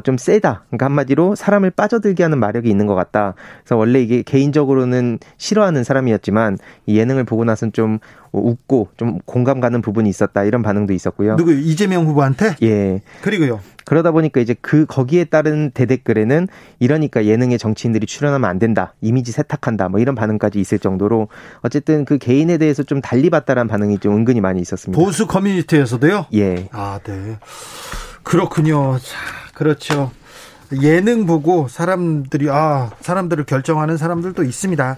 좀 세다. 그러니까 한마디로 사람을 빠져들게 하는 마력이 있는 것 같다. 그래서 원래 이게 개인적으로는 싫어하는 사람이었지만 이 예능을 보고 나서는 좀 웃고 좀 공감 가는 부분이 있었다. 이런 반응도 있었고요. 누구 이재명 후보한테? 예. 그리고요. 그러다 보니까 이제 거기에 따른 대댓글에는 이러니까 예능에 정치인들이 출연하면 안 된다. 이미지 세탁한다. 뭐 이런 반응까지 있을 정도로 어쨌든 그 개인에 대해서 좀 달리 봤다라는 반응이 좀 은근히 많이 있었습니다. 보수 커뮤니티에서도요? 예. 아, 네. 그렇군요. 자, 그렇죠. 예능 보고 사람들을 결정하는 사람들도 있습니다.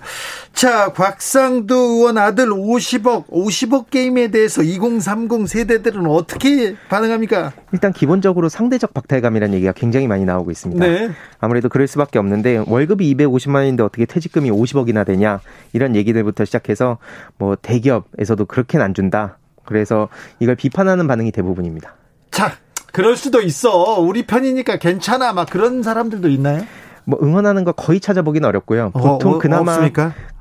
자, 곽상도 의원 아들 50억 게임에 대해서 2030 세대들은 어떻게 반응합니까? 일단 기본적으로 상대적 박탈감이라는 얘기가 굉장히 많이 나오고 있습니다. 네. 아무래도 그럴 수밖에 없는데 월급이 250만 원인데 어떻게 퇴직금이 50억이나 되냐 이런 얘기들부터 시작해서 뭐 대기업에서도 그렇게는 안 준다. 그래서 이걸 비판하는 반응이 대부분입니다. 자, 그럴 수도 있어. 우리 편이니까 괜찮아. 막 그런 사람들도 있나요? 뭐 응원하는 거 거의 찾아보기는 어렵고요. 보통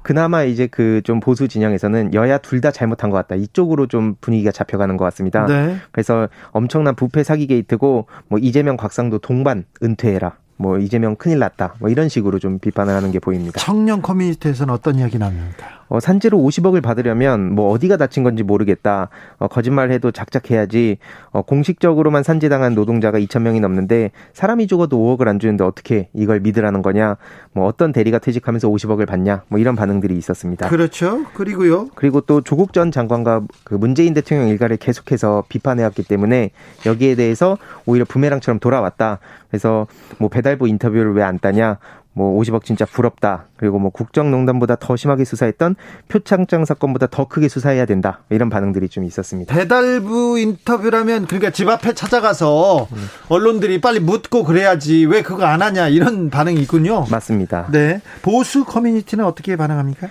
그나마 이제 그 좀 보수 진영에서는 여야 둘 다 잘못한 것 같다. 이쪽으로 좀 분위기가 잡혀가는 것 같습니다. 네. 그래서 엄청난 부패 사기 게이트고 뭐 이재명 곽상도 동반 은퇴해라. 뭐 이재명 큰일 났다. 뭐 이런 식으로 좀 비판을 하는 게 보입니다. 청년 커뮤니티에서는 어떤 이야기 나옵니까? 산재로 50억을 받으려면 뭐 어디가 다친 건지 모르겠다. 거짓말해도 작작해야지. 공식적으로만 산재당한 노동자가 2,000명이 넘는데 사람이 죽어도 5억을 안 주는데 어떻게 이걸 믿으라는 거냐. 뭐 어떤 대리가 퇴직하면서 50억을 받냐. 뭐 이런 반응들이 있었습니다. 그렇죠. 그리고 또 조국 전 장관과 그 문재인 대통령 일가를 계속해서 비판해왔기 때문에 여기에 대해서 오히려 부메랑처럼 돌아왔다. 그래서 뭐 배달부 인터뷰를 왜 안 따냐. 뭐 50억 진짜 부럽다. 그리고 뭐 국정농단보다 더 심하게 수사했던 표창장 사건보다 더 크게 수사해야 된다. 이런 반응들이 좀 있었습니다. 배달부 인터뷰라면 그러니까 집 앞에 찾아가서 언론들이 빨리 묻고 그래야지 왜 그거 안 하냐 이런 반응이 있군요. 맞습니다. 네. 보수 커뮤니티는 어떻게 반응합니까?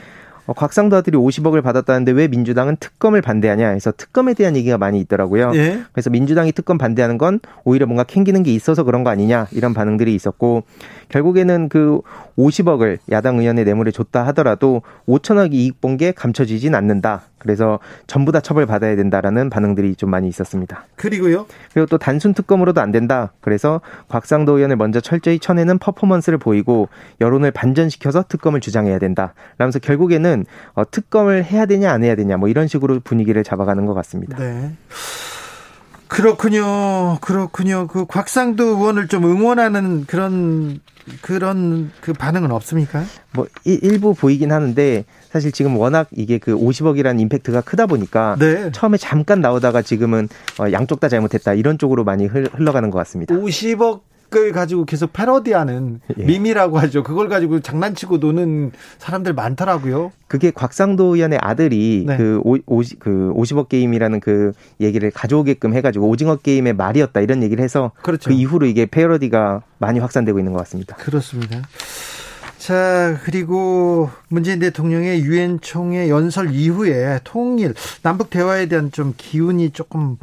곽상도 아들이 50억을 받았다는데 왜 민주당은 특검을 반대하냐 해서 특검에 대한 얘기가 많이 있더라고요. 예. 그래서 민주당이 특검 반대하는 건 오히려 뭔가 캥기는 게 있어서 그런 거 아니냐 이런 반응들이 있었고 결국에는 그 50억을 야당 의원의 뇌물에 줬다 하더라도 5천억 이익 본 게 감춰지진 않는다. 그래서 전부 다 처벌받아야 된다라는 반응들이 좀 많이 있었습니다. 그리고 또 단순 특검으로도 안 된다. 그래서 곽상도 의원을 먼저 철저히 쳐내는 퍼포먼스를 보이고 여론을 반전시켜서 특검을 주장해야 된다. 라면서 결국에는 특검을 해야 되냐 안 해야 되냐 뭐 이런 식으로 분위기를 잡아가는 것 같습니다. 네. 그렇군요. 그 곽상도 의원을 좀 응원하는 그런 그 반응은 없습니까? 뭐 일부 보이긴 하는데 사실 지금 워낙 이게 그 50억이라는 임팩트가 크다 보니까 네. 처음에 잠깐 나오다가 지금은 양쪽 다 잘못했다 이런 쪽으로 많이 흘러가는 것 같습니다. 50억을 가지고 계속 패러디하는 밈이라고 하죠. 그걸 가지고 장난치고 노는 사람들 많더라고요. 그게 곽상도 의원의 아들이 네. 그 50억 게임이라는 그 얘기를 가져오게끔 해가지고 오징어 게임의 말이었다 이런 얘기를 해서 그렇죠. 그 이후로 이게 패러디가 많이 확산되고 있는 것 같습니다. 그렇습니다. 자, 그리고 문재인 대통령의 유엔 총회 연설 이후에 통일, 남북 대화에 대한 좀 기운이 조금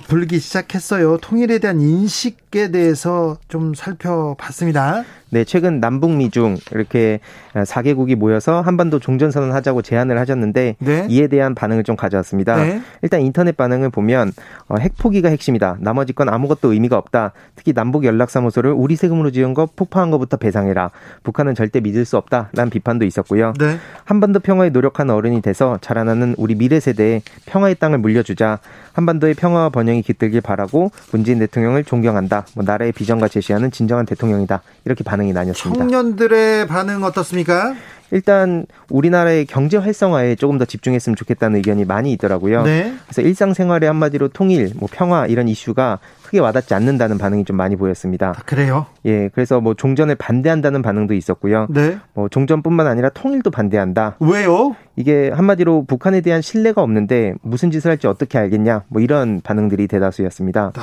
불기 시작했어요. 통일에 대한 인식에 대해서 좀 살펴봤습니다. 네, 최근 남북 미중 이렇게 4개국이 모여서 한반도 종전선언 하자고 제안을 하셨는데 네. 이에 대한 반응을 좀 가져왔습니다. 네. 일단 인터넷 반응을 보면 핵포기가 핵심이다. 나머지 건 아무것도 의미가 없다. 특히 남북 연락사무소를 우리 세금으로 지은 거 폭파한 것부터 배상해라. 북한은 절대 믿을 수 없다라는 비판도 있었고요. 네. 한반도 평화에 노력한 어른이 돼서 자라나는 우리 미래 세대에 평화의 땅을 물려주자. 한반도의 평화와 번영이 깃들길 바라고 문재인 대통령을 존경한다. 뭐 나라의 비전과 제시하는 진정한 대통령이다. 이렇게 반응이 나뉘었습니다. 청년들의 반응 어떻습니까? 일단 우리나라의 경제 활성화에 조금 더 집중했으면 좋겠다는 의견이 많이 있더라고요. 네. 그래서 일상생활에 한마디로 통일, 평화 이런 이슈가 크게 와닿지 않는다는 반응이 좀 많이 보였습니다. 그래요? 예, 그래서 종전을 반대한다는 반응도 있었고요. 네. 종전뿐만 아니라 통일도 반대한다. 왜요? 이게 한마디로 북한에 대한 신뢰가 없는데 무슨 짓을 할지 어떻게 알겠냐? 이런 반응들이 대다수였습니다.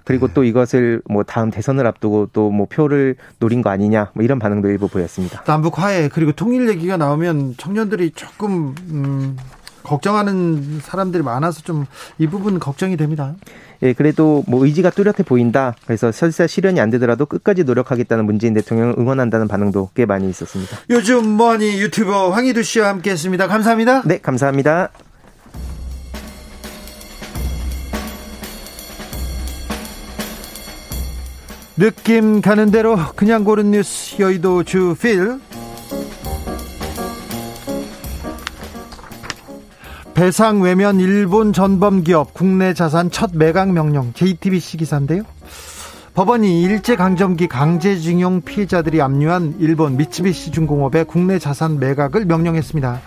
그리고 또 이것을 다음 대선을 앞두고 또 표를 노린 거 아니냐? 이런 반응도 일부 보였습니다. 남북 화해 그리고 통일 얘기가 나오면 청년들이 조금 걱정하는 사람들이 많아서 좀 이 부분 걱정이 됩니다. 예, 그래도 의지가 뚜렷해 보인다. 그래서 설사 실현이 안 되더라도 끝까지 노력하겠다는 문재인 대통령을 응원한다는 반응도 꽤 많이 있었습니다. 요즘 뭐하니 유튜버 황희두 씨와 함께했습니다. 감사합니다. 네, 감사합니다. 느낌 가는 대로 그냥 고른 뉴스 여의도 주필. 배상 외면 일본 전범기업 국내 자산 첫 매각 명령. JTBC 기사인데요. 법원이 일제강점기 강제징용 피해자들이 압류한 일본 미쓰비시 중공업의 국내 자산 매각을 명령했습니다.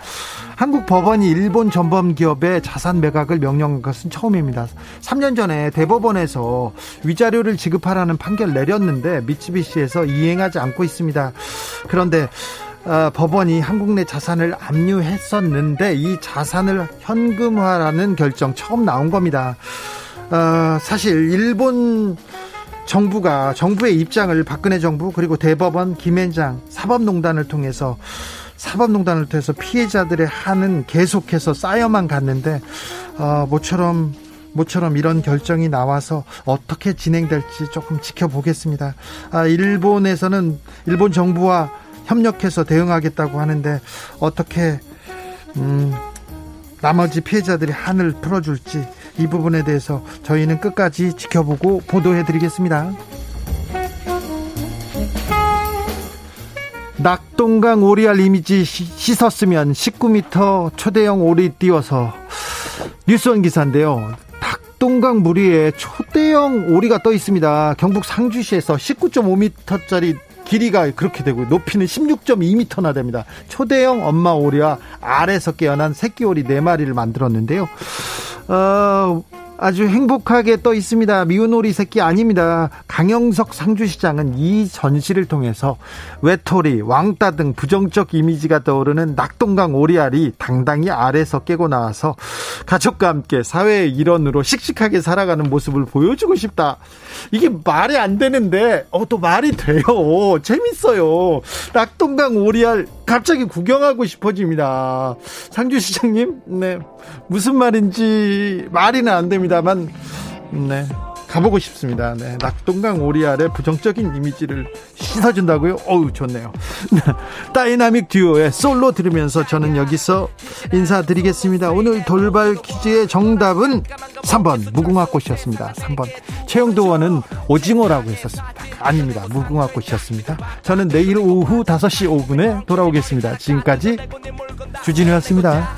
한국 법원이 일본 전범기업의 자산 매각을 명령한 것은 처음입니다. 3년 전에 대법원에서 위자료를 지급하라는 판결을 내렸는데 미쓰비시에서 이행하지 않고 있습니다. 그런데 법원이 한국 내 자산을 압류했었는데 이 자산을 현금화라는 결정 처음 나온 겁니다. 사실 일본 정부의 입장을 박근혜 정부 그리고 대법원 김앤장 사법농단을 통해서 피해자들의 한은 계속해서 쌓여만 갔는데 모처럼 이런 결정이 나와서 어떻게 진행될지 조금 지켜보겠습니다. 일본에서는 일본 정부와 협력해서 대응하겠다고 하는데 어떻게 나머지 피해자들이 한을 풀어줄지 이 부분에 대해서 저희는 끝까지 지켜보고 보도해드리겠습니다. 낙동강 오리알 이미지 씻었으면 19m 초대형 오리 띄워서 뉴스원 기사인데요. 낙동강 물 위에 초대형 오리가 떠 있습니다. 경북 상주시에서 19.5m짜리 길이가 그렇게 되고 높이는 16.2m나 됩니다. 초대형 엄마 오리와 알에서 깨어난 새끼 오리 4마리를 만들었는데요. 아주 행복하게 떠 있습니다. 미운 오리 새끼 아닙니다. 강영석 상주시장은 이 전시를 통해서 외톨이, 왕따 등 부정적 이미지가 떠오르는 낙동강 오리알이 당당히 알에서 깨고 나와서 가족과 함께 사회의 일원으로 씩씩하게 살아가는 모습을 보여주고 싶다. 이게 말이 안 되는데 또 말이 돼요. 재밌어요. 낙동강 오리알 갑자기 구경하고 싶어집니다. 상주시장님, 네, 무슨 말인지 말이는 안 됩니다만, 네, 가보고 싶습니다. 네, 낙동강 오리알의 부정적인 이미지를 씻어준다고요? 어우, 좋네요. 다이나믹 듀오의 솔로 들으면서 저는 여기서 인사드리겠습니다. 오늘 돌발 퀴즈의 정답은 3번 무궁화꽃이었습니다. 3번 최영도 의원은 오징어라고 했었습니다. 아닙니다. 무궁화꽃이었습니다. 저는 내일 오후 5시 5분에 돌아오겠습니다. 지금까지 주진우였습니다.